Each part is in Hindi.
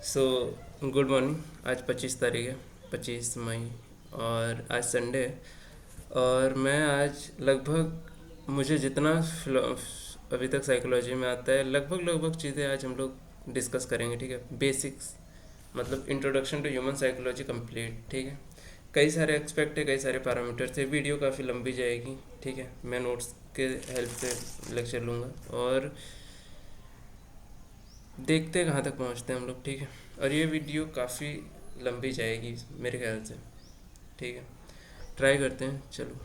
So good morning. आज 25 तारीख है, 25 मई, और आज संडे है। और मैं आज लगभग मुझे जितना अभी तक साइकोलॉजी में आता है, लगभग लगभग चीज़ें आज हम लोग डिस्कस करेंगे। ठीक है, बेसिक्स मतलब introduction to human psychology complete. ठीक है, कई सारे एक्सपेक्ट है, कई सारे पैरामीटर्स है। वीडियो काफ़ी लंबी जाएगी। ठीक है, मैं नोट्स के हेल्प से लेक्चर लूँगा और देखते हैं कहाँ तक पहुँचते हैं हम लोग। ठीक है, और ये वीडियो काफ़ी लंबी जाएगी मेरे ख्याल से। ठीक है, ट्राई करते हैं। चलो,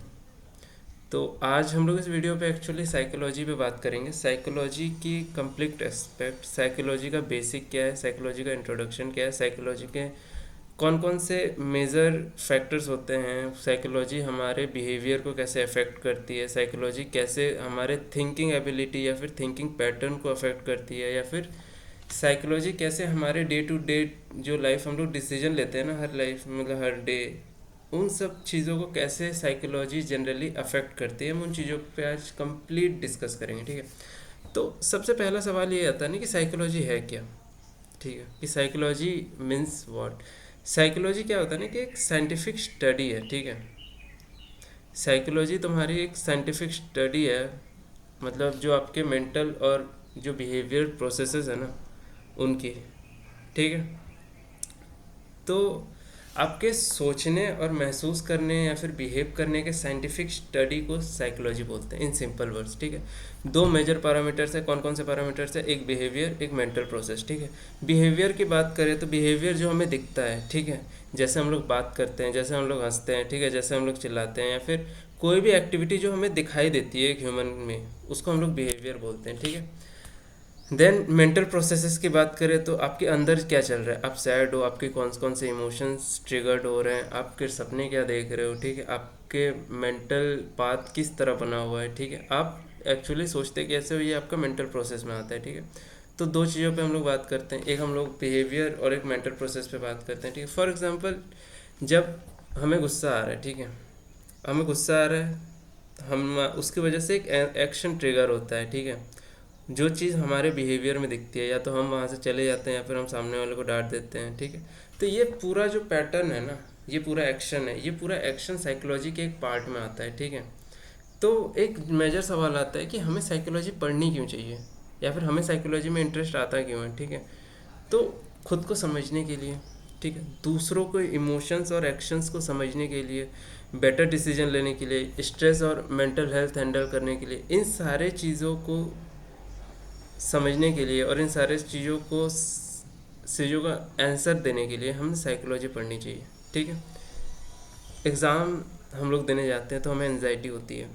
तो आज हम लोग इस वीडियो पे एक्चुअली साइकोलॉजी पे बात करेंगे। साइकोलॉजी की कंप्लीट एस्पेक्ट, साइकोलॉजी का बेसिक क्या है, साइकोलॉजी का इंट्रोडक्शन क्या है, साइकोलॉजी के कौन कौन से मेजर फैक्टर्स होते हैं, साइकोलॉजी हमारे बिहेवियर को कैसे अफेक्ट करती है, साइकोलॉजी कैसे हमारे थिंकिंग एबिलिटी या फिर थिंकिंग पैटर्न को अफेक्ट करती है, या फिर साइकोलॉजी कैसे हमारे डे टू डे जो लाइफ हम लोग डिसीजन लेते हैं ना, हर लाइफ मतलब हर डे, उन सब चीज़ों को कैसे साइकोलॉजी जनरली अफेक्ट करती है, हम उन चीज़ों पे आज कंप्लीट डिस्कस करेंगे। ठीक है, तो सबसे पहला सवाल ये आता है ना कि साइकोलॉजी है क्या। ठीक है, कि साइकोलॉजी मीन्स व्हाट। साइकोलॉजी क्या होता है ना कि एक साइंटिफिक स्टडी है। ठीक है, साइकोलॉजी तुम्हारी एक साइंटिफिक स्टडी है, मतलब जो आपके मेंटल और जो बिहेवियर प्रोसेसेस है ना उनकी। ठीक है, तो आपके सोचने और महसूस करने या फिर बिहेव करने के साइंटिफिक स्टडी को साइकोलॉजी बोलते हैं इन सिंपल वर्ड्स। ठीक है, दो मेजर पैरामीटर्स है। कौन कौन से पैरामीटर्स है? एक बिहेवियर, एक मेंटल प्रोसेस। ठीक है, बिहेवियर की बात करें तो बिहेवियर जो हमें दिखता है, ठीक है, जैसे हम लोग बात करते हैं, जैसे हम लोग हंसते हैं, ठीक है, जैसे हम लोग चिल्लाते हैं, या फिर कोई भी एक्टिविटी जो हमें दिखाई देती है एक ह्यूमन में, उसको हम लोग बिहेवियर बोलते हैं। ठीक है, देन मेंटल प्रोसेसेस की बात करें तो आपके अंदर क्या चल रहा है, आप सैड हो, आपके कौन कौन से इमोशंस ट्रिगर्ड हो रहे हैं, आपके सपने क्या देख रहे हो। ठीक है, आपके मेंटल पाथ किस तरह बना हुआ है। ठीक है, आप एक्चुअली सोचते कैसे हो, ये आपका मेंटल प्रोसेस में आता है। ठीक है, तो दो चीज़ों पे हम लोग बात करते हैं, एक हम लोग बिहेवियर और एक मेंटल प्रोसेस पे बात करते हैं। ठीक है, फॉर एग्जांपल जब हमें गुस्सा आ रहा है, ठीक है, हमें गुस्सा आ रहा है, हम उसकी वजह से एक एक्शन ट्रिगर होता है। ठीक है, जो चीज़ हमारे बिहेवियर में दिखती है, या तो हम वहाँ से चले जाते हैं या फिर हम सामने वाले को डांट देते हैं। ठीक है, तो ये पूरा जो पैटर्न है ना, ये पूरा एक्शन है, ये पूरा एक्शन साइकोलॉजी के एक पार्ट में आता है। ठीक है, तो एक मेजर सवाल आता है कि हमें साइकोलॉजी पढ़नी क्यों चाहिए, या फिर हमें साइकोलॉजी में इंटरेस्ट आता क्यों है। ठीक है, तो खुद को समझने के लिए, ठीक है, दूसरों को इमोशंस और एक्शंस को समझने के लिए, बेटर डिसीजन लेने के लिए, स्ट्रेस और मेंटल हेल्थ हैंडल करने के लिए, इन सारे चीज़ों को समझने के लिए और इन सारे चीज़ों का आंसर देने के लिए हमें साइकोलॉजी पढ़नी चाहिए। ठीक है, एग्ज़ाम हम लोग देने जाते हैं तो हमें एनजाइटी होती है।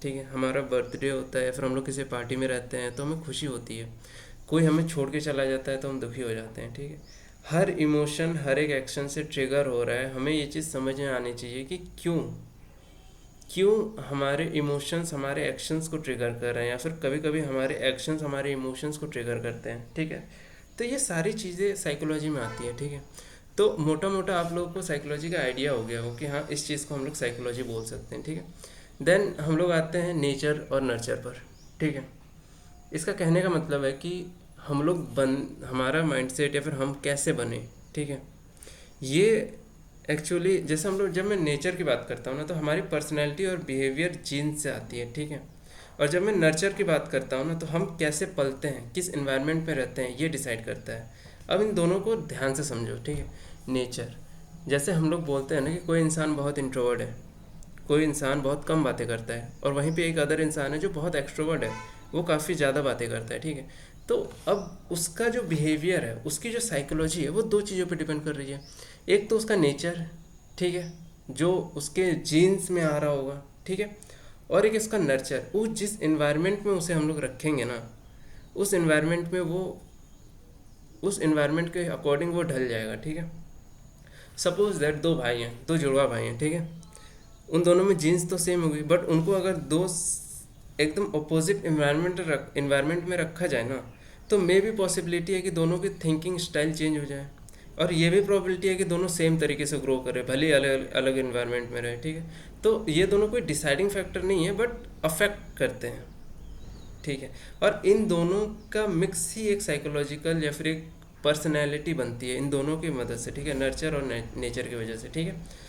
ठीक है, हमारा बर्थडे होता है, फिर हम लोग किसी पार्टी में रहते हैं तो हमें खुशी होती है, कोई हमें छोड़ के चला जाता है तो हम दुखी हो जाते हैं। ठीक है, हर इमोशन हर एक एक्शन से ट्रिगर हो रहा है, हमें ये चीज़ समझ में आनी चाहिए कि क्यों क्यों हमारे इमोशंस हमारे एक्शंस को ट्रिगर कर रहे हैं, या फिर कभी कभी हमारे एक्शंस हमारे इमोशंस को ट्रिगर करते हैं। ठीक है, तो ये सारी चीज़ें साइकोलॉजी में आती है। ठीक है, तो मोटा मोटा आप लोगों को साइकोलॉजी का आइडिया हो गया हो कि हाँ, इस चीज़ को हम लोग साइकोलॉजी बोल सकते हैं। ठीक है, देन हम लोग आते हैं नेचर और नर्चर पर। ठीक है, इसका कहने का मतलब है कि हम लोग हमारा माइंडसेट या फिर हम कैसे बने। ठीक है, ये एक्चुअली जैसे हम लोग, जब मैं नेचर की बात करता हूँ ना, तो हमारी पर्सनैलिटी और बिहेवियर जीन से आती है। ठीक है, और जब मैं नर्चर की बात करता हूँ ना, तो हम कैसे पलते हैं, किस इन्वायरमेंट में रहते हैं, ये डिसाइड करता है। अब इन दोनों को ध्यान से समझो। ठीक है, नेचर, जैसे हम लोग बोलते हैं ना कि कोई इंसान बहुत इंट्रोवर्ट है, कोई इंसान बहुत कम बातें करता है, और वहीं पे एक अदर इंसान है जो बहुत एक्सट्रोवर्ट है, वो काफ़ी ज़्यादा बातें करता है। ठीक है, तो अब उसका जो बिहेवियर है, उसकी जो साइकोलॉजी है, वो दो चीज़ों पे डिपेंड कर रही है। एक तो उसका नेचर, ठीक है, जो उसके जीन्स में आ रहा होगा। ठीक है, और एक इसका नर्चर, वो जिस इन्वायरमेंट में उसे हम लोग रखेंगे ना, उस इन्वायरमेंट में वो उस इन्वायरमेंट के अकॉर्डिंग वो ढल जाएगा। ठीक है, सपोज दैट दो भाई हैं, दो जुड़वा भाई हैं। ठीक है, उन दोनों में जीन्स तो सेम होगी, बट उनको अगर एकदम अपोजिट इन्वायरमेंट में रखा जाए ना, तो मे भी पॉसिबिलिटी है कि दोनों की थिंकिंग स्टाइल चेंज हो जाए, और ये भी प्रॉबिलिटी है कि दोनों सेम तरीके से ग्रो करें, भले ही अलग अलग इन्वायरमेंट में रहे। ठीक है, तो ये दोनों कोई डिसाइडिंग फैक्टर नहीं है, बट अफेक्ट करते हैं। ठीक है, और इन दोनों का मिक्स ही एक साइकोलॉजिकल या फिर एक पर्सनैलिटी बनती है इन दोनों की मदद से, ठीक है, नर्चर और नेचर की वजह से, ठीक है।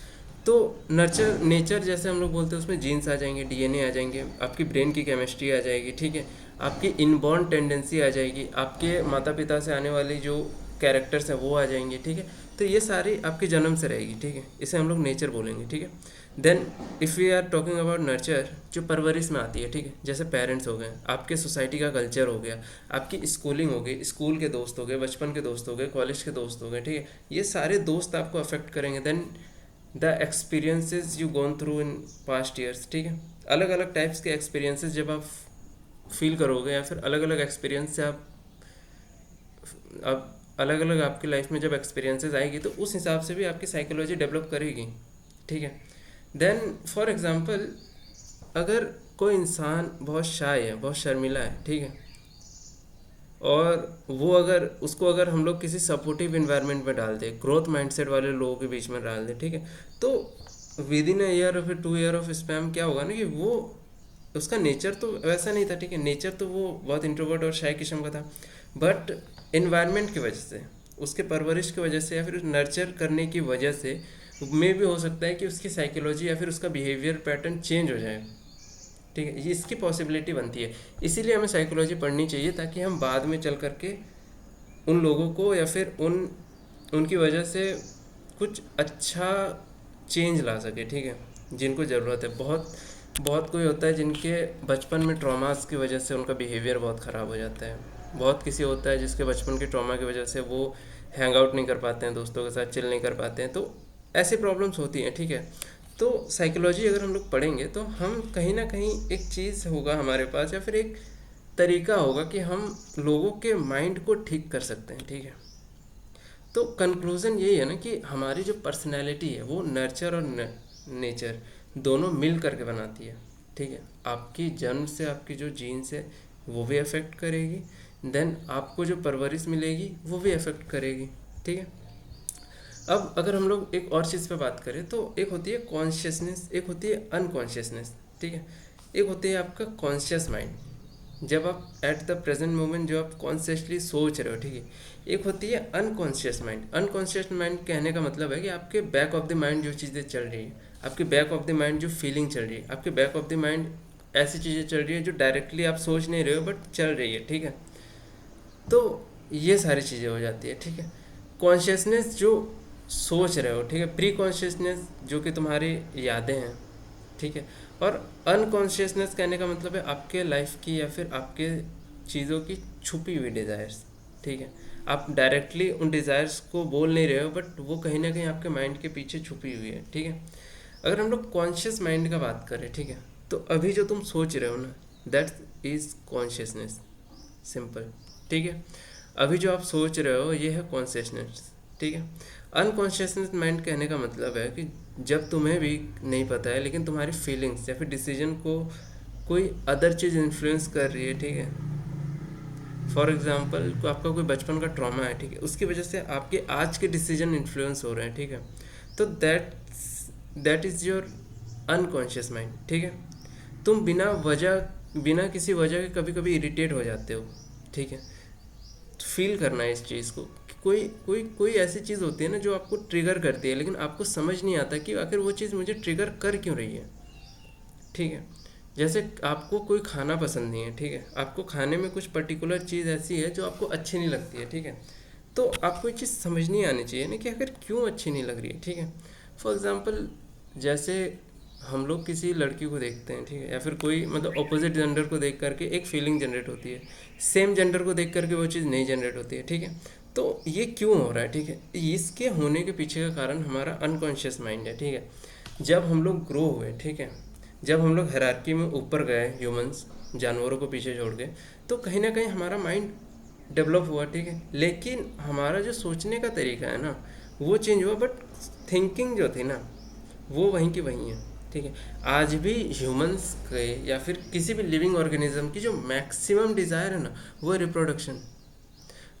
तो नर्चर नेचर जैसे हम लोग बोलते हैं उसमें जीन्स आ जाएंगे, डीएनए आ जाएंगे, आपकी ब्रेन की केमिस्ट्री आ जाएगी, ठीक है, आपकी इनबॉर्न टेंडेंसी आ जाएगी, आपके माता पिता से आने वाली जो कैरेक्टर्स है वो आ जाएंगे, ठीक है। तो ये सारी आपके जन्म से रहेगी, ठीक है, इसे हम लोग नेचर बोलेंगे, ठीक है। Then if we are talking about nurture, जो परवरिश में आती है, ठीक है, जैसे पेरेंट्स हो गए, आपके सोसाइटी का कल्चर हो गया, आपकी स्कूलिंग हो गई, स्कूल के दोस्त हो गए, बचपन के दोस्त हो गए, कॉलेज के दोस्त हो गए, ठीक है, ये सारे दोस्त आपको अफेक्ट करेंगे। Then the experiences you gone through in past years, ठीक है, अलग अलग टाइप्स के एक्सपीरियंसेस जब आप फील करोगे या फिर अलग अलग एक्सपीरियंस से आप अलग अलग आपकी लाइफ में जब एक्सपीरियंसेस आएगी तो उस हिसाब से भी आपकी साइकोलॉजी डेवलप करेगी, ठीक है। देन फॉर एग्जांपल, अगर कोई इंसान बहुत शाय है, बहुत शर्मिला है, ठीक है, और वो अगर हम लोग किसी सपोर्टिव इन्वायरमेंट में डाल दें, ग्रोथ माइंडसेट वाले लोगों के बीच में डाल दें, ठीक है, तो विद इन अ ईयर और फिर 2 ईयर ऑफ स्पैम क्या होगा ना कि वो उसका नेचर तो वैसा नहीं था, ठीक है, नेचर तो वो बहुत इंट्रोवर्ट और शाय किस्म का था, बट इन्वायरमेंट की वजह से, उसके परवरिश की वजह से या फिर नर्चर करने की वजह से में भी हो सकता है कि उसकी साइकोलॉजी या फिर उसका बिहेवियर पैटर्न चेंज हो जाए, ठीक है, ये इसकी पॉसिबिलिटी बनती है। इसीलिए हमें साइकोलॉजी पढ़नी चाहिए ताकि हम बाद में चल करके उन लोगों को या फिर उनकी वजह से कुछ अच्छा चेंज ला सके, ठीक है, जिनको ज़रूरत है। बहुत बहुत कोई होता है जिनके बचपन में ट्रॉमास की वजह से उनका बिहेवियर बहुत ख़राब हो जाता है, बहुत किसी होता है जिसके बचपन के ट्रॉमा की वजह से वो हैंग आउट नहीं कर पाते हैं, दोस्तों के साथ चिल नहीं कर पाते हैं, तो ऐसी प्रॉब्लम्स होती हैं, ठीक है। तो साइकोलॉजी अगर हम लोग पढ़ेंगे तो हम कहीं ना कहीं एक चीज़ होगा हमारे पास या फिर एक तरीका होगा कि हम लोगों के माइंड को ठीक कर सकते हैं, ठीक है। तो कंक्लूज़न यही है ना कि हमारी जो पर्सनैलिटी है वो नर्चर और नेचर दोनों मिल करके बनाती है, ठीक है। आपकी जन्म से आपकी जो जीन्स है वो भी अफेक्ट करेगी, देन आपको जो परवरिश मिलेगी वो भी अफेक्ट करेगी, ठीक है। अब अगर हम लोग एक और चीज़ पे बात करें तो एक होती है कॉन्शियसनेस, एक होती है अनकॉन्शियसनेस, ठीक है। एक होती है आपका कॉन्शियस माइंड, जब आप एट द प्रेजेंट मोमेंट जो आप कॉन्शियसली सोच रहे हो, ठीक है। एक होती है अनकॉन्शियस माइंड। अनकॉन्शियस माइंड कहने का मतलब है कि आपके बैक ऑफ द माइंड जो चीज़ें चल रही है, आपके बैक ऑफ द माइंड जो फीलिंग चल रही है, आपके बैक ऑफ द माइंड ऐसी चीज़ें चल रही है जो डायरेक्टली आप सोच नहीं रहे हो बट चल रही है, ठीक है। तो ये सारी चीज़ें हो जाती है, ठीक है। कॉन्शियसनेस जो सोच रहे हो, ठीक है, प्री कॉन्शियसनेस जो कि तुम्हारी यादें हैं, ठीक है, और अनकॉन्शियसनेस कहने का मतलब है आपके लाइफ की या फिर आपके चीज़ों की छुपी हुई डिज़ायर्स, ठीक है। आप डायरेक्टली उन डिज़ायर्स को बोल नहीं रहे हो बट वो कहीं ना कहीं आपके माइंड के पीछे छुपी हुई है, ठीक है। अगर हम लोग कॉन्शियस माइंड का बात करें, ठीक है, तो अभी जो तुम सोच रहे हो ना, दैट इज़ कॉन्शियसनेस, सिंपल, ठीक है। अभी जो आप सोच रहे हो ये है कॉन्शियसनेस, ठीक है। अनकॉन्शियसनेस माइंड कहने का मतलब है कि जब तुम्हें भी नहीं पता है लेकिन तुम्हारी फीलिंग्स या फिर डिसीजन को कोई अदर चीज़ इन्फ्लुएंस कर रही है, ठीक है। फॉर एग्जांपल आपका कोई बचपन का ट्रॉमा है, ठीक है, उसकी वजह से आपके आज के डिसीजन इन्फ्लुएंस हो रहे हैं, ठीक है। तो that is your unconscious mind, ठीक है। तुम बिना किसी वजह के कभी कभी इरिटेट हो जाते हो, ठीक है। फील करना है इस चीज़ को, कोई ऐसी चीज़ होती है ना जो आपको ट्रिगर करती है लेकिन आपको समझ नहीं आता कि आखिर वो चीज़ मुझे ट्रिगर कर क्यों रही है, ठीक है। जैसे आपको कोई खाना पसंद नहीं है, ठीक है, आपको खाने में कुछ पर्टिकुलर चीज़ ऐसी है जो आपको अच्छी नहीं लगती है, ठीक है। तो आपको ये चीज़ समझनी आनी चाहिए ना कि आखिर क्यों अच्छी नहीं लग रही है, ठीक है। फॉर एग्ज़ाम्पल जैसे हम लोग किसी लड़की को देखते हैं, ठीक है, या फिर कोई मतलब अपोजिट जेंडर को देख करके एक फीलिंग जनरेट होती है, सेम जेंडर को देख करके वो चीज़ नहीं जनरेट होती है, ठीक है। तो ये क्यों हो रहा है, ठीक है, इसके होने के पीछे का कारण हमारा अनकॉन्शियस माइंड है, ठीक है। जब हम लोग ग्रो हुए, ठीक है, जब हम लोग हायरार्की में ऊपर गए, ह्यूमंस जानवरों को पीछे छोड़ के, तो कहीं ना कहीं हमारा माइंड डेवलप हुआ, ठीक है, लेकिन हमारा जो सोचने का तरीका है ना वो चेंज हुआ, बट थिंकिंग जो थी ना वो वहीं की वहीं है, ठीक है। आज भी ह्यूमंस के या फिर किसी भी लिविंग ऑर्गेनिज्म की जो मैक्सिमम डिज़ायर है ना वो है रिप्रोडक्शन।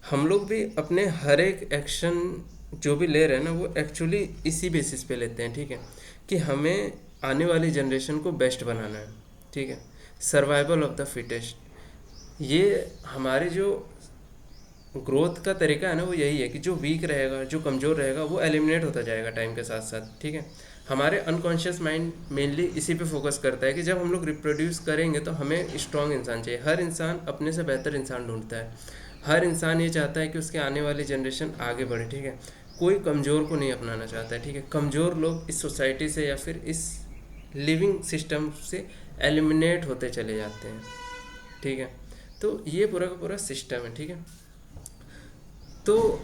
हम लोग भी अपने हर एक एक्शन जो भी ले रहे हैं ना वो एक्चुअली इसी बेसिस पे लेते हैं, ठीक है, कि हमें आने वाली जनरेशन को बेस्ट बनाना है, ठीक है, सर्वाइवल ऑफ द फिटेस्ट। ये हमारे जो ग्रोथ का तरीका है ना वो यही है कि जो वीक रहेगा, जो कमज़ोर रहेगा, वो एलिमिनेट होता जाएगा टाइम के साथ साथ, ठीक है। हमारे अनकॉन्शियस माइंड मेनली इसी पे फोकस करता है कि जब हम लोग रिप्रोड्यूस करेंगे तो हमें स्ट्रॉन्ग इंसान चाहिए। हर इंसान अपने से बेहतर इंसान ढूंढता है। हर इंसान ये चाहता है कि उसके आने वाली जनरेशन आगे बढ़े, ठीक है। कोई कमज़ोर को नहीं अपनाना चाहता है, ठीक है। कमज़ोर लोग इस सोसाइटी से या फिर इस लिविंग सिस्टम से एलिमिनेट होते चले जाते हैं, ठीक है। तो ये पूरा का पूरा सिस्टम है, ठीक है। तो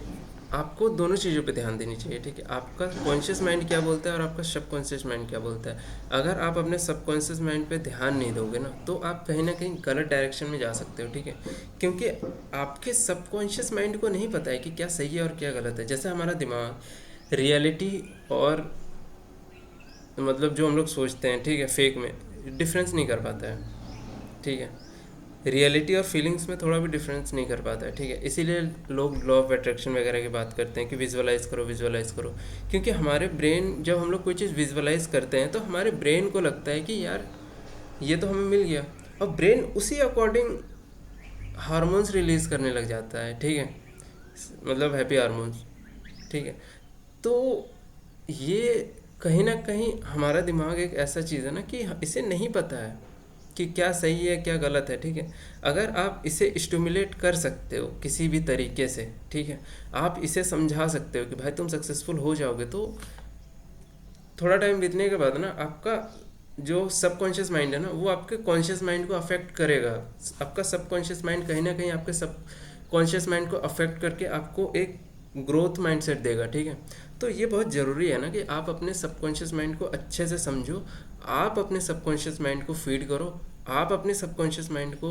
आपको दोनों चीज़ों पे ध्यान देनी चाहिए, ठीक है। आपका कॉन्शियस माइंड क्या बोलता है और आपका सबकॉन्शियस माइंड क्या बोलता है। अगर आप अपने सबकॉन्शियस माइंड पे ध्यान नहीं दोगे ना तो आप कहीं ना कहीं गलत डायरेक्शन में जा सकते हो, ठीक है। क्योंकि आपके सबकॉन्शियस माइंड को नहीं पता है कि क्या सही है और क्या गलत है। जैसे हमारा दिमाग रियलिटी और मतलब जो हम लोग सोचते हैं, ठीक है, फेक में डिफरेंस नहीं कर पाता है, ठीक है। रियलिटी और फीलिंग्स में थोड़ा भी डिफरेंस नहीं कर पाता है, ठीक है। इसीलिए लोग लॉ ऑफ अट्रैक्शन वगैरह की बात करते हैं कि विजुअलाइज करो, विजुअलाइज करो। क्योंकि हमारे ब्रेन, जब हम लोग कोई चीज़ विजुअलाइज करते हैं तो हमारे ब्रेन को लगता है कि यार ये तो हमें मिल गया, और ब्रेन उसी अकॉर्डिंग हार्मोन्स रिलीज़ करने लग जाता है, ठीक है, मतलब हैप्पी हार्मोन्स, ठीक है। तो ये कहीं ना कहीं हमारा दिमाग एक ऐसा चीज़ है ना कि इसे नहीं पता है कि क्या सही है क्या गलत है, ठीक है। अगर आप इसे स्टिमुलेट कर सकते हो किसी भी तरीके से, ठीक है, आप इसे समझा सकते हो कि भाई तुम सक्सेसफुल हो जाओगे, तो थोड़ा टाइम बीतने के बाद ना आपका जो सबकॉन्शियस माइंड है ना वो आपके कॉन्शियस माइंड को अफेक्ट करेगा। आपका सबकॉन्शियस माइंड कहीं ना कहीं आपके सब कॉन्शियस माइंड को अफेक्ट करके आपको एक ग्रोथ माइंडसेट देगा, ठीक है। तो ये बहुत ज़रूरी है ना कि आप अपने सबकॉन्शियस माइंड को अच्छे से समझो, आप अपने सबकॉन्शियस माइंड को फीड करो, आप अपने सबकॉन्शियस माइंड को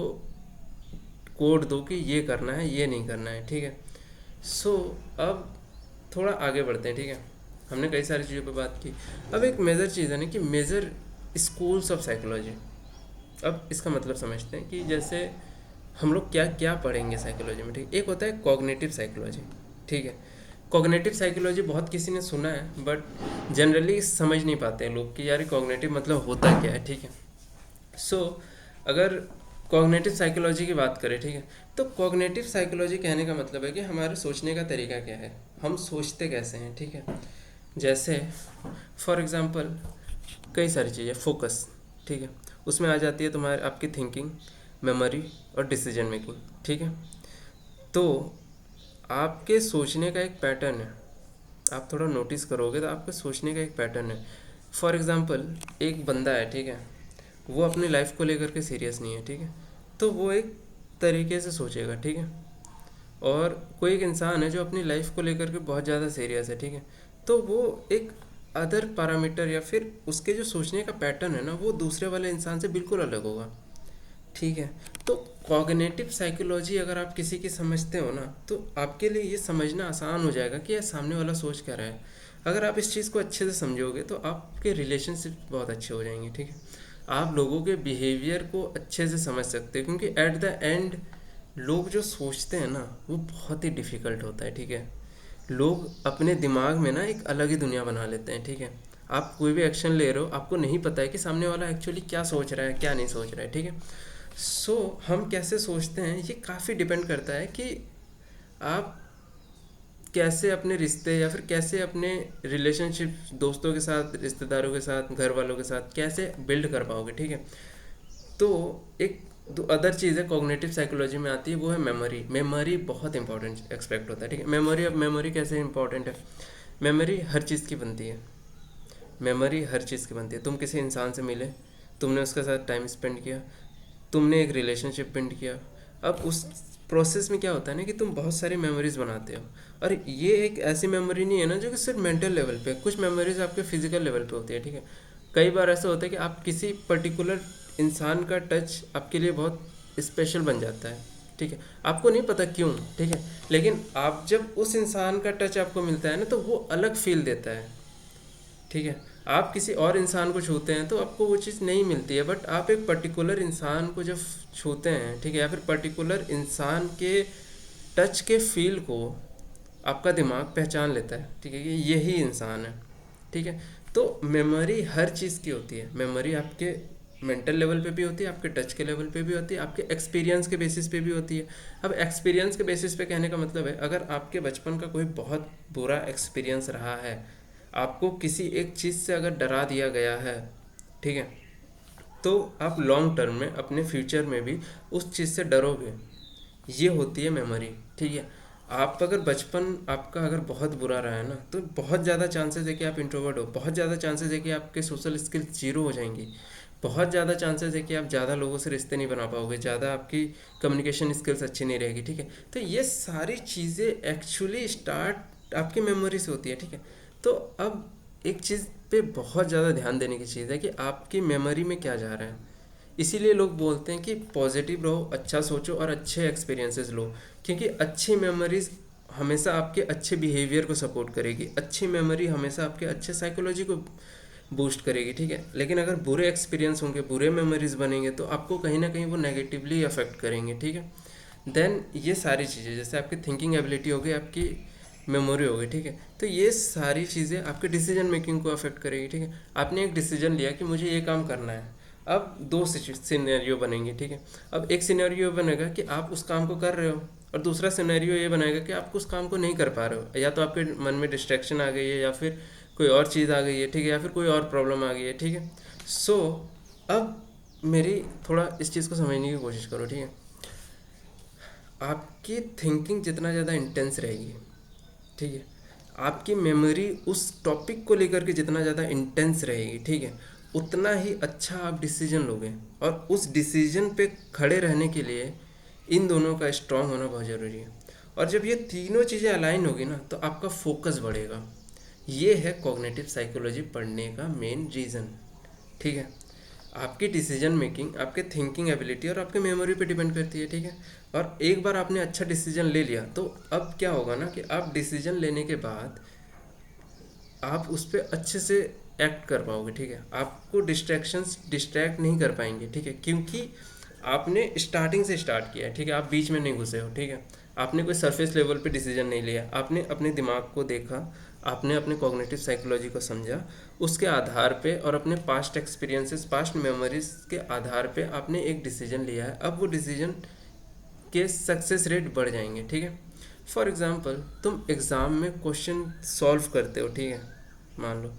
कोड दो कि ये करना है ये नहीं करना है, ठीक है। सो अब थोड़ा आगे बढ़ते हैं, ठीक है। हमने कई सारी चीज़ों पे बात की। अब एक मेजर चीज़ है ना कि मेजर स्कूल्स ऑफ साइकोलॉजी। अब इसका मतलब समझते हैं कि जैसे हम लोग क्या क्या पढ़ेंगे साइकोलॉजी में, ठीक। एक होता है कॉग्निटिव साइकोलॉजी, ठीक है। कॉग्निटिव साइकोलॉजी बहुत किसी ने सुना है बट जनरली समझ नहीं पाते हैं लोग कि यार कॉग्निटिव मतलब होता क्या है, ठीक है। सो अगर कॉग्निटिव साइकोलॉजी की बात करें, ठीक है, तो कॉग्निटिव साइकोलॉजी कहने का मतलब है कि हमारे सोचने का तरीका क्या है, हम सोचते कैसे हैं, ठीक है। जैसे फॉर एग्जांपल कई सारी चीज़ें, फोकस, ठीक है, उसमें आ जाती है तुम्हारे आपकी थिंकिंग, मेमोरी और डिसीजन मेकिंग, ठीक है। तो आपके सोचने का एक पैटर्न है, आप थोड़ा नोटिस करोगे तो आपके सोचने का एक पैटर्न है। फॉर एग्ज़ाम्पल एक बंदा है, ठीक है, वो अपनी लाइफ को लेकर के सीरियस नहीं है, ठीक है, तो वो एक तरीके से सोचेगा, ठीक है। और कोई एक इंसान है जो अपनी लाइफ को लेकर के बहुत ज़्यादा सीरियस है, ठीक है, तो वो एक अदर पैरामीटर या फिर उसके जो सोचने का पैटर्न है ना वो दूसरे वाले इंसान से बिल्कुल अलग होगा, ठीक है। तो कॉग्निटिव साइकोलॉजी अगर आप किसी की समझते हो ना तो आपके लिए ये समझना आसान हो जाएगा कि यार सामने वाला सोच क्या रहा है। अगर आप इस चीज़ को अच्छे से समझोगे तो आपके रिलेशनशिप बहुत अच्छे हो जाएंगे, ठीक है। आप लोगों के बिहेवियर को अच्छे से समझ सकते हो, क्योंकि एट द एंड लोग जो सोचते हैं ना वो बहुत ही डिफ़िकल्ट होता है, ठीक है। लोग अपने दिमाग में ना एक अलग ही दुनिया बना लेते हैं, ठीक है। आप कोई भी एक्शन ले रहे हो आपको नहीं पता है कि सामने वाला एक्चुअली क्या सोच रहा है क्या नहीं सोच रहा है, ठीक है। सो हम कैसे सोचते हैं ये काफ़ी डिपेंड करता है कि आप कैसे अपने रिश्ते या फिर कैसे अपने रिलेशनशिप दोस्तों के साथ, रिश्तेदारों के साथ, घर वालों के साथ कैसे बिल्ड कर पाओगे, ठीक है। तो एक दो अदर चीज़ है कॉग्निटिव साइकोलॉजी में आती है, वो है मेमोरी। मेमोरी बहुत इंपॉर्टेंट एक्सपेक्ट होता है, ठीक है। मेमोरी, अब मेमोरी कैसे इंपॉर्टेंट है, मेमोरी हर चीज़ की बनती है। मेमोरी हर चीज़ की बनती है। तुम किसी इंसान से मिले, तुमने उसके साथ टाइम स्पेंड किया, तुमने एक रिलेशनशिप बिल्ड किया, अब उस प्रोसेस में क्या होता है ना कि तुम बहुत सारी मेमोरीज बनाते हो। और ये एक ऐसी मेमोरी नहीं है ना जो कि सिर्फ मेंटल लेवल पे, कुछ मेमोरीज आपके फिजिकल लेवल पे होती है, ठीक है। कई बार ऐसा होता है कि आप किसी पर्टिकुलर इंसान का टच आपके लिए बहुत स्पेशल बन जाता है, ठीक है, आपको नहीं पता क्यों, ठीक है, लेकिन आप जब उस इंसान का टच आपको मिलता है ना तो वो अलग फील देता है, ठीक है। आप किसी और इंसान को छूते हैं तो आपको वो चीज़ नहीं मिलती है, बट आप एक पर्टिकुलर इंसान को जब छूते हैं, ठीक है, या फिर पर्टिकुलर इंसान के टच के फील को आपका दिमाग पहचान लेता है, ठीक है, कि यही इंसान है, ठीक है। तो मेमोरी हर चीज़ की होती है। मेमोरी आपके मेंटल लेवल पे भी होती है, आपके टच के लेवल पे भी होती है, आपके एक्सपीरियंस के बेसिस पे भी होती है। अब एक्सपीरियंस के बेसिस पे कहने का मतलब है, अगर आपके बचपन का कोई बहुत बुरा एक्सपीरियंस रहा है, आपको किसी एक चीज़ से अगर डरा दिया गया है, ठीक है, तो आप लॉन्ग टर्म में अपने फ्यूचर में भी उस चीज़ से डरोगे। ये होती है मेमोरी, ठीक है। आप अगर बचपन आपका अगर बहुत बुरा रहा है ना, तो बहुत ज़्यादा चांसेस है कि आप इंट्रोवर्ट हो, बहुत ज़्यादा चांसेस है कि आपके सोशल स्किल्स जीरो हो जाएंगी, बहुत ज़्यादा चांसेस है कि आप ज़्यादा लोगों से रिश्ते नहीं बना पाओगे, ज़्यादा आपकी कम्युनिकेशन स्किल्स अच्छी नहीं रहेगी, ठीक है। तो ये सारी चीज़ें एक्चुअली स्टार्ट आपकी मेमोरी से होती है, ठीक है। तो अब एक चीज़ पे बहुत ज़्यादा ध्यान देने की चीज़ है कि आपकी मेमोरी में क्या जा रहा है। इसीलिए लोग बोलते हैं कि पॉजिटिव रहो, अच्छा सोचो और अच्छे एक्सपीरियंसेस लो, क्योंकि अच्छी मेमोरीज हमेशा आपके अच्छे बिहेवियर को सपोर्ट करेगी, अच्छी मेमोरी हमेशा आपके अच्छे साइकोलॉजी को बूस्ट करेगी, ठीक है। लेकिन अगर बुरे एक्सपीरियंस होंगे, बुरे मेमोरीज बनेंगे, तो आपको कहीं ना कहीं वो नेगेटिवली अफेक्ट करेंगे, ठीक है। देन ये सारी चीज़ें, जैसे आपकी थिंकिंग एबिलिटी होगी, आपकी मेमोरी होगी, ठीक है, तो ये सारी चीज़ें आपके डिसीजन मेकिंग को अफेक्ट करेगी, ठीक है। आपने एक डिसीजन लिया कि मुझे ये काम करना है, अब दो सिनेरियो बनेंगे, ठीक है। अब एक सिनेरियो बनेगा कि आप उस काम को कर रहे हो, और दूसरा सिनेरियो ये बनाएगा कि आप उस काम को नहीं कर पा रहे हो, या तो आपके मन में डिस्ट्रैक्शन आ गई है, या फिर कोई और चीज़ आ गई है, ठीक है, या फिर कोई और प्रॉब्लम आ गई है, ठीक है। सो अब मेरी थोड़ा इस चीज़ को समझने की कोशिश करो, ठीक है। आपकी थिंकिंग जितना ज़्यादा इंटेंस रहेगी, ठीक है, आपकी मेमोरी उस टॉपिक को लेकर के जितना ज़्यादा इंटेंस रहेगी, ठीक है, उतना ही अच्छा आप डिसीजन लोगे। और उस डिसीजन पे खड़े रहने के लिए इन दोनों का स्ट्रांग होना बहुत ज़रूरी है। और जब ये तीनों चीज़ें अलाइन होगी ना, तो आपका फोकस बढ़ेगा। ये है कॉग्निटिव साइकोलॉजी पढ़ने का मेन रीज़न, ठीक है। आपकी डिसीजन मेकिंग आपके थिंकिंग एबिलिटी और आपके मेमोरी पे डिपेंड करती है, ठीक है। और एक बार आपने अच्छा डिसीजन ले लिया, तो अब क्या होगा ना कि आप डिसीजन लेने के बाद आप उस पर अच्छे से एक्ट कर पाओगे, ठीक है। आपको डिस्ट्रैक्शंस डिस्ट्रैक्ट नहीं कर पाएंगे, ठीक है, क्योंकि आपने स्टार्टिंग से स्टार्ट किया है, ठीक है, आप बीच में नहीं घुसे हो, ठीक है। आपने कोई सरफेस लेवल पे डिसीजन नहीं लिया, आपने अपने दिमाग को देखा, आपने अपने कॉग्निटिव साइकोलॉजी को समझा, उसके आधार पे और अपने पास्ट एक्सपीरियंसेस, पास्ट मेमोरीज के आधार पे आपने एक डिसीजन लिया है। अब वो डिसीजन के सक्सेस रेट बढ़ जाएंगे, ठीक है। फॉर एग्ज़ाम्पल, तुम एग्ज़ाम में क्वेश्चन सॉल्व करते हो, ठीक है, मान लो।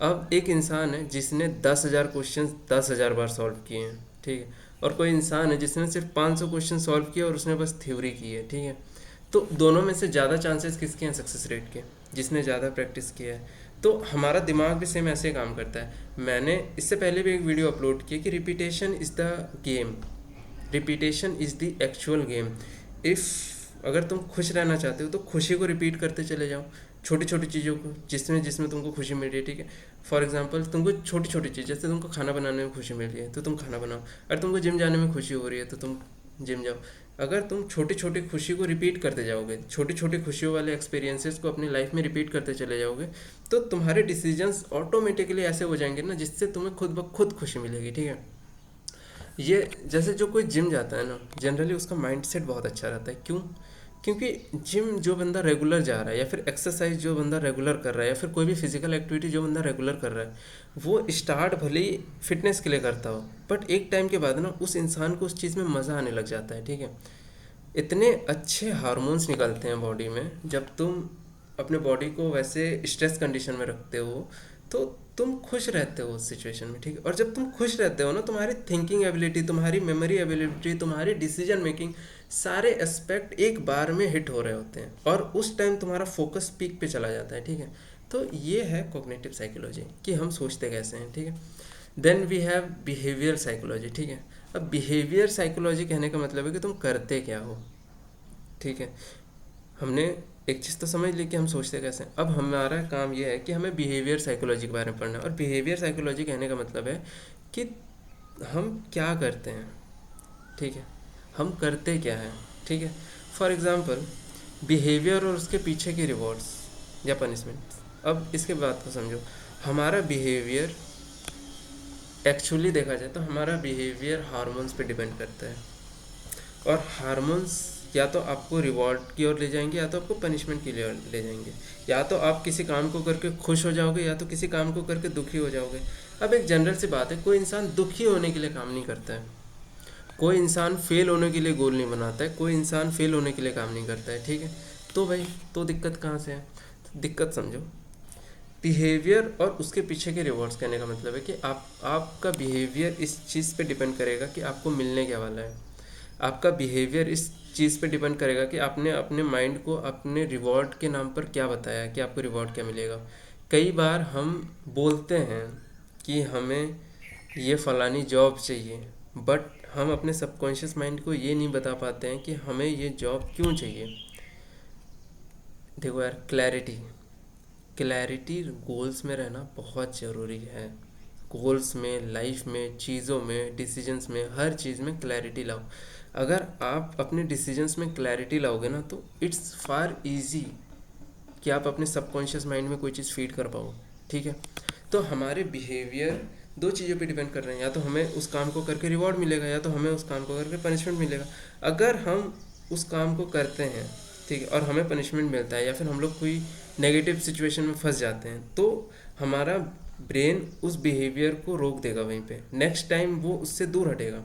अब एक इंसान है जिसने 10,000 क्वेश्चन 10,000 बार सॉल्व किए हैं, ठीक है, और कोई इंसान है जिसने सिर्फ 500 क्वेश्चन सॉल्व किए और उसने बस थ्योरी की है, ठीक है। तो दोनों में से ज़्यादा चांसेस किसके हैं सक्सेस रेट के? जिसने ज़्यादा प्रैक्टिस किया है। तो हमारा दिमाग भी सेम ऐसे काम करता है। मैंने इससे पहले भी एक वीडियो अपलोड किया कि repetition is the game, repetition is the actual game. If अगर तुम खुश रहना चाहते हो तो खुशी को रिपीट करते चले जाओ, छोटी छोटी चीज़ों को, जिसमें जिसमें तुमको खुशी मिल रही है, ठीक है। फॉर एग्जांपल, तुमको छोटी छोटी चीज़, जैसे तुमको खाना बनाने में खुशी मिल रही है तो तुम खाना बनाओ, अगर तुमको जिम जाने में खुशी हो रही है तो तुम जिम जाओ। अगर तुम छोटी छोटी खुशी को रिपीट करते जाओगे, छोटी छोटी खुशियों वाले एक्सपीरियंसेस को अपनी लाइफ में रिपीट करते चले जाओगे, तो तुम्हारे डिसीजंस ऑटोमेटिकली ऐसे हो जाएंगे ना, जिससे तुम्हें खुद ब खुद खुशी मिलेगी, ठीक है। ये जैसे जो कोई जिम जाता है ना, जनरली उसका माइंडसेट बहुत अच्छा रहता है। क्यों? क्योंकि जिम जो बंदा रेगुलर जा रहा है, या फिर एक्सरसाइज जो बंदा रेगुलर कर रहा है, या फिर कोई भी फिजिकल एक्टिविटी जो बंदा रेगुलर कर रहा है, वो स्टार्ट भले ही फिटनेस के लिए करता हो, बट एक टाइम के बाद ना उस इंसान को उस चीज़ में मज़ा आने लग जाता है, ठीक है। इतने अच्छे हार्मोन्स निकलते हैं बॉडी में, जब तुम अपने बॉडी को वैसे स्ट्रेस कंडीशन में रखते हो तो तुम खुश रहते हो उस सिचुएशन में, ठीक है। और जब तुम खुश रहते हो ना, तुम्हारी थिंकिंग एबिलिटी, तुम्हारी मेमोरी एबिलिटी, तुम्हारी डिसीजन मेकिंग, सारे एस्पेक्ट एक बार में हिट हो रहे होते हैं, और उस टाइम तुम्हारा फोकस पीक पे चला जाता है, ठीक है। तो ये है कॉग्निटिव साइकोलॉजी, कि हम सोचते कैसे हैं, ठीक है। Then we have behaviour psychology, ठीक है। अब बिहेवियर साइकोलॉजी कहने का मतलब है कि तुम करते क्या हो, ठीक है। हमने एक चीज़ तो समझ ली कि हम सोचते कैसे हैं। अब हमारा काम यह है कि हमें बिहेवियर साइकोलॉजी के बारे में पढ़ना है। और बिहेवियर साइकोलॉजी कहने का मतलब है कि हम क्या करते हैं, ठीक है, हम करते क्या हैं, ठीक है। फॉर एग्ज़ाम्पल, बिहेवियर और उसके पीछे के रिवॉर्ड्स या पनिशमेंट। अब इसके बात को समझो। हमारा बिहेवियर एक्चुअली देखा जाए तो हमारा बिहेवियर हार्मोन्स पे डिपेंड करता है, और हार्मोन्स या तो आपको रिवॉर्ड की ओर ले जाएंगे, या तो आपको पनिशमेंट की ओर ले जाएंगे। या तो आप किसी काम को करके खुश हो जाओगे, या तो किसी काम को करके दुखी हो जाओगे। अब एक जनरल सी बात है, कोई इंसान दुखी होने के लिए काम नहीं करता है, कोई इंसान फेल होने के लिए गोल नहीं बनाता है, कोई इंसान फेल होने के लिए काम नहीं करता है, ठीक है। तो भाई तो दिक्कत कहाँ से है? तो दिक्कत समझो, बिहेवियर और उसके पीछे के रिवॉर्ड्स। कहने का मतलब है कि आपका बिहेवियर इस चीज़ पे डिपेंड करेगा कि आपको मिलने क्या वाला है। आपका बिहेवियर इस चीज़ पे डिपेंड करेगा कि आपने अपने माइंड को अपने रिवॉर्ड के नाम पर क्या बताया है कि आपको रिवॉर्ड क्या मिलेगा। कई बार हम बोलते हैं कि हमें ये फ़लानी जॉब चाहिए, बट हम अपने सबकॉन्शियस माइंड को ये नहीं बता पाते हैं कि हमें ये जॉब क्यों चाहिए। देखो यार, क्लैरिटी गोल्स में रहना बहुत ज़रूरी है। गोल्स में, लाइफ में, चीज़ों में, डिसीजंस में, हर चीज़ में क्लैरिटी लाओ। अगर आप अपने डिसीजंस में क्लैरिटी लाओगे ना, तो इट्स फार इजी कि आप अपने सबकॉन्शियस माइंड में कोई चीज़ फीड कर पाओ, ठीक है। तो हमारे बिहेवियर दो चीज़ों पे डिपेंड कर रहे हैं, या तो हमें उस काम को करके रिवॉर्ड मिलेगा, या तो हमें उस काम को करके पनिशमेंट मिलेगा। अगर हम उस काम को करते हैं, ठीक है, और हमें पनिशमेंट मिलता है, या फिर हम लोग कोई नेगेटिव सिचुएशन में फंस जाते हैं, तो हमारा ब्रेन उस बिहेवियर को रोक देगा वहीं पे, नेक्स्ट टाइम वो उससे दूर हटेगा,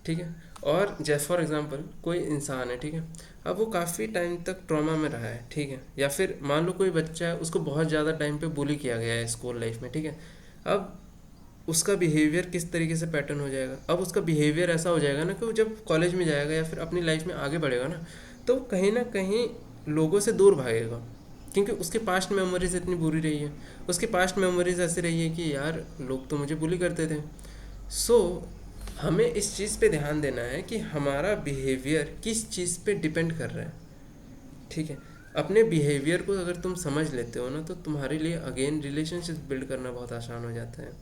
ठीक है। और जैसे फॉर एग्जांपल कोई इंसान है, ठीक है, अब वो काफ़ी टाइम तक ट्रॉमा में रहा है, ठीक है, या फिर मान लो कोई बच्चा है, उसको बहुत ज़्यादा टाइम पे बुली किया गया है स्कूल लाइफ में, ठीक है। अब उसका बिहेवियर किस तरीके से पैटर्न हो जाएगा? अब उसका बिहेवियर ऐसा हो जाएगा ना कि वो जब कॉलेज में जाएगा या फिर अपनी लाइफ में आगे बढ़ेगा ना कहीं लोगों से दूर भागेगा, क्योंकि उसके पास्ट मेमोरीज इतनी बुरी रही है, उसकी पास्ट मेमोरीज ऐसी रही है कि यार लोग तो मुझे बुली करते थे। सो हमें इस चीज़ पे ध्यान देना है कि हमारा बिहेवियर किस चीज़ पे डिपेंड कर रहा है, ठीक है। अपने बिहेवियर को अगर तुम समझ लेते हो ना, तो तुम्हारे लिए अगेन रिलेशनशिप बिल्ड करना बहुत आसान हो जाता है।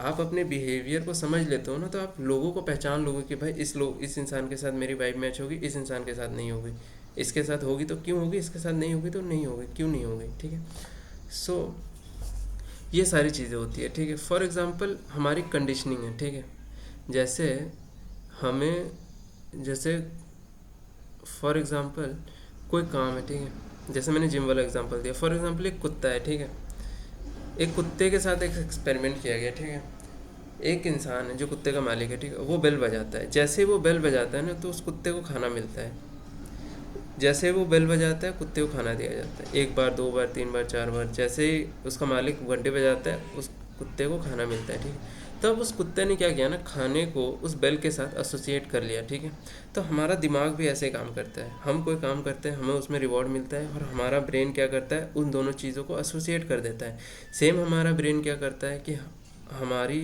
आप अपने बिहेवियर को समझ लेते हो ना, तो आप लोगों को पहचान लोगे कि भाई इस इंसान के साथ मेरी वाइब मैच होगी, इस इंसान के साथ नहीं होगी, इसके साथ होगी तो क्यों होगी, इसके साथ नहीं होगी तो नहीं होगी, क्यों नहीं होगी, ठीक है। सो ये सारी चीज़ें होती है, ठीक है। फॉर एग्ज़ाम्पल हमारी कंडीशनिंग है, ठीक है। जैसे हमें, जैसे फॉर एग्ज़ाम्पल कोई काम है, ठीक है, जैसे मैंने जिम वाला एग्जांपल दिया। फॉर एग्ज़ाम्पल एक कुत्ता है, ठीक है, एक कुत्ते के साथ एक एक्सपेरिमेंट किया गया, ठीक है। एक इंसान है जो कुत्ते का मालिक है, ठीक है, वो बेल बजाता है। जैसे ही वो बेल बजाता है ना, तो उस कुत्ते को खाना मिलता है। जैसे ही वो बेल बजाता है, कुत्ते को खाना दिया जाता है, एक बार, दो बार, तीन बार, चार बार। जैसे ही उसका मालिक घंटे बजाता है, उस कुत्ते को खाना मिलता है, ठीक है। तब उस कुत्ते ने क्या किया ना, खाने को उस बेल के साथ एसोसिएट कर लिया, ठीक है। तो हमारा दिमाग भी ऐसे ही काम करता है, हम कोई काम करते हैं, हमें उसमें रिवॉर्ड मिलता है, और हमारा ब्रेन क्या करता है, उन दोनों चीज़ों को एसोसिएट कर देता है। सेम हमारा ब्रेन क्या करता है कि हमारी,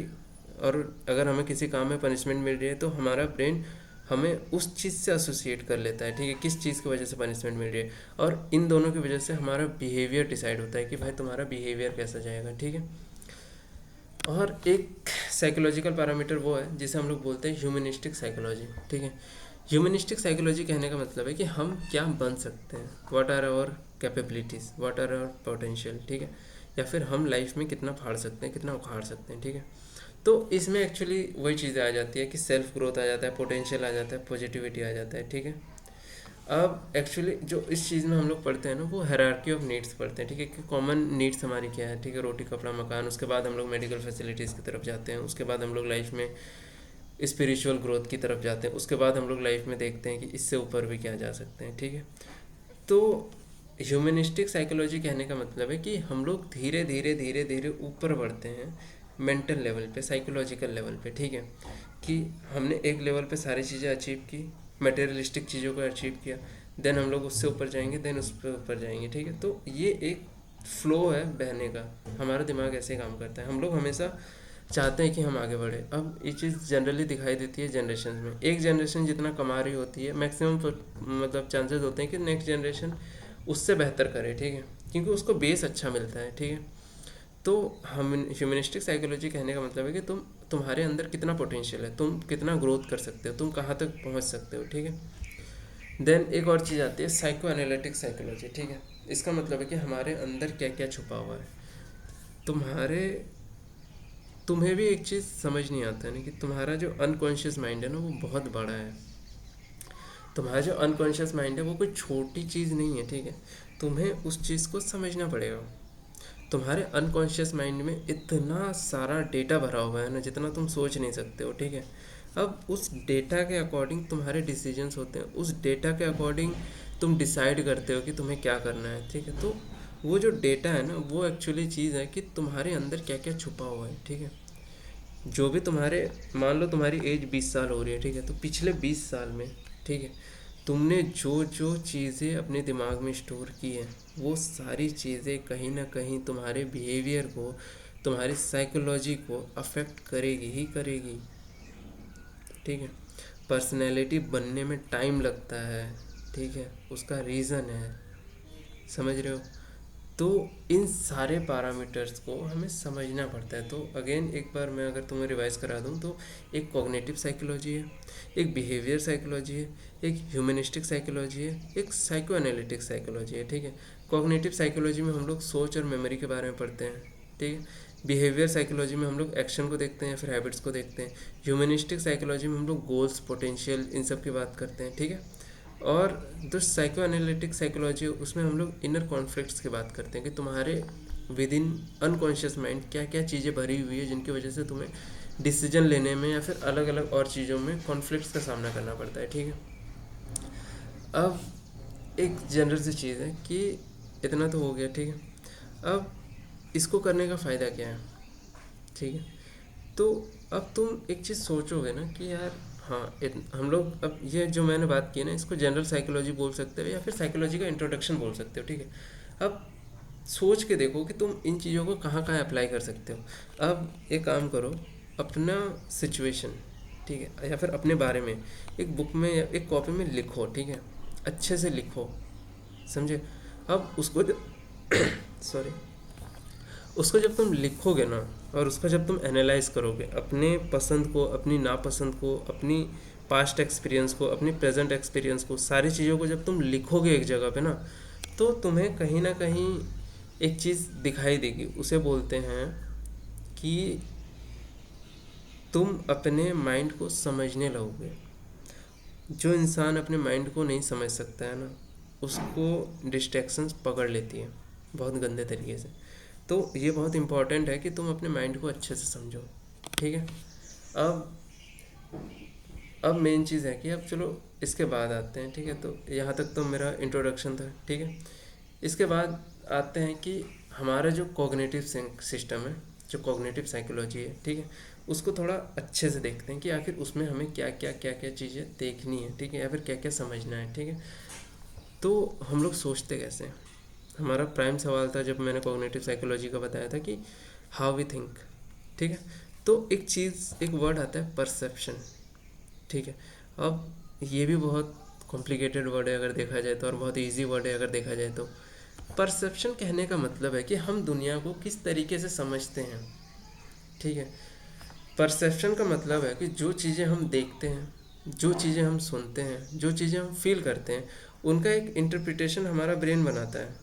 और अगर हमें किसी काम में पनिशमेंट मिल रही है, तो हमारा ब्रेन हमें उस चीज़ से एसोसिएट कर लेता है, ठीक है, किस चीज़ की वजह से पनिशमेंट मिल रही है। और इन दोनों की वजह से हमारा बिहेवियर डिसाइड होता है कि भाई तुम्हारा बिहेवियर कैसा जाएगा, ठीक है। और एक साइकोलॉजिकल पैरामीटर वो है जिसे हम लोग बोलते हैं ह्यूमनिस्टिक साइकोलॉजी, ठीक है। ह्यूमनिस्टिक साइकोलॉजी कहने का मतलब है कि हम क्या बन सकते हैं, what are our capabilities, what are our potential, ठीक है, या फिर हम लाइफ में कितना फाड़ सकते हैं, कितना उखाड़ सकते हैं, ठीक है। तो इसमें एक्चुअली वही चीज़ें आ जाती है कि सेल्फ ग्रोथ आ जाता है, पोटेंशियल आ जाता है, पॉजिटिविटी आ जाता है, ठीक है। अब एक्चुअली जो इस चीज़ में हम लोग पढ़ते हैं ना, वो हायरार्की ऑफ नीड्स पढ़ते हैं, ठीक है, कि कॉमन नीड्स हमारी क्या है, ठीक है, रोटी कपड़ा मकान। उसके बाद हम लोग मेडिकल फैसिलिटीज़ की तरफ जाते हैं, उसके बाद हम लोग लाइफ में स्पिरिचुअल ग्रोथ की तरफ जाते हैं, उसके बाद हम लोग लाइफ में देखते हैं कि इससे ऊपर भी क्या जा सकते हैं, ठीक है। तो ह्यूमनिस्टिक साइकोलॉजी कहने का मतलब है कि हम लोग धीरे धीरे धीरे धीरे ऊपर बढ़ते हैं मेंटल लेवल पे, साइकोलॉजिकल लेवल पे, ठीक है, कि हमने एक लेवल पे सारी चीज़ें अचीव की, मटेरियलिस्टिक चीज़ों को अचीव किया, देन हम लोग उससे ऊपर जाएंगे, देन उस पर ऊपर जाएंगे, ठीक है। तो ये एक फ्लो है बहने का, हमारा दिमाग ऐसे काम करता है, हम लोग हमेशा चाहते हैं कि हम आगे बढ़े। अब ये चीज़ जनरली दिखाई देती है जनरेशन में, एक जनरेशन जितना कमा रही होती है, मैक्सिमम मतलब चांसेस होते हैं कि नेक्स्ट जनरेशन उससे बेहतर करे, ठीक है, क्योंकि उसको बेस अच्छा मिलता है, ठीक है। तो हम ह्यूमनिस्टिक साइकोलॉजी कहने का मतलब है कि तुम्हारे अंदर कितना पोटेंशियल है, तुम कितना ग्रोथ कर सकते हो, तुम कहाँ तक पहुँच सकते हो, ठीक है। देन एक और चीज़ आती है साइको एनालिटिक साइकोलॉजी, ठीक है। इसका मतलब है कि हमारे अंदर क्या क्या छुपा हुआ है। तुम्हारे तुम्हें भी एक चीज़ समझ नहीं आता है ना, कि तुम्हारा जो अनकॉन्शियस माइंड है ना, वो बहुत बड़ा है। तुम्हारा जो अनकॉन्शियस माइंड है वो कोई छोटी चीज़ नहीं है, ठीक है। तुम्हें उस चीज़ को समझना पड़ेगा। तुम्हारे अनकॉन्शियस माइंड में इतना सारा डेटा भरा हुआ है ना, जितना तुम सोच नहीं सकते हो, ठीक है। अब उस डेटा के अकॉर्डिंग तुम्हारे डिसीजंस होते हैं, उस डेटा के अकॉर्डिंग तुम डिसाइड करते हो कि तुम्हें क्या करना है, ठीक है। तो वो जो डेटा है ना, वो एक्चुअली चीज़ है कि तुम्हारे अंदर क्या क्या छुपा हुआ है, ठीक है। जो भी तुम्हारे, मान लो तुम्हारी एज 20 साल हो रही है, ठीक है, तो पिछले 20 साल में, ठीक है, तुमने जो जो चीज़ें अपने दिमाग में स्टोर की हैं, वो सारी चीज़ें कहीं ना कहीं तुम्हारे बिहेवियर को, तुम्हारी साइकोलॉजी को अफेक्ट करेगी ही करेगी, ठीक है। पर्सनैलिटी बनने में टाइम लगता है, ठीक है, उसका रीज़न है, समझ रहे हो। तो इन सारे पैरामीटर्स को हमें समझना पड़ता है। तो अगेन एक बार मैं अगर तुम्हें रिवाइज करा दूं, तो एक कॉग्निटिव साइकोलॉजी है, एक बिहेवियर साइकोलॉजी है, एक ह्यूमनिस्टिक साइकोलॉजी है, एक साइको एनालिटिक साइकोलॉजी है, ठीक है। कॉग्निटिव साइकोलॉजी में हम लोग सोच और मेमोरी के बारे में पढ़ते हैं, ठीक है। बिहेवियर साइकोलॉजी में हम लोग एक्शन को देखते हैं, फिर हैबिट्स को देखते हैं। ह्यूमनिस्टिक साइकोलॉजी में हम लोग गोल्स, पोटेंशियल, इन सब की बात करते हैं, ठीक है। और जो साइको एनालिटिक साइकोलॉजी, उसमें हम लोग इनर कॉन्फ्लिक्ट्स की बात करते हैं कि तुम्हारे विद इन अनकॉन्शियस माइंड क्या क्या चीज़ें भरी हुई है, जिनकी वजह से तुम्हें डिसीजन लेने में या फिर अलग अलग और चीज़ों में कॉन्फ्लिक्ट्स का सामना करना पड़ता है, ठीक है। अब एक जनरल सी चीज़ है कि इतना तो हो गया, ठीक है। अब इसको करने का फ़ायदा क्या है, ठीक है। तो अब तुम एक चीज़ सोचोगे ना कि यार, हाँ, हम लोग अब ये जो मैंने बात की ना, इसको जनरल साइकोलॉजी बोल सकते हो या फिर साइकोलॉजी का इंट्रोडक्शन बोल सकते हो, ठीक है। अब सोच के देखो कि तुम इन चीज़ों को कहाँ कहाँ अप्लाई कर सकते हो। अब एक काम करो, अपना सिचुएशन, ठीक है, या फिर अपने बारे में एक बुक में या एक कॉपी में लिखो, ठीक है, अच्छे से लिखो, समझे। अब उसको सॉरी, उसको जब तुम लिखोगे ना, और उसका जब तुम एनालाइज करोगे, अपने पसंद को, अपनी नापसंद को, अपनी पास्ट एक्सपीरियंस को, अपनी प्रेजेंट एक्सपीरियंस को, सारी चीज़ों को जब तुम लिखोगे एक जगह पे ना, तो तुम्हें कहीं ना कहीं एक चीज़ दिखाई देगी। उसे बोलते हैं कि तुम अपने माइंड को समझने लगोगे। जो इंसान अपने माइंड को नहीं समझ सकता है ना, उसको डिस्ट्रैक्शंस पकड़ लेती है बहुत गंदे तरीके से। तो ये बहुत इम्पॉर्टेंट है कि तुम अपने माइंड को अच्छे से समझो, ठीक है। अब अब मेन चीज़ है कि अब चलो इसके बाद आते हैं, ठीक है। तो यहाँ तक तो मेरा इंट्रोडक्शन था, ठीक है। इसके बाद आते हैं कि हमारा जो कॉग्निटिव सिस्टम है, जो कॉग्निटिव साइकोलॉजी है, ठीक है, उसको थोड़ा अच्छे से देखते हैं कि आखिर उसमें हमें क्या क्या क्या क्या चीज़ें देखनी है, ठीक है, या फिर क्या क्या समझना है, ठीक है। तो हम लोग सोचते कैसे हैं, हमारा प्राइम सवाल था जब मैंने कॉग्निटिव साइकोलॉजी का बताया था कि हाउ वी थिंक, ठीक है। तो एक चीज़, एक वर्ड आता है परसेप्शन, ठीक है। अब ये भी बहुत कॉम्प्लिकेटेड वर्ड है अगर देखा जाए तो, और बहुत इजी वर्ड है अगर देखा जाए तो। परसेप्शन कहने का मतलब है कि हम दुनिया को किस तरीके से समझते हैं, ठीक है। परसेप्शन का मतलब है कि जो चीज़ें हम देखते हैं, जो चीज़ें हम सुनते हैं, जो चीज़ें हम फील करते हैं, उनका एक इंटरप्रिटेशन हमारा ब्रेन बनाता है।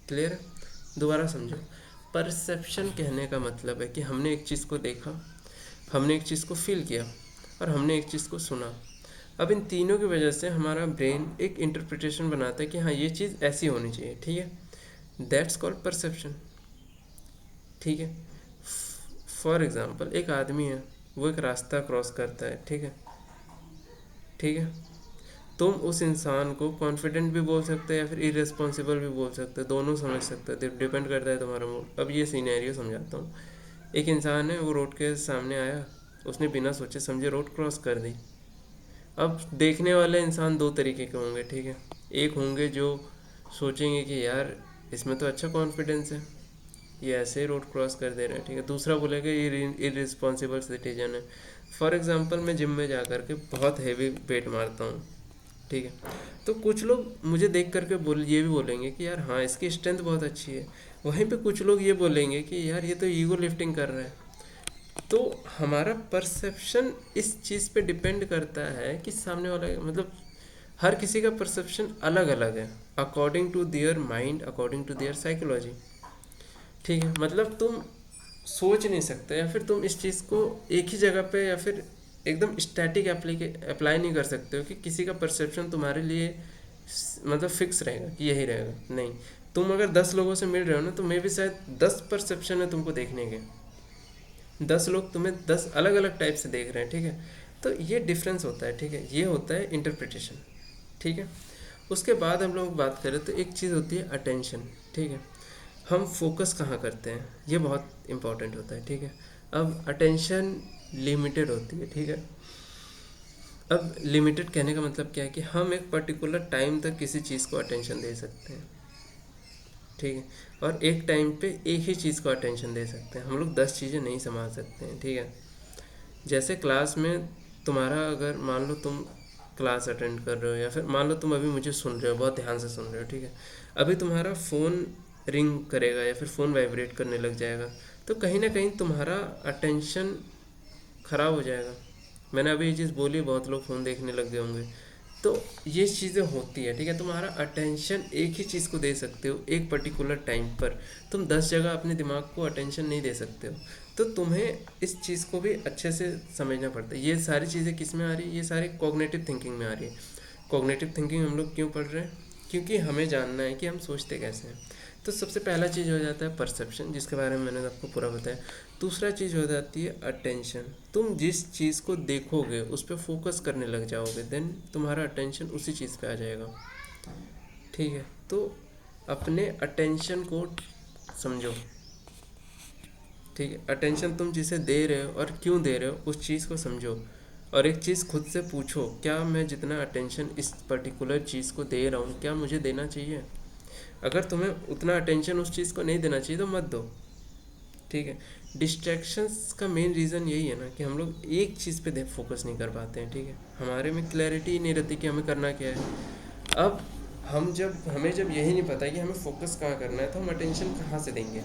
क्लियर है? दोबारा समझो, परसेप्शन कहने का मतलब है कि हमने एक चीज़ को देखा, हमने एक चीज़ को फील किया, और हमने एक चीज़ को सुना। अब इन तीनों की वजह से हमारा ब्रेन एक इंटरप्रिटेशन बनाता है कि हाँ, ये चीज़ ऐसी होनी चाहिए, ठीक है। दैट्स कॉल्ड परसेप्शन, ठीक है। फॉर एग्ज़ाम्पल, एक आदमी है, वो एक रास्ता क्रॉस करता है, ठीक है, ठीक है। तुम उस इंसान को कॉन्फिडेंट भी बोल सकते हो या फिर इरेस्पॉन्सिबल भी बोल सकते हो, दोनों समझ सकते हो, डिपेंड करता है तुम्हारा मूड। अब ये सीनैरियो समझाता हूँ। एक इंसान है, वो रोड के सामने आया, उसने बिना सोचे समझे रोड क्रॉस कर दी। अब देखने वाले इंसान दो तरीके के होंगे, ठीक है। एक होंगे जो सोचेंगे कि यार, इसमें तो अच्छा कॉन्फिडेंस है, ये ऐसे ही रोड क्रॉस कर दे रहे हैं, ठीक है। दूसरा बोलेगा ये इरिस्पॉन्सिबल सिटीजन है। फॉर एग्जांपल, मैं जिम में जा कर के बहुत हैवी वेट मारता हूँ, ठीक है। तो कुछ लोग मुझे देख करके ये भी बोलेंगे कि यार हाँ, इसकी स्ट्रेंथ बहुत अच्छी है। वहीं पे कुछ लोग ये बोलेंगे कि यार, ये तो ईगो लिफ्टिंग कर रहा है। तो हमारा परसेप्शन इस चीज़ पे डिपेंड करता है कि सामने वाला, मतलब हर किसी का परसेप्शन अलग अलग है, according to their mind, according to their psychology, ठीक है। मतलब तुम सोच नहीं सकते, या फिर तुम इस चीज़ को एक ही जगह पे या फिर एकदम स्टैटिक अप्लाई नहीं कर सकते हो कि किसी का परसेप्शन तुम्हारे लिए मतलब फिक्स रहेगा कि यही रहेगा, नहीं। तुम अगर 10 लोगों से मिल रहे हो ना, तो मे भी शायद 10 परसेप्शन है तुमको देखने के, 10 लोग तुम्हें 10 अलग अलग टाइप से देख रहे हैं, ठीक है। तो ये डिफरेंस होता है, ठीक है, ये होता है इंटरप्रिटेशन, ठीक है। उसके बाद हम लोग बात करें तो एक चीज़ होती है अटेंशन, ठीक है। हम फोकस कहाँ करते हैं, ये बहुत इंपॉर्टेंट होता है, ठीक है। अब अटेंशन लिमिटेड होती है, ठीक है। अब लिमिटेड कहने का मतलब क्या है कि हम एक पर्टिकुलर टाइम तक किसी चीज़ को अटेंशन दे सकते हैं, ठीक है। और एक टाइम पे एक ही चीज़ को अटेंशन दे सकते हैं, हम लोग 10 चीज़ें नहीं संभाल सकते हैं, ठीक है। जैसे क्लास में तुम्हारा, अगर मान लो तुम क्लास अटेंड कर रहे हो, या फिर मान लो तुम अभी मुझे सुन रहे हो, बहुत ध्यान से सुन रहे हो, ठीक है। अभी तुम्हारा फ़ोन रिंग करेगा या फिर फ़ोन वाइब्रेट करने लग जाएगा, तो कहीं ना कहीं तुम्हारा अटेंशन ख़राब हो जाएगा। मैंने अभी ये चीज़ बोली, बहुत लोग फ़ोन देखने लग गए होंगे। तो ये चीज़ें होती है, ठीक है। तुम्हारा अटेंशन एक ही चीज़ को दे सकते हो एक पर्टिकुलर टाइम पर, तुम 10 जगह अपने दिमाग को अटेंशन नहीं दे सकते हो। तो तुम्हें इस चीज़ को भी अच्छे से समझना पड़ता है। ये सारी चीज़ें किस में आ रही है, ये सारी कॉग्निटिव थिंकिंग में आ रही है। कॉग्निटिव थिंकिंग हम लोग क्यों पढ़ रहे हैं, क्योंकि हमें जानना है कि हम सोचते कैसे हैं। तो सबसे पहला चीज़ हो जाता है परसेप्शन, जिसके बारे में मैंने आपको पूरा बताया। दूसरा चीज़ हो जाती है अटेंशन। तुम जिस चीज़ को देखोगे उस पर फोकस करने लग जाओगे, देन तुम्हारा अटेंशन उसी चीज़ पे आ जाएगा, ठीक है। तो अपने अटेंशन को समझो, ठीक है। अटेंशन तुम जिसे दे रहे हो और क्यों दे रहे हो, उस चीज़ को समझो। और एक चीज़ खुद से पूछो, क्या मैं जितना अटेंशन इस पर्टिकुलर चीज़ को दे रहा हूँ, क्या मुझे देना चाहिए। अगर तुम्हें उतना अटेंशन उस चीज़ को नहीं देना चाहिए तो मत दो, ठीक है। डिस्ट्रैक्शंस का मेन रीज़न यही है ना कि हम लोग एक चीज़ पे फोकस नहीं कर पाते हैं, ठीक है। हमारे में क्लैरिटी नहीं रहती कि हमें करना क्या है। अब हमें जब यही नहीं पता कि हमें फोकस कहाँ करना है, तो हम अटेंशन कहाँ से देंगे,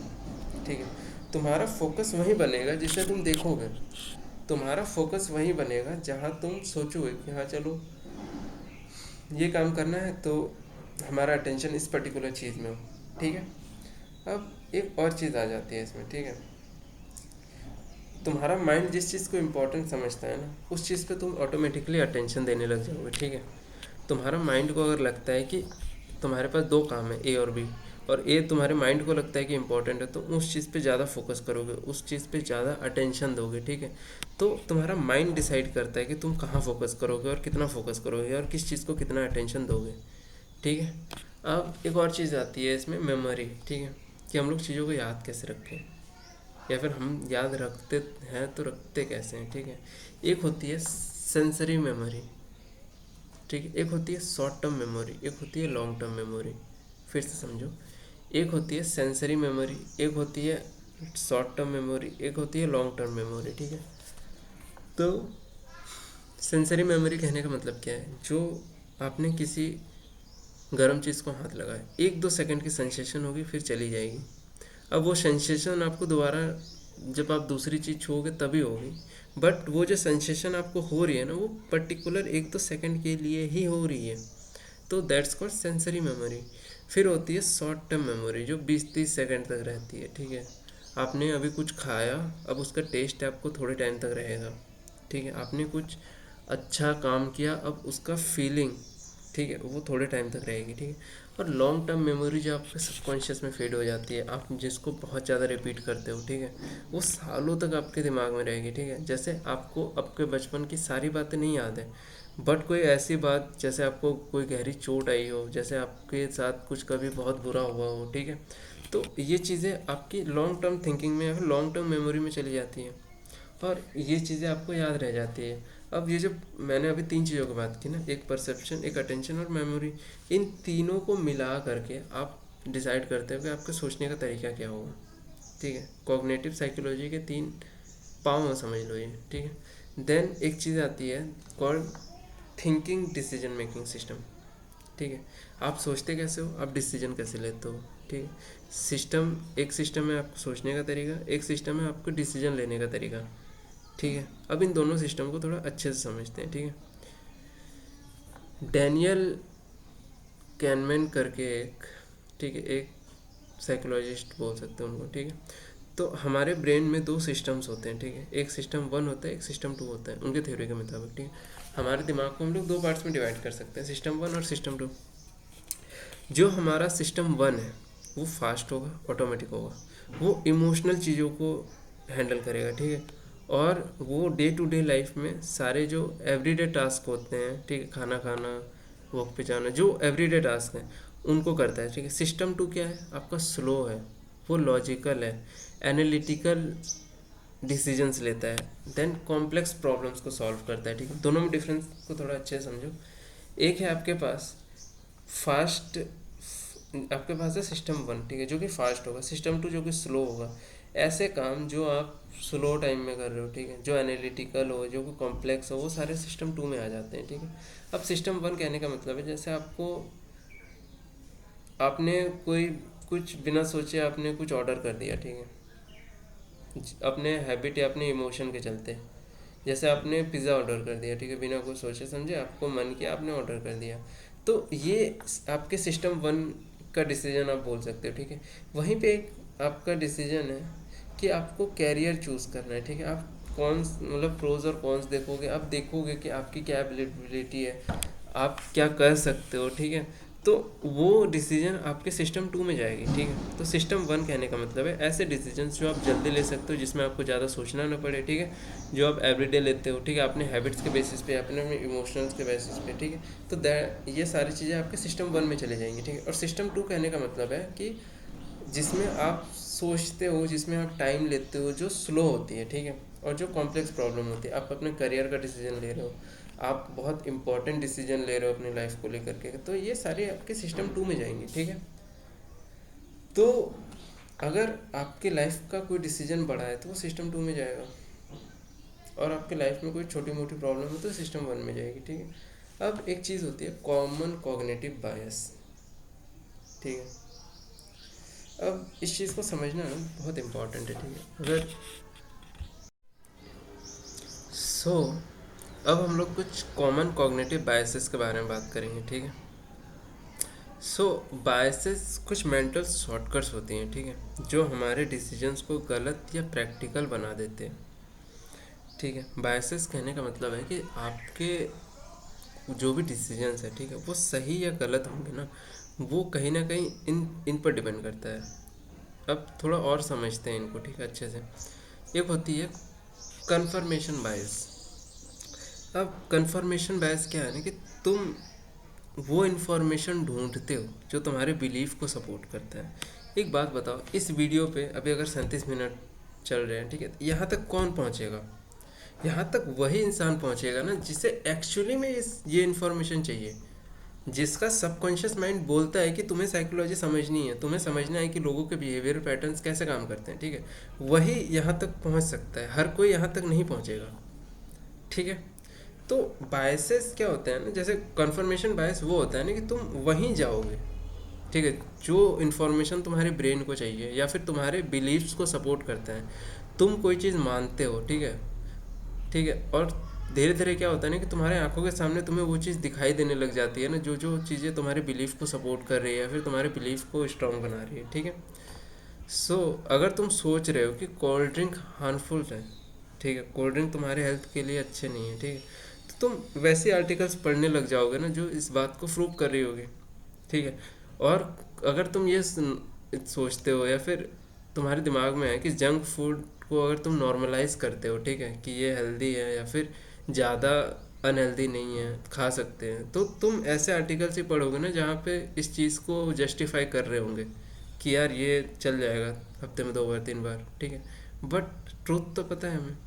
ठीक है। तुम्हारा फोकस वहीं बनेगा जिसे तुम देखोगे, तुम्हारा फोकस वहीं बनेगा जहाँ तुम सोचोगे कि हाँ चलो ये काम करना है, तो हमारा अटेंशन इस पर्टिकुलर चीज़ में हो, ठीक है। अब एक और चीज़ आ जाती है इसमें, ठीक है। तुम्हारा माइंड जिस चीज़ को इम्पोर्टेंट समझता है ना, उस चीज़ पे तुम ऑटोमेटिकली अटेंशन देने लग जाओगे, ठीक है। तुम्हारा माइंड को अगर लगता है कि तुम्हारे पास दो काम है, ए और बी, और ए तुम्हारे माइंड को लगता है कि इम्पोर्टेंट है, तो उस चीज़ पे ज़्यादा फोकस करोगे, उस चीज़ पे ज़्यादा अटेंशन दोगे, ठीक है। तो तुम्हारा माइंड डिसाइड करता है कि तुम कहाँ फोकस करोगे और कितना फोकस करोगे और किस चीज़ को कितना अटेंशन दोगे, ठीक है। अब एक और चीज़ आती है इसमें, मेमोरी, ठीक है। कि हम लोग चीज़ों को याद कैसे रखें, या फिर हम याद रखते हैं तो रखते कैसे हैं, ठीक है। एक होती है सेंसरी मेमोरी, ठीक है। एक होती है शॉर्ट टर्म मेमोरी, एक होती है लॉन्ग टर्म मेमोरी। फिर से समझो, एक होती है सेंसरी मेमोरी, एक होती है शॉर्ट टर्म मेमोरी, एक होती है लॉन्ग टर्म मेमोरी, ठीक है। तो सेंसरी मेमोरी कहने का मतलब क्या है, जो आपने किसी गर्म चीज़ को हाथ लगाया, 1-2 सेकंड की सेंसेशन होगी, फिर चली जाएगी। अब वो सेंसेशन आपको दोबारा जब आप दूसरी चीज़ छूओगे तभी होगी, बट वो जो सेंसेशन आपको हो रही है ना, वो पर्टिकुलर 1-2 सेकंड के लिए ही हो रही है। तो दैट्स कॉल्ड सेंसरी मेमोरी। फिर होती है शॉर्ट टर्म मेमोरी, जो 20-30 सेकंड तक रहती है, ठीक है। आपने अभी कुछ खाया, अब उसका टेस्ट आपको थोड़े टाइम तक रहेगा, ठीक है। आपने कुछ अच्छा काम किया, अब उसका फीलिंग, ठीक है, वो थोड़े टाइम तक रहेगी, ठीक है। और लॉन्ग टर्म मेमोरी जो आपके सबकॉन्शियस में फीड हो जाती है, आप जिसको बहुत ज़्यादा रिपीट करते हो, ठीक है, वो सालों तक आपके दिमाग में रहेगी, ठीक है। जैसे आपको आपके बचपन की सारी बातें नहीं याद है, बट कोई ऐसी बात, जैसे आपको कोई गहरी चोट आई हो, जैसे आपके साथ कुछ कभी बहुत बुरा हुआ हो, ठीक है, तो ये चीज़ें आपकी लॉन्ग टर्म थिंकिंग में या फिर लॉन्ग टर्म मेमोरी में चली जाती हैं, और ये चीज़ें आपको याद रह जाती है। अब ये जो मैंने अभी 3 चीज़ों की बात की ना, एक परसेप्शन, एक अटेंशन और मेमोरी, इन तीनों को मिला करके आप डिसाइड करते हो कि आपके सोचने का तरीका क्या होगा, ठीक है। कॉग्निटिव साइकोलॉजी के 3 पाँव समझ लो ये, ठीक है। देन एक चीज़ आती है called thinking decision making system, ठीक है। आप सोचते कैसे हो, आप डिसीजन कैसे लेते हो, ठीक है। एक सिस्टम है आपको सोचने का तरीका, एक सिस्टम है आपको डिसीजन लेने का तरीका, ठीक है। अब इन दोनों सिस्टम को थोड़ा अच्छे से समझते हैं, ठीक है। डैनियल कैनमैन करके एक, ठीक है, एक साइकोलॉजिस्ट बोल सकते हैं उनको, ठीक है। तो हमारे ब्रेन में दो सिस्टम्स होते हैं, ठीक है। एक सिस्टम 1 होता है, एक सिस्टम 2 होता है, उनके थ्योरी के मुताबिक, ठीक है। हमारे दिमाग को हम लोग दो पार्ट्स में डिवाइड कर सकते हैं, सिस्टम 1 और सिस्टम 2। जो हमारा सिस्टम 1 है वो फास्ट होगा, ऑटोमेटिक होगा, वो इमोशनल चीज़ों को हैंडल करेगा, ठीक है। और वो डे टू डे लाइफ में सारे जो एवरीडे टास्क होते हैं, ठीक है, खाना खाना, वॉक पे जाना, जो एवरीडे टास्क हैं उनको करता है, ठीक है। सिस्टम 2 क्या है आपका, स्लो है, वो लॉजिकल है, एनालिटिकल डिसीजंस लेता है, देन कॉम्प्लेक्स प्रॉब्लम्स को सॉल्व करता है, ठीक है। दोनों में डिफरेंस को थोड़ा अच्छे से समझो। एक है आपके पास फास्ट, आपके पास है सिस्टम 1, ठीक है, जो कि फास्ट होगा, सिस्टम 2 जो कि स्लो होगा। ऐसे काम जो आप स्लो टाइम में कर रहे हो, ठीक है, जो एनालिटिकल हो, जो कि कॉम्प्लेक्स हो, वो सारे सिस्टम 2 में आ जाते हैं, ठीक है। अब सिस्टम 1 कहने का मतलब है जैसे आपको, आपने कोई कुछ बिना सोचे आपने कुछ ऑर्डर कर दिया, ठीक है, अपने हैबिट या अपने इमोशन के चलते। जैसे आपने पिज़्ज़ा ऑर्डर कर दिया, ठीक है, बिना कुछ सोचे समझे, आपको मन किया, आपने ऑर्डर कर दिया। तो ये आपके सिस्टम 1 का डिसीजन आप बोल सकते हो, ठीक है। वहीं पे एक आपका डिसीजन है कि आपको कैरियर चूज़ करना है, ठीक है। आप कौन, मतलब प्रोज और कॉन्स देखोगे, आप देखोगे कि आपकी क्या एबिलिटी है, आप क्या कर सकते हो, ठीक है। तो वो डिसीजन आपके सिस्टम 2 में जाएगी, ठीक है। तो सिस्टम 1 कहने का मतलब है ऐसे डिसीजंस जो आप जल्दी ले सकते हो, जिसमें आपको ज़्यादा सोचना ना पड़े, ठीक है, जो आप एवरीडे लेते हो, ठीक है, अपने हैबिट्स के बेसिस पे, अपने इमोशंस के बेसिस पे, ठीक है। तो ये सारी चीज़ें आपके सिस्टम 1 में चले जाएंगी, ठीक है। और सिस्टम 2 कहने का मतलब है कि जिसमें आप सोचते हो, जिसमें आप टाइम लेते हो, जो स्लो होती है, ठीक है, और जो कॉम्प्लेक्स प्रॉब्लम होती है। आप अपने करियर का डिसीजन ले रहे हो, आप बहुत इंपॉर्टेंट डिसीजन ले रहे हो अपनी लाइफ को लेकर के, तो ये सारे आपके सिस्टम 2 में जाएंगे, ठीक है। तो अगर आपके लाइफ का कोई डिसीजन बड़ा है तो वो सिस्टम 2 में जाएगा, और आपके लाइफ में कोई छोटी मोटी प्रॉब्लम है तो सिस्टम 1 में जाएगी, ठीक है। अब एक चीज़ होती है कॉमन कॉग्निटिव बायस, ठीक है। अब इस चीज़ को समझना ना बहुत इम्पॉर्टेंट है, ठीक है। अगर सो अब हम लोग कुछ कॉमन कॉग्निटिव बायसेस के बारे में बात करेंगे, ठीक है। बायसेस कुछ मेंटल शॉर्टकट्स होती हैं, ठीक है, जो हमारे डिसीजंस को गलत या प्रैक्टिकल बना देते हैं, ठीक है। बायसेस कहने का मतलब है कि आपके जो भी डिसीजंस है, ठीक है, वो सही या गलत होंगे ना, वो कहीं ना कहीं इन पर डिपेंड करता है। अब थोड़ा और समझते हैं इनको, ठीक है, अच्छे से। एक होती है कन्फर्मेशन बायस। अब कन्फर्मेशन बायस क्या है ना कि तुम वो इन्फॉर्मेशन ढूंढते हो जो तुम्हारे बिलीफ को सपोर्ट करता है। एक बात बताओ, इस वीडियो पे अभी अगर 37 मिनट चल रहे हैं, ठीक है, यहाँ तक कौन पहुँचेगा? यहाँ तक वही इंसान पहुँचेगा ना जिसे एक्चुअली में ये इन्फॉर्मेशन चाहिए, जिसका सबकॉन्शियस माइंड बोलता है कि तुम्हें साइकोलॉजी समझनी है, तुम्हें समझना है कि लोगों के बिहेवियर पैटर्न्स कैसे काम करते हैं, ठीक है। वही यहाँ तक पहुँच सकता है, हर कोई यहाँ तक नहीं पहुँचेगा, ठीक है। तो बायसेस क्या होते हैं ना, जैसे कन्फर्मेशन बायस वो होता है ना कि तुम वहीं जाओगे, ठीक है, जो इन्फॉर्मेशन तुम्हारे ब्रेन को चाहिए या फिर तुम्हारे बिलीव्स को सपोर्ट करता है। तुम कोई चीज़ मानते हो, ठीक है, ठीक है, और धीरे धीरे क्या होता है ना कि तुम्हारे आंखों के सामने तुम्हें वो चीज़ दिखाई देने लग जाती है ना, जो जो चीज़ें तुम्हारे बिलीफ को सपोर्ट कर रही है या फिर तुम्हारे बिलीफ को स्ट्रॉन्ग बना रही है, ठीक है। अगर तुम सोच रहे हो कि कोल्ड ड्रिंक हार्मफुल है, ठीक है, कोल्ड ड्रिंक तुम्हारे हेल्थ के लिए अच्छे नहीं है, ठीक है, तो तुम वैसे आर्टिकल्स पढ़ने लग जाओगे ना जो इस बात को प्रूव कर रही होगी, ठीक है। और अगर तुम ये सोचते हो या फिर तुम्हारे दिमाग में है कि जंक फूड को अगर तुम नॉर्मलाइज करते हो, ठीक है, कि ये हेल्दी है या फिर ज़्यादा अनहेल्दी नहीं है, खा सकते हैं, तो तुम ऐसे आर्टिकल्स ही पढ़ोगे ना जहाँ पे इस चीज़ को जस्टिफाई कर रहे होंगे कि यार ये चल जाएगा हफ्ते में 2 बार 3 बार, ठीक है। बट ट्रूथ तो पता है हमें।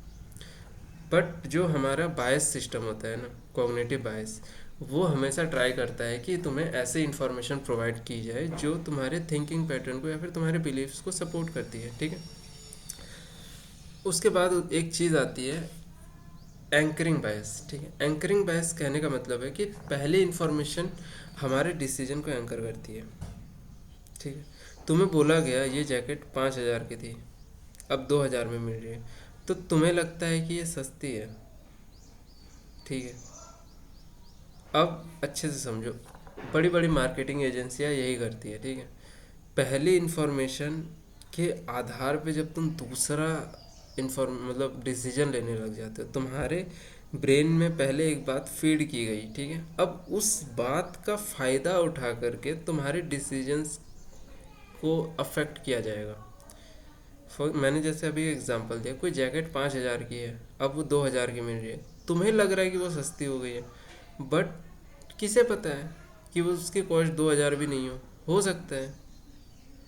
बट जो हमारा बायस सिस्टम होता है ना, कॉग्निटिव बायस, वो हमेशा ट्राई करता है कि तुम्हें ऐसे इन्फॉर्मेशन प्रोवाइड की जाए जो तुम्हारे थिंकिंग पैटर्न को या फिर तुम्हारे बिलीव्स को सपोर्ट करती है, ठीक है। उसके बाद एक चीज़ आती है एंकरिंग बायस, ठीक है। एंकरिंग बायस कहने का मतलब है कि पहले इन्फॉर्मेशन हमारे डिसीजन को एंकर करती है, ठीक है। तुम्हें बोला गया ये जैकेट 5,000 की थी, अब 2,000 में मिल रही है, तो तुम्हें लगता है कि ये सस्ती है, ठीक है। अब अच्छे से समझो, बड़ी बड़ी मार्केटिंग एजेंसियां यही करती है, ठीक है। पहली इन्फॉर्मेशन के आधार पे जब तुम दूसरा मतलब डिसीजन लेने लग जाते हो, तुम्हारे ब्रेन में पहले एक बात फीड की गई, ठीक है, अब उस बात का फ़ायदा उठा करके तुम्हारे डिसीजंस को अफेक्ट किया जाएगा। मैंने जैसे अभी एग्जांपल दिया, कोई जैकेट 5,000 की है, अब वो 2,000 की मिल रही है, तुम्हें लग रहा है कि वो सस्ती हो गई है, बट किसे पता है कि वो उसकी कॉस्ट 2,000 भी नहीं हो सकता है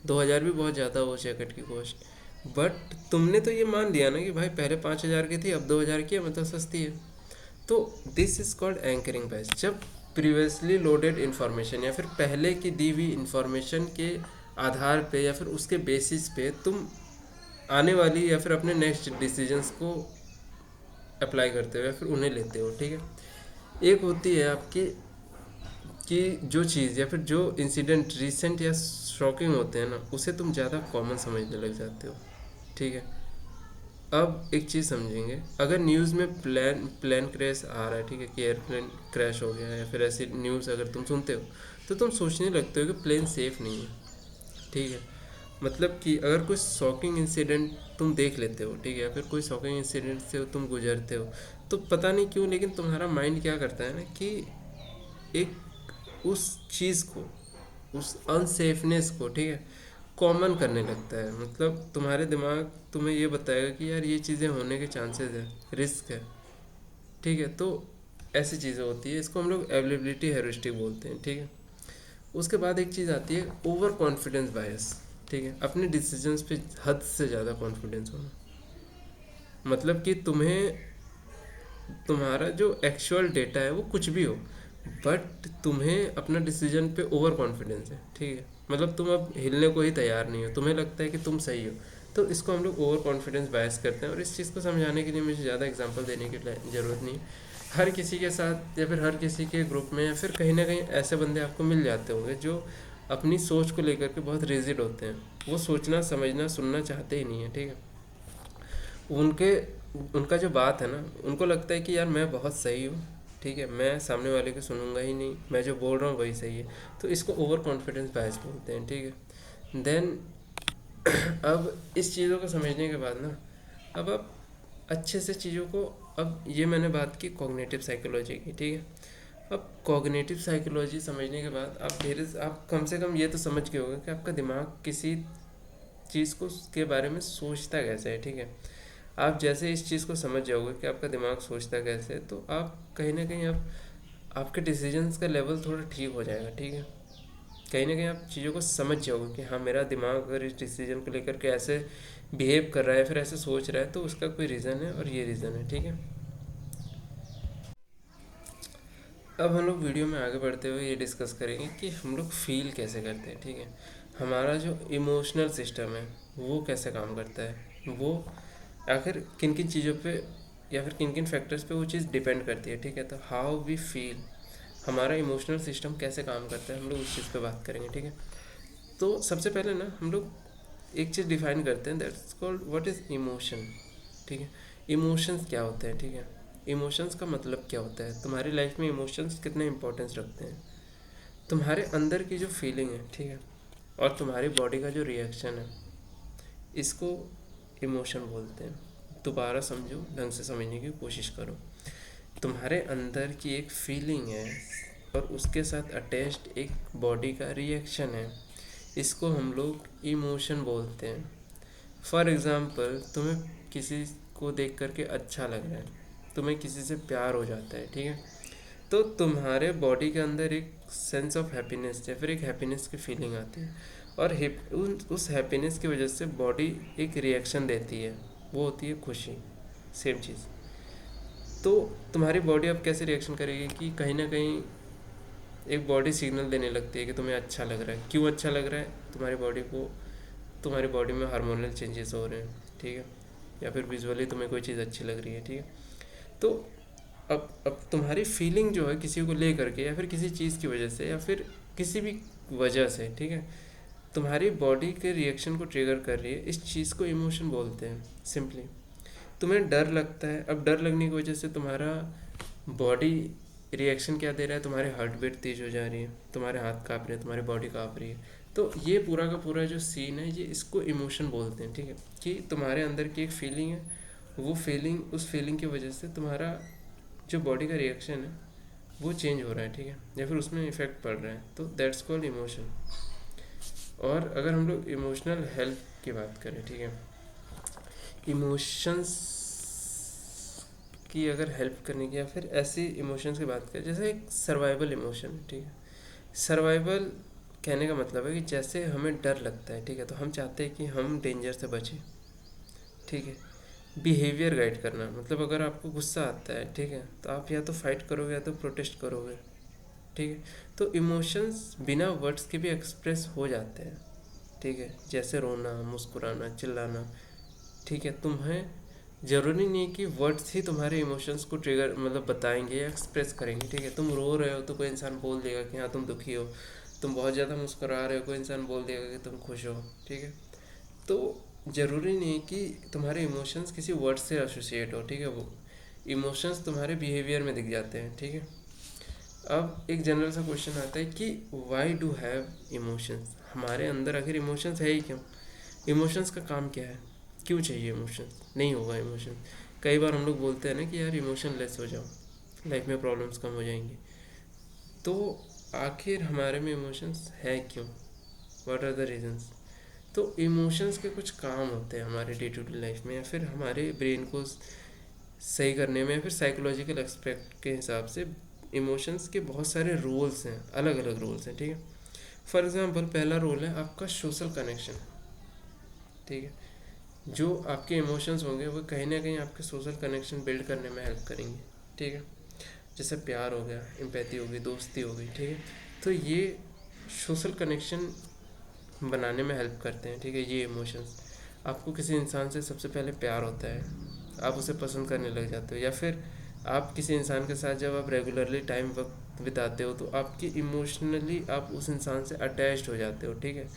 2,000 भी बहुत ज़्यादा हो जैकेट की कॉस्ट, बट तुमने तो ये मान लिया ना कि भाई पहले 5,000 की थी, अब 2,000 की है, मतलब सस्ती है। तो दिस इज कॉल्ड एंकरिंग बायस। जब प्रीवियसली लोडेड इन्फॉर्मेशन या फिर पहले की दी हुई इन्फॉर्मेशन के आधार पे या फिर उसके बेसिस पे तुम आने वाली या फिर अपने नेक्स्ट डिसीजंस को अप्लाई करते हो या फिर उन्हें लेते हो, ठीक है। एक होती है आपकी कि जो चीज़ या फिर जो इंसिडेंट रिसेंट या शॉकिंग होते हैं ना, उसे तुम ज़्यादा कॉमन समझने लग जाते हो, ठीक है। अब एक चीज़ समझेंगे, अगर न्यूज़ में प्लेन क्रैश आ रहा है, ठीक है, कि एयरप्लेन क्रैश हो गया है या फिर ऐसी न्यूज़ अगर तुम सुनते हो, तो तुम सोचने लगते हो कि प्लेन सेफ नहीं है, ठीक है। मतलब कि अगर कोई शॉकिंग इंसिडेंट तुम देख लेते हो, ठीक है, या फिर कोई शॉकिंग इंसिडेंट से तुम गुजरते हो, तो पता नहीं क्यों लेकिन तुम्हारा माइंड क्या करता है ना कि एक उस चीज़ को, उस अनसेफनेस को, ठीक है, कॉमन करने लगता है। मतलब तुम्हारे दिमाग तुम्हें ये बताएगा कि यार ये चीज़ें होने के चांसेस है, रिस्क है, ठीक है। तो ऐसी चीज़ें होती है, इसको हम लोग अवेलेबिलिटी हेरिस्टिक बोलते हैं, ठीक है। उसके बाद एक चीज़ आती है ओवर कॉन्फिडेंस बायस, ठीक है, अपने डिसीजंस पे हद से ज़्यादा कॉन्फिडेंस होना। मतलब कि तुम्हें तुम्हारा जो एक्चुअल डेटा है वो कुछ भी हो, बट तुम्हें अपना डिसीजन पे ओवर कॉन्फिडेंस है, ठीक है। मतलब तुम अब हिलने को ही तैयार नहीं हो, तुम्हें लगता है कि तुम सही हो। तो इसको हम लोग ओवर कॉन्फिडेंस बायस करते हैं, और इस चीज़ को समझाने के लिए मुझे ज़्यादा एग्जांपल देने की ज़रूरत नहीं है। हर किसी के साथ या फिर हर किसी के ग्रुप में या फिर कहीं ना कहीं ऐसे बंदे आपको मिल जाते होंगे जो अपनी सोच को लेकर के बहुत रिजिड होते हैं। वो सोचना समझना सुनना चाहते ही नहीं है, ठीक है। उनके उनका जो बात है ना, उनको लगता है कि यार मैं बहुत सही हूँ, ठीक है, मैं सामने वाले को सुनूंगा ही नहीं, मैं जो बोल रहा हूँ वही सही है। तो इसको ओवर कॉन्फिडेंस बायस बोलते हैं, ठीक है। देन अब इस चीज़ों को समझने के बाद ना, अब आप अच्छे से चीज़ों को, अब ये मैंने बात की कॉग्निटिव साइकोलॉजी की, ठीक है। अब कॉग्निटिव साइकोलॉजी समझने के बाद आप कम से कम ये तो समझ गए होंगे कि आपका दिमाग किसी चीज़ को के बारे में सोचता कैसे है, ठीक है। आप जैसे इस चीज़ को समझ जाओगे कि आपका दिमाग सोचता कैसे है, तो आप कहीं ना कहीं आप आपके डिसीजंस का लेवल थोड़ा ठीक हो जाएगा, ठीक है। कहीं ना कहीं आप चीज़ों को समझ जाओगे कि हाँ, मेरा दिमाग अगर इस डिसीजन को लेकर के ऐसे बिहेव कर रहा है फिर ऐसे सोच रहा है, तो उसका कोई रीज़न है और ये रीज़न है, ठीक है। अब हम लोग वीडियो में आगे बढ़ते हुए ये डिस्कस करेंगे कि हम लोग फील कैसे करते हैं, ठीक है। हमारा जो इमोशनल सिस्टम है वो कैसे काम करता है, वो आखिर किन किन चीज़ों पे या फिर किन किन फैक्टर्स पे वो चीज़ डिपेंड करती है, ठीक है। तो हाउ वी फील, हमारा इमोशनल सिस्टम कैसे काम करता है, हम लोग उस चीज़ पे बात करेंगे, ठीक है। तो सबसे पहले ना हम लोग एक चीज़ डिफाइन करते हैं, that's called what is emotion, ठीक है। इमोशंस क्या होते हैं, ठीक है। इमोशंस का मतलब क्या होता है, तुम्हारी लाइफ में इमोशंस कितने इंपॉर्टेंस रखते हैं। तुम्हारे अंदर की जो फीलिंग है, ठीक है, और तुम्हारी बॉडी का जो रिएक्शन है, इसको इमोशन बोलते हैं। दोबारा समझो, ढंग से समझने की कोशिश करो। तुम्हारे अंदर की एक फीलिंग है और उसके साथ अटैच्ड एक बॉडी का रिएक्शन है, इसको हम लोग इमोशन बोलते हैं। फॉर एग्ज़ाम्पल, तुम्हें किसी को देख करके अच्छा लग रहा है, तुम्हें किसी से प्यार हो जाता है, ठीक है, तो तुम्हारे बॉडी के अंदर एक सेंस ऑफ हैप्पीनेस या फिर एक हैप्पीनेस की फीलिंग आती है, और उस हैप्पीनेस की वजह से बॉडी एक रिएक्शन देती है, वो होती है खुशी। सेम चीज़। तो तुम्हारी बॉडी अब कैसे रिएक्शन करेगी कि कहीं ना कहीं एक बॉडी सिग्नल देने लगती है कि तुम्हें अच्छा लग रहा है। क्यों अच्छा लग रहा है, तुम्हारी बॉडी में हार्मोनल चेंजेस हो रहे हैं, ठीक है, या फिर विजुअली तुम्हें कोई चीज़ अच्छी लग रही है, ठीक है। तो अब तुम्हारी फीलिंग जो है किसी को ले करके या फिर किसी चीज़ की वजह से या फिर किसी भी वजह से, ठीक है, तुम्हारी बॉडी के रिएक्शन को ट्रिगर कर रही है, इस चीज़ को इमोशन बोलते हैं सिंपली। तुम्हें डर लगता है, अब डर लगने की वजह से तुम्हारा बॉडी रिएक्शन क्या दे रहा है, तुम्हारे हार्ट बीट तेज हो जा रही है, तुम्हारे हाथ काँप रहे हैं, तुम्हारी बॉडी काँप रही है, तो ये पूरा का पूरा जो सीन है, ये इसको इमोशन बोलते हैं, ठीक है। कि तुम्हारे अंदर की एक फीलिंग है, वो फीलिंग, उस फीलिंग की वजह से तुम्हारा जो बॉडी का रिएक्शन है वो चेंज हो रहा है, ठीक है, या फिर उसमें इफेक्ट पड़ रहा है, तो दैट्स कॉल्ड इमोशन। और अगर हम लोग इमोशनल हेल्थ की बात करें, ठीक है, इमोशंस की अगर हेल्प करने की या फिर ऐसी इमोशंस की बात करें, जैसे एक सर्वाइवल इमोशन है, ठीक है। सर्वाइवल कहने का मतलब है कि जैसे हमें डर लगता है, ठीक है, तो हम चाहते हैं कि हम डेंजर से बचें, ठीक है। बिहेवियर गाइड करना मतलब अगर आपको गुस्सा आता है, ठीक है, तो आप या तो फाइट करोगे या तो प्रोटेस्ट करोगे, ठीक है। तो इमोशंस बिना वर्ड्स के भी एक्सप्रेस हो जाते हैं, ठीक है, जैसे रोना, मुस्कुराना, चिल्लाना, ठीक है। तुम्हें ज़रूरी नहीं है कि वर्ड्स ही तुम्हारे इमोशंस को ट्रिगर मतलब बताएंगे या एक्सप्रेस करेंगे, ठीक है। तुम रो रहे हो तो कोई इंसान बोल देगा कि हाँ तुम दुखी हो, तुम बहुत ज़्यादा मुस्कुरा रहे हो, कोई इंसान बोल देगा कि तुम खुश हो, ठीक है। तो ज़रूरी नहीं है कि तुम्हारे इमोशंस किसी वर्ड से एसोसिएट हो, ठीक है। वो इमोशंस तुम्हारे बिहेवियर में दिख जाते हैं, ठीक है। अब एक जनरल सा क्वेश्चन आता है कि वाई डू हैव इमोशंस, हमारे अंदर आखिर इमोशंस है ही क्यों, इमोशंस का काम क्या है, क्यों चाहिए इमोशंस, नहीं होगा इमोशन। कई बार हम लोग बोलते हैं ना कि यार इमोशन लेस हो जाओ, लाइफ में प्रॉब्लम्स कम हो जाएंगी, तो आखिर हमारे में इमोशंस है क्यों, व्हाट आर द रीजंस। तो इमोशंस के कुछ काम होते हैं हमारे डे टू डे लाइफ में, या फिर हमारे ब्रेन को सही करने में, या फिर साइकोलॉजिकल एक्सपेक्ट के हिसाब से इमोशंस के बहुत सारे रोल्स हैं, अलग अलग रोल्स हैं, ठीक है। फॉर एग्जांपल पहला रोल है आपका सोशल कनेक्शन, ठीक है। जो आपके इमोशंस होंगे वो कहीं ना कहीं आपके सोशल कनेक्शन बिल्ड करने में हेल्प करेंगे, ठीक है। जैसे प्यार हो गया, एम्पैथी हो गई, दोस्ती हो गई, ठीक है। तो ये सोशल कनेक्शन बनाने में हेल्प करते हैं, ठीक है। ये इमोशंस, आपको किसी इंसान से सबसे पहले प्यार होता है, आप उसे पसंद करने लग जाते हो, या फिर आप किसी इंसान के साथ जब आप रेगुलरली टाइम वक्त बिताते हो तो आपकी इमोशनली आप उस इंसान से अटैच्ड हो जाते हो, ठीक है।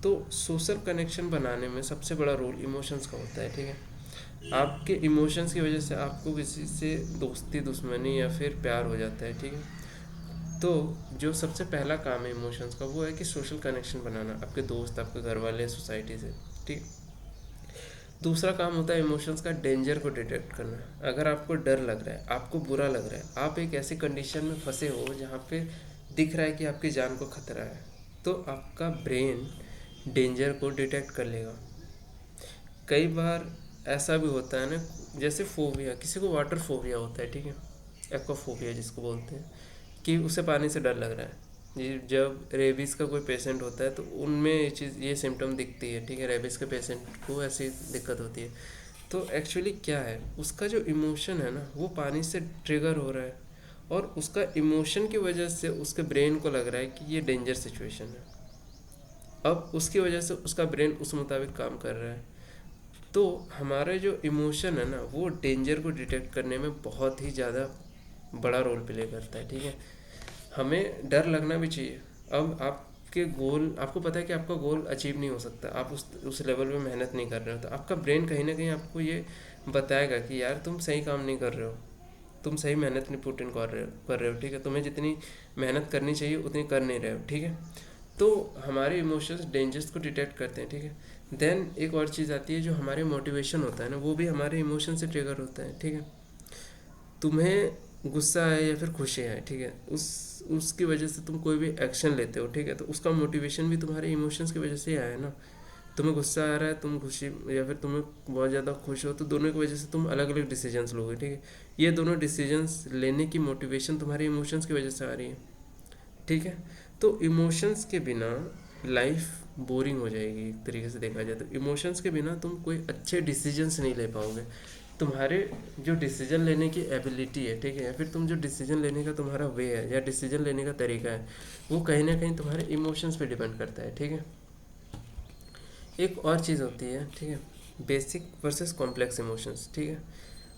तो सोशल कनेक्शन बनाने में सबसे बड़ा रोल इमोशंस का होता है, ठीक है। आपके इमोशंस की वजह से आपको किसी से दोस्ती, दुश्मनी या फिर प्यार हो जाता है, ठीक है। तो जो सबसे पहला काम है इमोशंस का वो है कि सोशल कनेक्शन बनाना, आपके दोस्त, आपके घर वाले, सोसाइटी से, ठीक। दूसरा काम होता है इमोशंस का डेंजर को डिटेक्ट करना। अगर आपको डर लग रहा है, आपको बुरा लग रहा है, आप एक ऐसी कंडीशन में फंसे हो जहाँ पे दिख रहा है कि आपकी जान को खतरा है, तो आपका ब्रेन डेंजर को डिटेक्ट कर लेगा। कई बार ऐसा भी होता है ना, जैसे फोबिया, किसी को वाटर फोबिया होता है, ठीक है, एक्वाफोबिया जिसको बोलते हैं, कि उसे पानी से डर लग रहा है। ये जब रेबीज़ का कोई पेशेंट होता है तो उनमें ये सिम्टम दिखती है, ठीक है, रेबीज़ के पेशेंट को ऐसी दिक्कत होती है। तो एक्चुअली क्या है, उसका जो इमोशन है ना वो पानी से ट्रिगर हो रहा है, और उसका इमोशन की वजह से उसके ब्रेन को लग रहा है कि ये डेंजर सिचुएशन है। अब उसकी वजह से उसका ब्रेन उस मुताबिक काम कर रहा है। तो हमारा जो इमोशन है ना वो डेंजर को डिटेक्ट करने में बहुत ही ज़्यादा बड़ा रोल प्ले करता है, ठीक है। हमें डर लगना भी चाहिए। अब आपके गोल, आपको पता है कि आपका गोल अचीव नहीं हो सकता, आप उस लेवल पे मेहनत नहीं कर रहे हो, तो आपका ब्रेन कहीं ना कहीं आपको ये बताएगा कि यार तुम सही काम नहीं कर रहे हो, तुम सही मेहनत नहीं पुट इन कर रहे हो, ठीक है, तुम्हें जितनी मेहनत करनी चाहिए उतनी कर नहीं रहे हो, ठीक है। तो हमारे इमोशंस डेंजर्स को डिटेक्ट करते हैं, ठीक है। देन एक और चीज़ आती है, जो हमारे मोटिवेशन होता है ना वो भी हमारे इमोशन से ट्रिगर होता है, ठीक है। तुम्हें गुस्सा है या फिर खुशी है, ठीक है, उसकी वजह से तुम कोई भी एक्शन लेते हो, ठीक है, तो उसका मोटिवेशन भी तुम्हारे इमोशंस की वजह से ही आया है ना। तुम्हें गुस्सा आ रहा है, तुम खुशी, या फिर तुम्हें बहुत ज़्यादा खुश हो, तो दोनों की वजह से तुम अलग अलग डिसीजंस लोगे, ठीक है। ये दोनों डिसीजंस लेने की मोटिवेशन तुम्हारे इमोशंस की वजह से आ रही है, ठीक है। तो इमोशंस के बिना लाइफ बोरिंग हो जाएगी, एक तरीके से देखा जाए तो इमोशंस के बिना तुम कोई अच्छे डिसीजंस नहीं ले पाओगे। तुम्हारे जो डिसीजन लेने की एबिलिटी है, ठीक है, या फिर तुम जो डिसीजन लेने का तुम्हारा वे है या डिसीजन लेने का तरीका है, वो कहीं ना कहीं तुम्हारे इमोशंस पे डिपेंड करता है, ठीक है। एक और चीज़ होती है, ठीक है, बेसिक वर्सेस कॉम्प्लेक्स इमोशंस, ठीक है।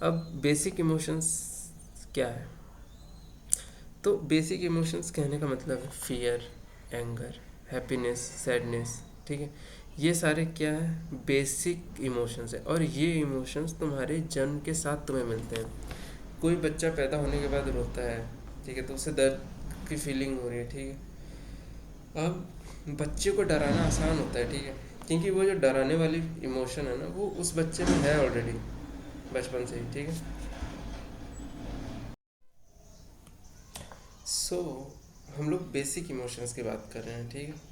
अब बेसिक इमोशंस क्या है, तो बेसिक इमोशंस कहने का मतलब है फियर, एंगर, हैप्पीनेस, सैडनेस, ठीक है। ये सारे क्या है, बेसिक इमोशंस है, और ये इमोशंस तुम्हारे जन्म के साथ तुम्हें मिलते हैं। कोई बच्चा पैदा होने के बाद रोता है, ठीक है, तो उसे दर्द की फीलिंग हो रही है, ठीक है। अब बच्चे को डराना आसान होता है, ठीक है, क्योंकि वो जो डराने वाली इमोशन है ना वो उस बच्चे में है ऑलरेडी बचपन से ही, ठीक है। सो हम लोग बेसिक इमोशंस की बात कर रहे हैं, ठीक है।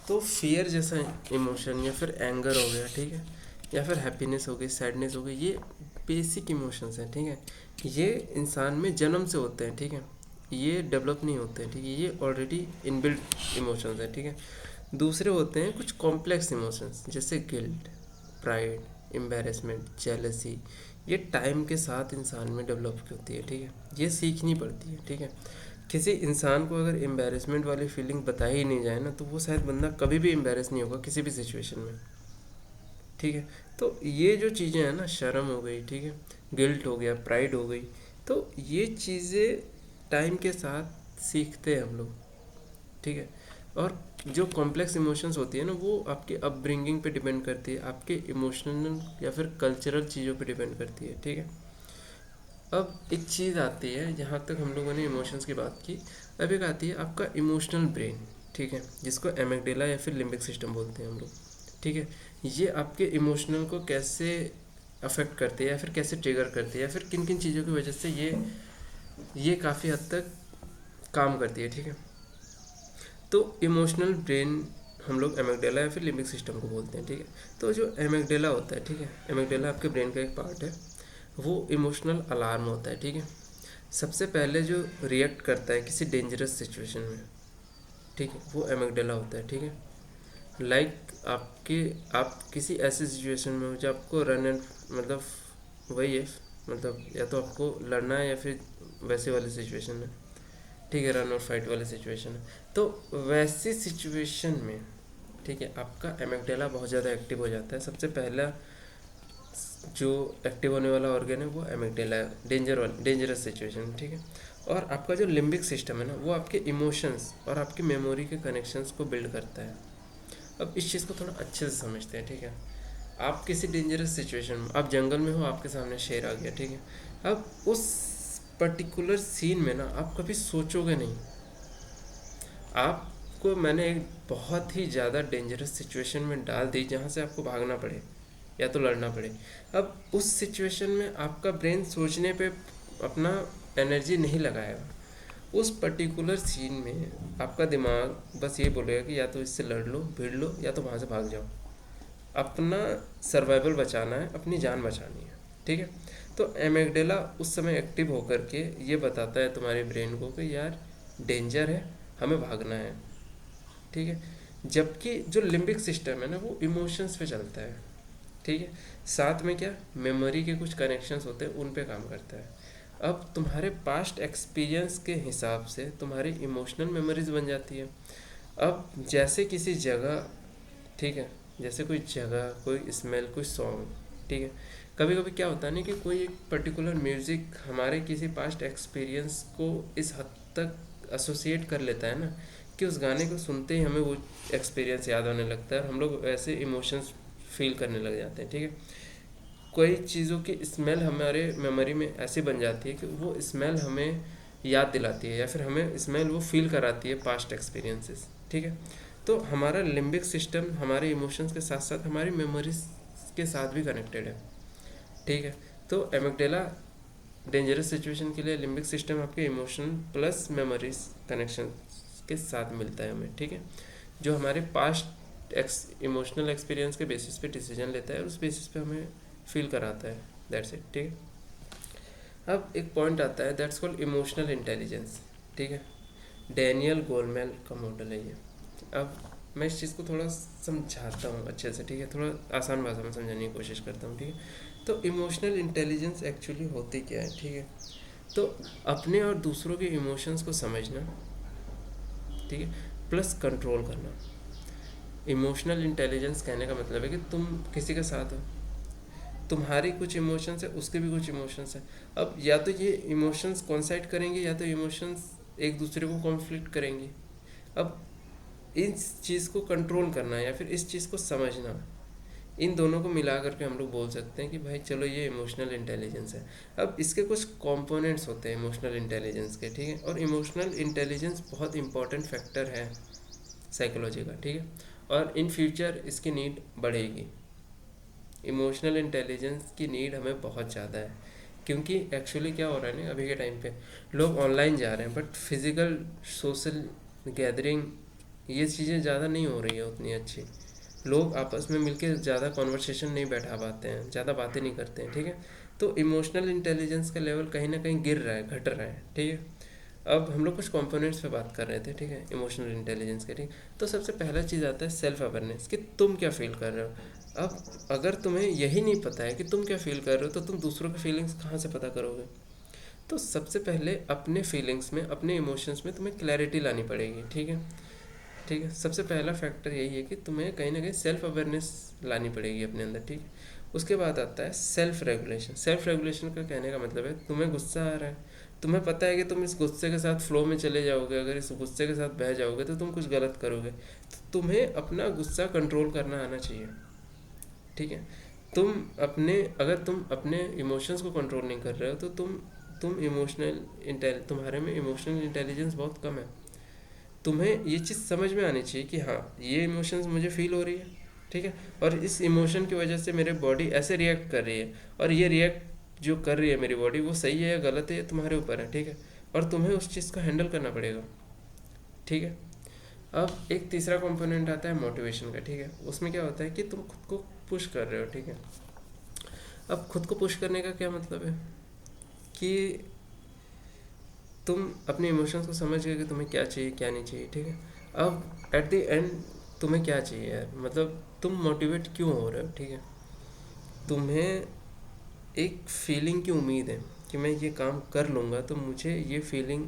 तो फियर जैसा इमोशन या फिर एंगर हो गया, ठीक है, या फिर हैप्पीनेस हो गई, सैडनेस हो गई, ये बेसिक इमोशंस हैं, ठीक है। ये इंसान में जन्म से होते हैं, ठीक है, ये डेवलप नहीं होते हैं, ठीक है, ये ऑलरेडी इनबिल्ट इमोशंस हैं, ठीक है। दूसरे होते हैं कुछ कॉम्प्लेक्स इमोशंस जैसे गिल्ट, प्राइड, एम्बैरेसमेंट, जेलसी। ये टाइम के साथ इंसान में डेवलप होती है, ठीक है, ये सीखनी पड़ती है, ठीक है। किसी इंसान को अगर एम्बैरेसमेंट वाली फीलिंग बताई ही नहीं जाए ना तो वो शायद बंदा कभी भी एम्बैरेस नहीं होगा किसी भी सिचुएशन में, ठीक है। तो ये जो चीज़ें हैं ना, शर्म हो गई, ठीक है, गिल्ट हो गया, प्राइड हो गई, तो ये चीज़ें टाइम के साथ सीखते हैं हम लोग, ठीक है। और जो कॉम्प्लेक्स इमोशंस होती है ना वो आपके अपब्रिंगिंग पे डिपेंड करती है, आपके इमोशनल या फिर कल्चरल चीज़ों पे डिपेंड करती है, ठीक है। अब एक चीज़ आती है, जहाँ तक हम लोगों ने इमोशंस की बात की, अब एक आती है आपका इमोशनल ब्रेन, ठीक है, जिसको एमिगडाला या फिर लिम्बिक सिस्टम बोलते हैं हम लोग, ठीक है। ये आपके इमोशनल को कैसे अफेक्ट करती है या फिर कैसे ट्रिगर करती है या फिर किन किन चीज़ों की वजह से ये काफ़ी हद तक काम करती है, ठीक है। तो इमोशनल ब्रेन हम लोग एमिगडाला या फिर लिम्बिक सिस्टम को बोलते हैं, ठीक है। तो जो एमिगडाला होता है, ठीक है, एमिगडाला आपके ब्रेन का एक पार्ट है, वो इमोशनल अलार्म होता है, ठीक है। सबसे पहले जो रिएक्ट करता है किसी डेंजरस सिचुएशन में, ठीक है, वो एमिगडाला होता है, ठीक है। आपके आप किसी ऐसी सिचुएशन में हो जो आपको रन एंड मतलब वही है, मतलब या तो आपको लड़ना है या फिर वैसे वाली सिचुएशन है, ठीक है, रन और फाइट वाली सिचुएशन है। तो वैसी सिचुएशन में, ठीक है, आपका एमिगडाला बहुत ज़्यादा एक्टिव हो जाता है। सबसे पहला जो एक्टिव होने वाला ऑर्गन है वो एमिगडाला है, डेंजरस सिचुएशन, ठीक है। और आपका जो लिम्बिक सिस्टम है ना वो आपके इमोशंस और आपकी मेमोरी के कनेक्शंस को बिल्ड करता है। अब इस चीज़ को थोड़ा अच्छे से समझते हैं, ठीक है। आप किसी डेंजरस सिचुएशन में, आप जंगल में हो, आपके सामने शेर आ गया, ठीक है। अब उस पर्टिकुलर सीन में ना आप कभी सोचोगे नहीं, आपको मैंने एक बहुत ही ज़्यादा डेंजरस सिचुएशन में डाल दी जहाँ से आपको भागना पड़े या तो लड़ना पड़े। अब उस सिचुएशन में आपका ब्रेन सोचने पे अपना एनर्जी नहीं लगाएगा। उस पर्टिकुलर सीन में आपका दिमाग बस ये बोलेगा कि या तो इससे लड़ लो, भिड़ लो, या तो वहाँ से भाग जाओ। अपना सर्वाइवल बचाना है, अपनी जान बचानी है, ठीक है। तो एमिगडाला उस समय एक्टिव होकर के ये बताता है तुम्हारे ब्रेन को कि यार डेंजर है, हमें भागना है, ठीक है। जबकि जो लिम्बिक सिस्टम है ना वो इमोशंस पे चलता है, ठीक है। साथ में क्या मेमोरी के कुछ कनेक्शंस होते हैं उन पे काम करता है। अब तुम्हारे पास्ट एक्सपीरियंस के हिसाब से तुम्हारी इमोशनल मेमोरीज बन जाती है। अब जैसे किसी जगह, ठीक है, जैसे कोई जगह, कोई स्मेल, कोई सॉन्ग, ठीक है। कभी कभी क्या होता है ना कि कोई एक पर्टिकुलर म्यूज़िक हमारे किसी पास्ट एक्सपीरियंस को इस हद तक एसोसिएट कर लेता है ना कि उस गाने को सुनते ही हमें वो एक्सपीरियंस याद होने लगता है और हम लोग ऐसे इमोशंस फील करने लग जाते हैं, ठीक है। कोई चीज़ों की स्मेल हमारे मेमोरी में ऐसी बन जाती है कि वो स्मेल हमें याद दिलाती है या फिर हमें स्मेल वो फील कराती है पास्ट एक्सपीरियंसेस, ठीक है। तो हमारा लिम्बिक सिस्टम हमारे इमोशंस के साथ साथ हमारी मेमोरीज के साथ भी कनेक्टेड है, ठीक है। तो एमिगडाला डेंजरस सिचुएशन के लिए, लिम्बिक सिस्टम आपके इमोशन प्लस मेमोरीज कनेक्शन के साथ मिलता है हमें, ठीक है, जो हमारे पास्ट इमोशनल एक्सपीरियंस के बेसिस पे डिसीजन लेता है और उस बेसिस पे हमें फील कराता है, दैट्स इट, ठीक है। अब एक पॉइंट आता है दैट्स कॉल्ड इमोशनल इंटेलिजेंस, ठीक है। डैनियल गोलमेल का मॉडल है ये। अब मैं इस चीज़ को थोड़ा समझाता हूँ अच्छे से, ठीक है, थोड़ा आसान भाषा में समझाने की कोशिश करता हूँ, ठीक है। तो इमोशनल इंटेलिजेंस एक्चुअली होती क्या है, ठीक है। तो अपने और दूसरों के इमोशंस को समझना, ठीक है, प्लस कंट्रोल करना। इमोशनल इंटेलिजेंस कहने का मतलब है कि तुम किसी के साथ हो, तुम्हारी कुछ इमोशंस है, उसके भी कुछ इमोशंस है। अब या तो ये इमोशंस कॉन्साइड करेंगे या तो इमोशंस एक दूसरे को कॉन्फ्लिक्ट करेंगे। अब इस चीज़ को कंट्रोल करना या फिर इस चीज़ को समझना, इन दोनों को मिला करके हम लोग बोल सकते हैं कि भाई चलो ये इमोशनल इंटेलिजेंस है। अब इसके कुछ कंपोनेंट्स होते हैं इमोशनल इंटेलिजेंस के, ठीक है। और इमोशनल इंटेलिजेंस बहुत इंपॉर्टेंट फैक्टर है साइकोलॉजी का, ठीक है। और इन फ्यूचर इसकी नीड बढ़ेगी। इमोशनल इंटेलिजेंस की नीड हमें बहुत ज़्यादा है, क्योंकि एक्चुअली क्या हो रहा है ना, अभी के टाइम पे लोग ऑनलाइन जा रहे हैं, बट फिज़िकल सोशल गैदरिंग ये चीज़ें ज़्यादा नहीं हो रही है उतनी अच्छी। लोग आपस में मिलके ज़्यादा कॉन्वर्सेशन नहीं बैठा पाते हैं, ज़्यादा बातें नहीं करते हैं, ठीक है। तो इमोशनल इंटेलिजेंस का लेवल कहीं ना कहीं गिर रहा है, घट रहा है, ठीक है। अब हम लोग कुछ कंपोनेंट्स पे बात कर रहे थे, ठीक है, इमोशनल इंटेलिजेंस के, ठीक। तो सबसे पहला चीज़ आता है सेल्फ अवेयरनेस, कि तुम क्या फील कर रहे हो। अब अगर तुम्हें यही नहीं पता है कि तुम क्या फील कर रहे हो, तो तुम दूसरों की फीलिंग्स कहाँ से पता करोगे। तो सबसे पहले अपने फीलिंग्स में, अपने इमोशंस में तुम्हें क्लैरिटी लानी पड़ेगी, ठीक है। ठीक है, सबसे पहला फैक्टर यही है कि तुम्हें कहीं ना कहीं सेल्फ अवेयरनेस लानी पड़ेगी अपने अंदर, ठीक है। उसके बाद आता है सेल्फ रेगुलेशन। सेल्फ रेगुलेशन का कहने का मतलब है तुम्हें गुस्सा आ रहा है, तुम्हें पता है कि तुम इस गुस्से के साथ फ्लो में चले जाओगे, अगर इस गुस्से के साथ बह जाओगे तो तुम कुछ गलत करोगे, तो तुम्हें अपना गुस्सा कंट्रोल करना आना चाहिए, ठीक है। अगर तुम अपने इमोशंस को कंट्रोल नहीं कर रहे हो, तो तुम्हारे में इमोशनल इंटेलिजेंस बहुत कम है। तुम्हें ये चीज़ समझ में आनी चाहिए कि हाँ, ये इमोशंस मुझे फील हो रही है, ठीक है, और इस इमोशन की वजह से मेरी बॉडी ऐसे रिएक्ट कर रही है, और ये रिएक्ट जो कर रही है मेरी बॉडी, वो सही है या गलत है, ये तुम्हारे ऊपर है, ठीक है। और तुम्हें उस चीज़ को हैंडल करना पड़ेगा, ठीक है। अब एक तीसरा कंपोनेंट आता है मोटिवेशन का, ठीक है। उसमें क्या होता है कि तुम खुद को पुश कर रहे हो, ठीक है। अब खुद को पुश करने का क्या मतलब है कि तुम अपने इमोशंस को समझ गए कि तुम्हें क्या चाहिए क्या नहीं चाहिए, ठीक है। अब एट द एंड तुम्हें क्या चाहिए यार, मतलब तुम मोटिवेट क्यों हो रहे हो, ठीक है। तुम्हें एक फीलिंग की उम्मीद है कि मैं ये काम कर लूँगा तो मुझे ये फीलिंग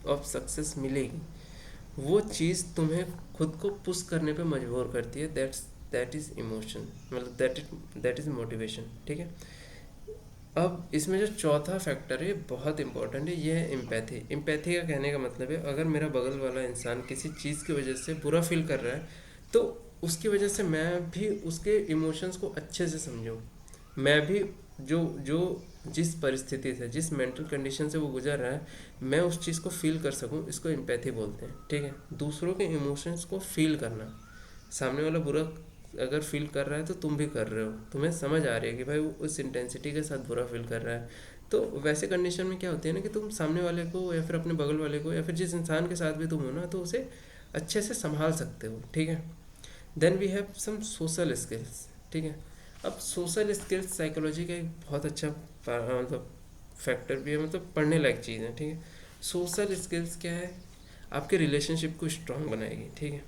ऑफ सक्सेस मिलेगी। वो चीज़ तुम्हें खुद को पुश करने पे मजबूर करती है। दैट इज़ इमोशन, मतलब दैट इज़ मोटिवेशन, ठीक है। अब इसमें जो चौथा फैक्टर है बहुत इंपॉर्टेंट है, ये है एम्पैथी। एम्पैथी का कहने का मतलब है, अगर मेरा बगल वाला इंसान किसी चीज़ की वजह से बुरा फील कर रहा है, तो उसकी वजह से मैं भी उसके इमोशंस को अच्छे से समझूं। मैं भी जो जो जिस परिस्थिति से, जिस मेंटल कंडीशन से वो गुजर रहा है, मैं उस चीज़ को फील कर सकूं, इसको एम्पैथी बोलते हैं, ठीक है। दूसरों के इमोशंस को फील करना। सामने वाला बुरा अगर फील कर रहा है तो तुम भी कर रहे हो, तुम्हें समझ आ रही है कि भाई वो उस इंटेंसिटी के साथ बुरा फील कर रहा है। तो वैसे कंडीशन में क्या होती है ना, कि तुम सामने वाले को या फिर अपने बगल वाले को या फिर जिस इंसान के साथ भी तुम हो ना, तो उसे अच्छे से संभाल सकते हो, ठीक है। Then we have some social skills, ठीक है। अब सोशल स्किल्स साइकोलॉजी का एक बहुत अच्छा मतलब फैक्टर भी है, मतलब पढ़ने लायक चीज़ है, ठीक है। सोशल स्किल्स क्या है, आपके रिलेशनशिप को स्ट्रांग बनाएगी, ठीक है।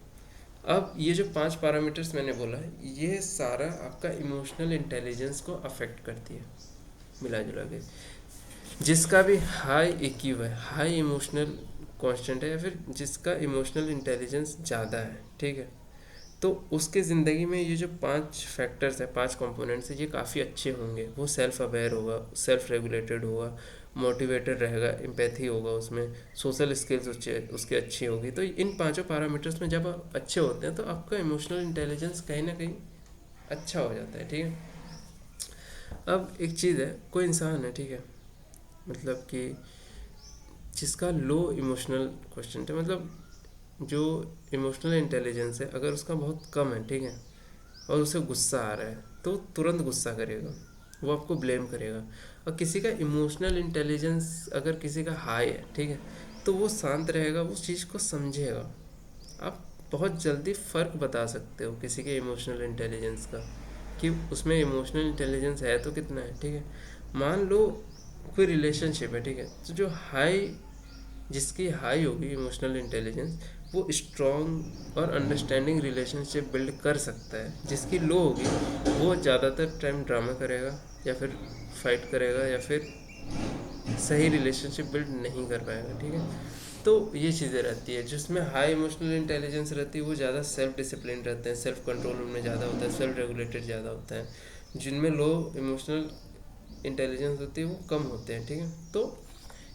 अब ये जो 5 पैरामीटर्स मैंने बोला है, ये सारा आपका इमोशनल इंटेलिजेंस को अफेक्ट करती है मिला जुला के। जिसका भी हाई EQ है, हाई इमोशनल कांस्टेंट है, या फिर जिसका इमोशनल इंटेलिजेंस ज़्यादा है, ठीक है, तो उसके ज़िंदगी में ये जो 5 फैक्टर्स है, 5 कंपोनेंट्स है, ये काफ़ी अच्छे होंगे। वो सेल्फ अवेयर होगा, सेल्फ रेगुलेटेड होगा, मोटिवेटेड रहेगा, एम्पैथी होगा उसमें, सोशल स्किल्स उसकी अच्छी होगी। तो इन पांचों पैरामीटर्स में जब आप अच्छे होते हैं, तो आपका इमोशनल इंटेलिजेंस कहीं ना कहीं अच्छा हो जाता है, ठीक है। अब एक चीज़ है, कोई इंसान है, ठीक है, मतलब कि जिसका लो इमोशनल क्वेश्चन है, मतलब जो इमोशनल इंटेलिजेंस है, अगर उसका बहुत कम है, ठीक है, और उसे गुस्सा आ रहा है, तो तुरंत गुस्सा करेगा, वो आपको ब्लेम करेगा। और किसी का इमोशनल इंटेलिजेंस अगर किसी का हाई है, ठीक है, तो वो शांत रहेगा, उस चीज़ को समझेगा। आप बहुत जल्दी फ़र्क बता सकते हो किसी के इमोशनल इंटेलिजेंस का, कि उसमें इमोशनल इंटेलिजेंस है तो कितना है, ठीक है। मान लो कोई रिलेशनशिप है, ठीक है, तो जिसकी हाई होगी इमोशनल इंटेलिजेंस, वो स्ट्रॉन्ग और अंडरस्टैंडिंग रिलेशनशिप बिल्ड कर सकता है। जिसकी लो होगी, वो ज़्यादातर टाइम ड्रामा करेगा, या फिर फाइट करेगा, या फिर सही रिलेशनशिप बिल्ड नहीं कर पाएगा, ठीक है। तो ये चीज़ें रहती है। जिसमें हाई इमोशनल इंटेलिजेंस रहती है, वो ज़्यादा सेल्फ डिसिप्लिन रहते हैं, सेल्फ कंट्रोल उनमें ज़्यादा होता है, सेल्फ रेगुलेटेड ज़्यादा होता है। जिनमें लो इमोशनल इंटेलिजेंस होती है, वो कम होते हैं, ठीक है। तो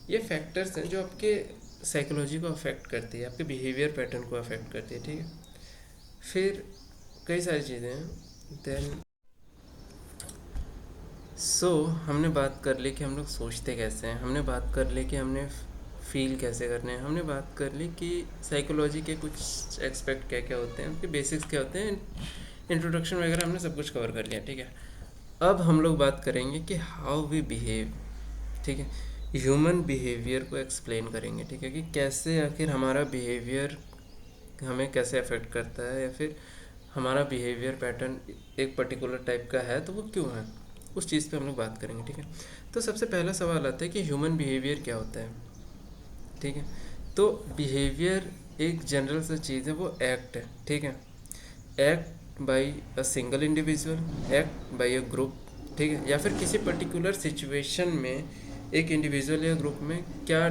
ये फैक्टर्स हैं जो आपके साइकोलॉजी को अफेक्ट करती है, आपके बिहेवियर पैटर्न को अफेक्ट करती है, ठीक है। फिर कई सारी चीज़ें हैं। देन हमने बात कर ली कि हम लोग सोचते कैसे हैं, हमने बात कर ली कि हमने फील कैसे करने हैं, हमने बात कर ली कि साइकोलॉजी के कुछ एक्सपेक्ट क्या क्या होते हैं, उनके बेसिक्स क्या होते हैं, इंट्रोडक्शन वगैरह हमने सब कुछ कवर कर लिया, ठीक है। अब हम लोग बात करेंगे कि हाउ वी बिहेव, ठीक है, ह्यूमन बिहेवियर को एक्सप्लेन करेंगे, ठीक है, कि कैसे आखिर हमारा बिहेवियर हमें कैसे अफेक्ट करता है, या फिर हमारा बिहेवियर पैटर्न एक पर्टिकुलर टाइप का है तो वो क्यों है, उस चीज़ पे हम लोग बात करेंगे, ठीक है। तो सबसे पहला सवाल आता है कि ह्यूमन बिहेवियर क्या होता है, ठीक है। तो बिहेवियर एक जनरल सा चीज़ है, वो एक्ट है, ठीक है। Act by a single individual, act by a group, ठीक है, या फिर किसी पर्टिकुलर सिचुएशन में एक इंडिविजुअल या ग्रुप में क्या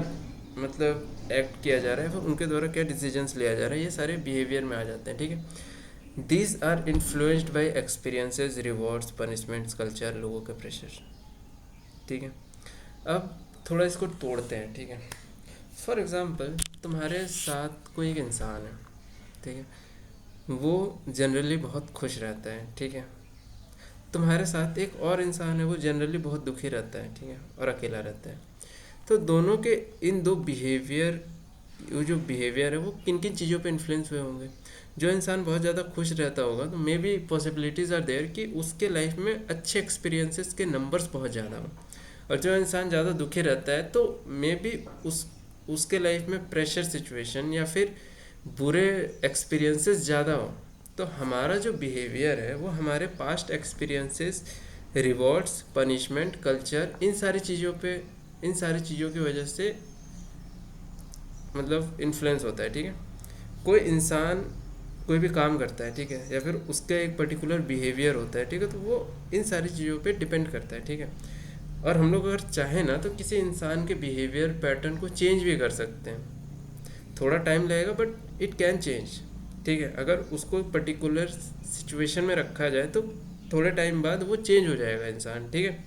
मतलब एक्ट किया जा रहा है, फिर उनके द्वारा क्या डिसीजंस लिया जा रहा है, ये सारे बिहेवियर में आ जाते हैं, ठीक है। These are influenced by experiences, rewards, punishments, culture, लोगों के प्रेशर, ठीक है। अब थोड़ा इसको तोड़ते हैं, ठीक है। फॉर एग्ज़ाम्पल तुम्हारे साथ कोई एक इंसान है, ठीक है, वो जनरली बहुत खुश रहता है, ठीक है। तुम्हारे साथ एक और इंसान है, वो जनरली बहुत दुखी रहता है, ठीक है, और अकेला रहता है। तो दोनों के इन दो बिहेवियर, वो जो बिहेवियर है वो किन किन चीज़ों पे इन्फ्लुएंस हुए होंगे। जो इंसान बहुत ज़्यादा खुश रहता होगा तो maybe possibilities are there कि उसके लाइफ में अच्छे एक्सपीरियंसेस के नंबर्स बहुत ज़्यादा हों, और जो इंसान ज़्यादा दुखी रहता है तो मे बी उसके लाइफ में प्रेशर सिचुएशन या फिर बुरे एक्सपीरियंसेस ज़्यादा हो। तो हमारा जो बिहेवियर है वो हमारे past experiences, rewards, punishment, culture, इन सारी चीज़ों की वजह से मतलब इन्फ्लुएंस होता है, ठीक है। कोई इंसान कोई भी काम करता है, ठीक है, या फिर उसका एक पर्टिकुलर बिहेवियर होता है, ठीक है, तो वो इन सारी चीज़ों पे डिपेंड करता है, ठीक है। और हम लोग अगर चाहें ना तो किसी इंसान के बिहेवियर पैटर्न को चेंज भी कर सकते हैं। थोड़ा टाइम लगेगा बट इट कैन चेंज, ठीक है। अगर उसको पर्टिकुलर सिचुएशन में रखा जाए तो थोड़े टाइम बाद वो चेंज हो जाएगा इंसान, ठीक है।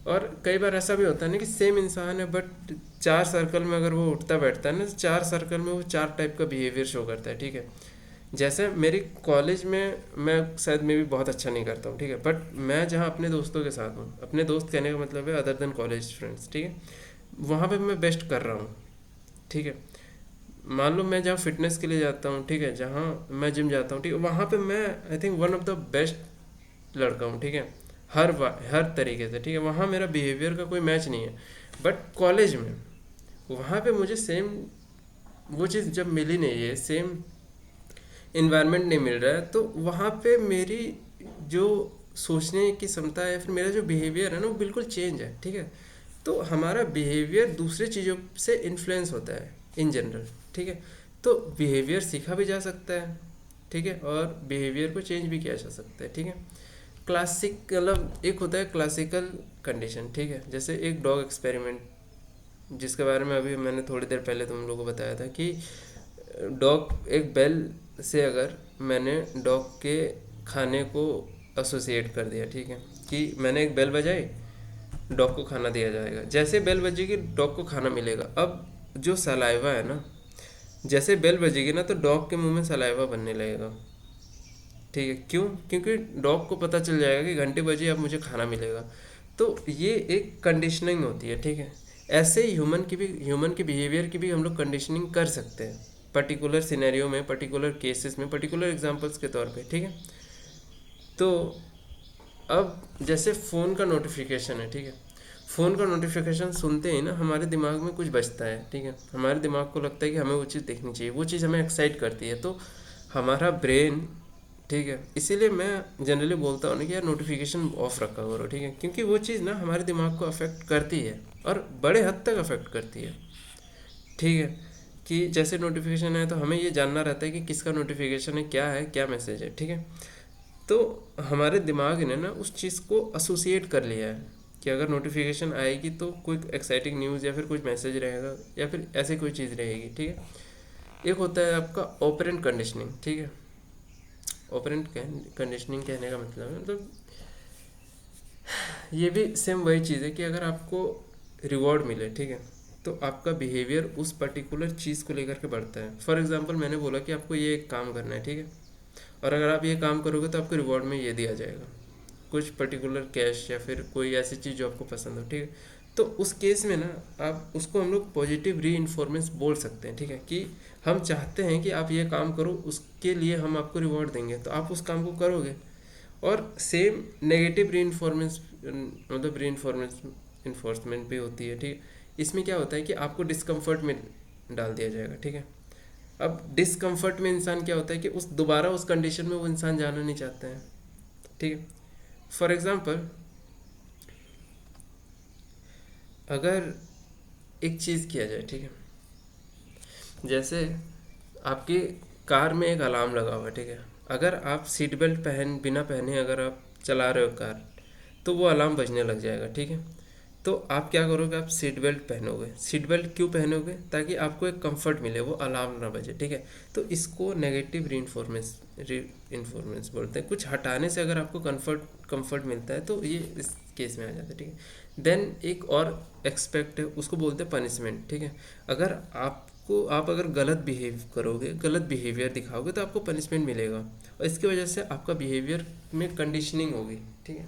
और कई बार ऐसा भी होता है ना कि सेम इंसान है बट 4 सर्कल में अगर वो उठता बैठता है ना, तो 4 सर्कल में वो 4 टाइप का बिहेवियर शो करता है, ठीक है। जैसे मेरी कॉलेज में मैं शायद मैं भी बहुत अच्छा नहीं करता हूँ, ठीक है, बट मैं जहाँ अपने दोस्तों के साथ हूँ, अपने दोस्त कहने का मतलब है अदर देन कॉलेज फ्रेंड्स, ठीक है, वहाँ पे मैं बेस्ट कर रहा हूँ, ठीक है। मान लो मैं जहाँ फिटनेस के लिए जाता हूँ, ठीक है, जहाँ मैं जिम जाता हूँ, ठीक है, वहाँ पे मैं I think one of the best लड़का हूँ, ठीक है, हर तरीके से, ठीक है। वहाँ मेरा बिहेवियर का कोई मैच नहीं है, बट कॉलेज में वहाँ पे मुझे सेम वो चीज़ जब मिली नहीं है, सेम इन्वायरमेंट नहीं मिल रहा है, तो वहाँ पे मेरी जो सोचने की क्षमता है, फिर मेरा जो बिहेवियर है ना, वो बिल्कुल चेंज है, ठीक है। तो हमारा बिहेवियर दूसरी चीज़ों से इन्फ्लुएंस होता है इन जनरल, ठीक है। तो बिहेवियर सीखा भी जा सकता है, ठीक है, और बिहेवियर को चेंज भी किया जा सकता है, ठीक है। क्लासिक मतलब एक होता है क्लासिकल कंडीशन, ठीक है, जैसे एक डॉग एक्सपेरिमेंट जिसके बारे में अभी मैंने थोड़ी देर पहले तुम लोगों को बताया था कि डॉग एक बेल से अगर मैंने डॉग के खाने को एसोसिएट कर दिया, ठीक है, कि मैंने एक बेल बजाई, डॉग को खाना दिया जाएगा, जैसे बेल बजेगी डॉग को खाना मिलेगा। अब जो सलाइवा है ना, जैसे बेल बजेगी ना तो डॉग के मुंह में सलाइवा बनने लगेगा, ठीक है। क्यों? क्योंकि डॉग को पता चल जाएगा कि घंटे बजे अब मुझे खाना मिलेगा। तो ये एक कंडीशनिंग होती है, ठीक है। ऐसे ही ह्यूमन की बिहेवियर की भी हम लोग कंडीशनिंग कर सकते हैं पर्टिकुलर सिनेरियो में, पर्टिकुलर केसेस में, पर्टिकुलर एग्जांपल्स के तौर पे, ठीक है। तो अब जैसे फ़ोन का नोटिफिकेशन है, ठीक है, फ़ोन का नोटिफिकेशन सुनते ही ना हमारे दिमाग में कुछ बजता है, ठीक है, हमारे दिमाग को लगता है कि हमें वो चीज़ देखनी चाहिए, वो चीज़ हमें एक्साइट करती है, तो हमारा ब्रेन, ठीक है, इसीलिए मैं जनरली बोलता हूँ ना कि यार नोटिफिकेशन ऑफ रखा करो, ठीक है, क्योंकि वो चीज़ ना हमारे दिमाग को अफेक्ट करती है और बड़े हद तक अफेक्ट करती है, ठीक है। कि जैसे नोटिफिकेशन है तो हमें ये जानना रहता है कि किसका नोटिफिकेशन है, क्या मैसेज है, ठीक है। तो हमारे दिमाग ने ना उस चीज़ को एसोसिएट कर लिया है कि अगर नोटिफिकेशन आएगी तो कोई एक्साइटिंग न्यूज़ या फिर कुछ मैसेज रहेगा या फिर ऐसे कोई चीज़ रहेगी, ठीक है। एक होता है आपका ऑपरेंट कंडीशनिंग, ठीक है। ऑपरेंट कंडीशनिंग कहने का मतलब है मतलब ये भी सेम वही चीज़ है कि अगर आपको रिवॉर्ड मिले, ठीक है, तो आपका बिहेवियर उस पर्टिकुलर चीज़ को लेकर के बढ़ता है। फॉर एग्जांपल मैंने बोला कि आपको ये एक काम करना है, ठीक है, और अगर आप ये काम करोगे तो आपको रिवॉर्ड में ये दिया जाएगा, कुछ पर्टिकुलर कैश या फिर कोई ऐसी चीज़ जो आपको पसंद हो, ठीक है। तो उस केस में ना आप उसको हम लोग पॉजिटिव री इन्फोर्मेंस बोल सकते हैं, ठीक है, कि हम चाहते हैं कि आप ये काम करो, उसके लिए हम आपको रिवॉर्ड देंगे, तो आप उस काम को करोगे। और सेम नेगेटिव री इन्फोर्मेंस, मतलब री इन्फोर्समेंट भी होती है, ठीक है। इसमें क्या होता है कि आपको डिस्कम्फर्ट में डाल दिया जाएगा, ठीक है। अब डिस्कम्फर्ट में इंसान क्या होता है कि उस दोबारा उस कंडीशन में वो इंसान जाना नहीं चाहता है, ठीक है। फॉर एग्जाम्पल, अगर एक चीज़ किया जाए, ठीक है, जैसे आपकी कार में एक अलार्म लगा हुआ है, ठीक है। अगर आप सीट बेल्ट बिना पहने अगर आप चला रहे हो कार, तो वो अलार्म बजने लग जाएगा, ठीक है। तो आप क्या करोगे, आप सीट बेल्ट पहनोगे। सीट बेल्ट क्यों पहनोगे? ताकि आपको एक कंफर्ट मिले, वो अलार्म ना बजे, ठीक है। तो इसको नेगेटिव री इन्फॉर्मेंस बोलते हैं। कुछ हटाने से अगर आपको कंफर्ट मिलता है तो ये इस केस में आ जाता है, ठीक है। देन एक और एक्सपेक्ट है, उसको बोलते हैं पनिशमेंट, ठीक है। अगर आप अगर गलत बिहेव करोगे, गलत बिहेवियर दिखाओगे, तो आपको पनिशमेंट मिलेगा, और इसकी वजह से आपका बिहेवियर में कंडीशनिंग होगी, ठीक है।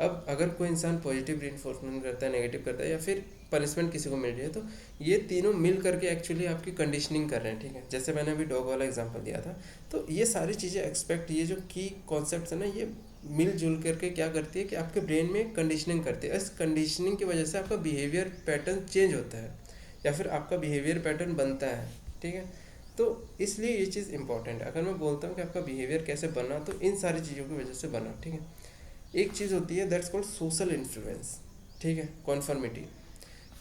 अब अगर कोई इंसान पॉजिटिव रीइंफोर्समेंट करता है, नेगेटिव करता है, या फिर पनिशमेंट किसी को मिल रही है, तो ये तीनों मिल करके एक्चुअली आपकी कंडीशनिंग कर रहे हैं, ठीक है। जैसे मैंने अभी डॉग वाला एग्जांपल दिया था, तो ये सारी चीज़ें एक्सपेक्ट, ये जो की कॉन्सेप्ट है ना, ये मिलजुल करके क्या करती है कि आपके ब्रेन में कंडीशनिंग करती है। इस कंडीशनिंग की वजह से आपका बिहेवियर पैटर्न चेंज होता है, या फिर आपका बिहेवियर पैटर्न बनता है, ठीक है। तो इसलिए ये चीज़ इंपॉर्टेंट है। अगर मैं बोलता हूँ कि आपका बिहेवियर कैसे बना, तो इन सारी चीज़ों की वजह से बना, ठीक है। एक चीज़ होती है दैट्स कॉल्ड सोशल इन्फ्लुएंस, ठीक है, कॉन्फर्मिटी।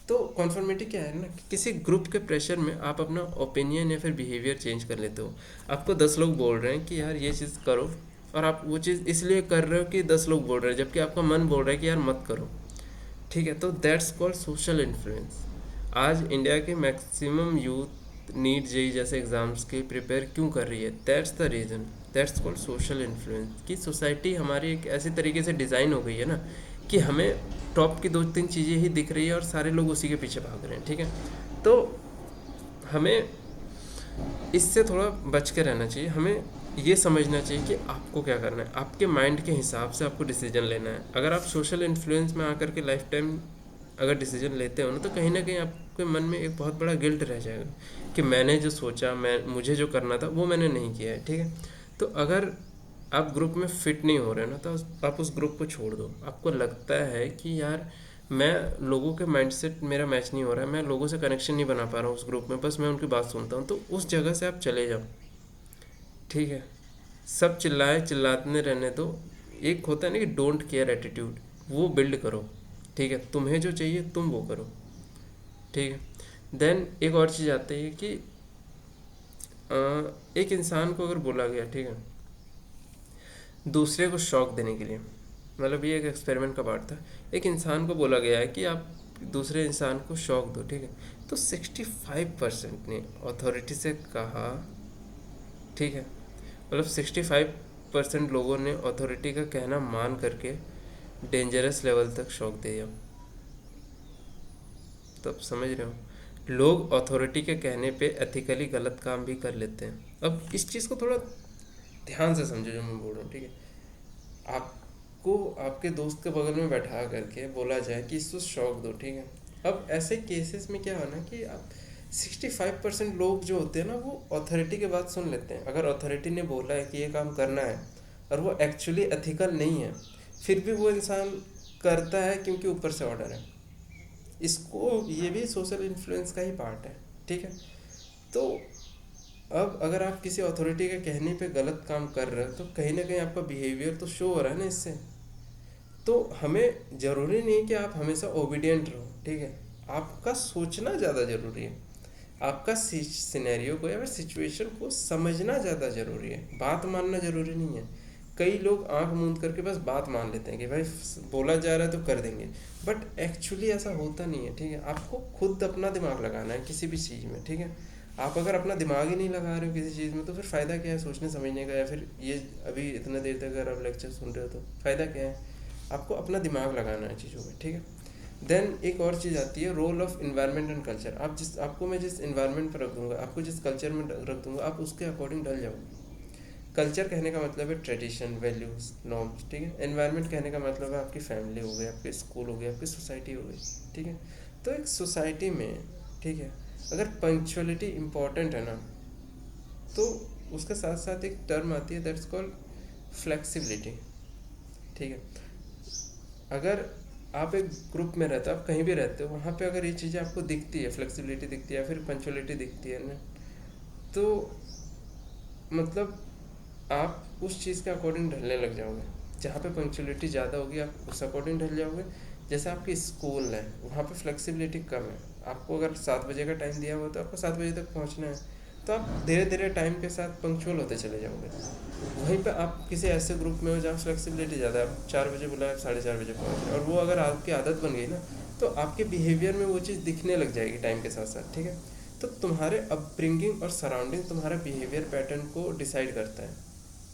तो कॉन्फर्मिटी क्या है ना, कि किसी ग्रुप के प्रेशर में आप अपना ओपिनियन या फिर बिहेवियर चेंज कर लेते हो। आपको 10 लोग बोल रहे हैं कि यार ये चीज़ करो, और आप वो चीज़ इसलिए कर रहे हो कि 10 लोग बोल रहे हैं, जबकि आपका मन बोल रहा है कि यार मत करो, ठीक है। तो दैट्स कॉल्ड सोशल इन्फ्लुएंस। आज इंडिया के मैक्सिमम यूथ नीट जेई जैसे एग्ज़ाम्स के प्रिपेयर क्यों कर रही है? That's the reason, that's called social influence. कि सोसाइटी हमारी एक ऐसी तरीके से डिज़ाइन हो गई है ना, कि हमें टॉप की 2-3 चीज़ें ही दिख रही है और सारे लोग उसी के पीछे भाग रहे हैं, ठीक है। तो हमें इससे थोड़ा बच के रहना चाहिए। हमें ये समझना चाहिए कि आपको क्या करना है, आपके माइंड के हिसाब से आपको डिसीजन लेना है। अगर आप सोशल इन्फ्लुएंस में आकर के लाइफ टाइम अगर डिसीजन लेते हो ना, तो कहीं ना कहीं आपके मन में एक बहुत बड़ा गिल्ट रह जाएगा कि मैंने जो सोचा, मुझे जो करना था वो मैंने नहीं किया है, ठीक है। तो अगर आप ग्रुप में फिट नहीं हो रहे ना, तो आप उस ग्रुप को छोड़ दो। आपको लगता है कि यार मैं लोगों के माइंडसेट मेरा मैच नहीं हो रहा है, मैं लोगों से कनेक्शन नहीं बना पा रहा हूँ उस ग्रुप में, बस मैं उनकी बात सुनता हूँ, तो उस जगह से आप चले जाओ, ठीक है। सब चिल्लाए चिल्लाते रहने दो। एक होता है ना कि डोंट केयर एटीट्यूड, वो बिल्ड करो, ठीक है। तुम्हें जो चाहिए तुम वो करो, ठीक है। देन एक और चीज़ आती है कि एक इंसान को अगर बोला गया, ठीक है, दूसरे को शौक देने के लिए, मतलब ये एक एक्सपेरिमेंट का पार्ट था। एक इंसान को बोला गया है कि आप दूसरे इंसान को शौक दो, ठीक है। तो 65% ने अथॉरिटी से कहा, ठीक है, मतलब 65% लोगों ने अथॉरिटी का कहना मान करके डेंजरस लेवल तक शौक दिया। तो आप समझ रहे हो, लोग अथॉरिटी के कहने पे एथिकली गलत काम भी कर लेते हैं। अब इस चीज़ को थोड़ा ध्यान से समझो जो मैं बोल रहा हूँ, ठीक है। आपको आपके दोस्त के बगल में बैठा करके बोला जाए कि इसको शौक दो, ठीक है। अब ऐसे केसेस में क्या होना कि आप 65% लोग जो होते हैं ना, वो अथॉरिटी की बात सुन लेते हैं। अगर अथॉरिटी ने बोला है कि ये काम करना है और वो एक्चुअली एथिकल नहीं है, फिर भी वो इंसान करता है क्योंकि ऊपर से ऑर्डर है। इसको ये भी सोशल इन्फ्लुएंस का ही पार्ट है, ठीक है। तो अब अगर आप किसी अथॉरिटी के कहने पे गलत काम कर रहे हो, तो कहीं ना कहीं आपका बिहेवियर तो शो हो रहा है ना इससे। तो हमें ज़रूरी नहीं कि आप हमेशा ओबीडियंट रहो, ठीक है। आपका सोचना ज़्यादा ज़रूरी है, आपका सिनेरियो को या फिर सिचुएशन को समझना ज़्यादा ज़रूरी है, बात मानना ज़रूरी नहीं है। कई लोग आंख मूंद करके बस बात मान लेते हैं कि भाई बोला जा रहा है तो कर देंगे, बट एक्चुअली ऐसा होता नहीं है, ठीक है। आपको खुद अपना दिमाग लगाना है किसी भी चीज़ में, ठीक है। आप अगर अपना दिमाग ही नहीं लगा रहे हो किसी चीज़ में, तो फिर फ़ायदा क्या है सोचने समझने का? या फिर ये अभी इतना देर तक अगर आप लेक्चर सुन रहे हो तो फ़ायदा क्या है? आपको अपना दिमाग लगाना है चीज़ों में, ठीक है। देन एक और चीज़ आती है role of environment and culture. आपको मैं जिस इन्वायरमेंट पर रख दूँगा, आपको जिस कल्चर में रख दूँगा, आप उसके अकॉर्डिंग ढल जाओ। कल्चर कहने का मतलब है ट्रेडिशन, वैल्यूज, नॉर्म्स, ठीक है। एनवायरनमेंट कहने का मतलब है आपकी फैमिली हो गई, आपके स्कूल हो गया, आपकी सोसाइटी हो गई, ठीक है। तो एक सोसाइटी में, ठीक है, अगर पंक्चुअलिटी इम्पॉर्टेंट है ना, तो उसके साथ साथ एक टर्म आती है दैट्स कॉल्ड फ्लेक्सिबिलिटी, ठीक है। अगर आप एक ग्रुप में रहते हो, आप कहीं भी रहते हो, वहाँ पे अगर ये चीज़ें आपको दिखती है, फ्लेक्सिबिलिटी दिखती है या फिर पंक्चुअलिटी दिखती है ना, तो मतलब आप उस चीज़ के अकॉर्डिंग ढलने लग जाओगे। जहाँ पे पंक्चुअलिटी ज़्यादा होगी आप उस अकॉर्डिंग ढल जाओगे। जैसे आपकी स्कूल है, वहाँ पे फ्लेक्सिबिलिटी कम है, आपको अगर 7 बजे का टाइम दिया हुआ तो आपको 7 बजे तक पहुँचना है, तो आप धीरे धीरे टाइम के साथ पंक्चुअल होते चले जाओगे। वहीं पे आप किसी ऐसे ग्रुप में हो जहाँ फ्लेक्सिबिलिटी ज़्यादा है, आप 4 बजे बुलाए, 4:30 बजे पहुँच, और वो अगर आपकी आदत बन गई ना, तो आपके बिहेवियर में वो चीज़ दिखने लग जाएगी टाइम के साथ साथ, ठीक है। तो तुम्हारे अपब्रिंगिंग और सराउंडिंग तुम्हारा बिहेवियर पैटर्न को डिसाइड करता है।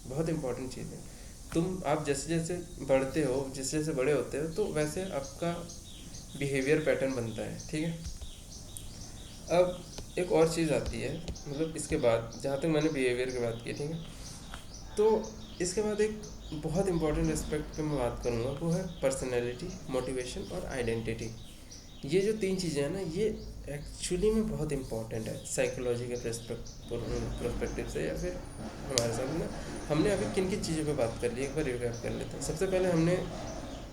बहुत इंपॉर्टेंट चीज़ है। आप जैसे जैसे बढ़ते हो, जैसे जैसे बड़े होते हो, तो वैसे आपका बिहेवियर पैटर्न बनता है, ठीक है। अब एक और चीज़ आती है, मतलब इसके बाद जहाँ तक मैंने बिहेवियर की बात की, ठीक है, तो इसके बाद एक बहुत इंपॉर्टेंट एस्पेक्ट पे मैं बात करूँगा, वो है पर्सनैलिटी, मोटिवेशन और आइडेंटिटी। ये जो 3 चीज़ें हैं ना, ये एक्चुअली में बहुत इंपॉर्टेंट है साइकोलॉजी के पर्सपेक्टिव से, या फिर हमारे साथ ना, हमने अभी किन किन चीज़ों पे बात कर ली, एक बार रिकैप कर लेते हैं। सबसे पहले हमने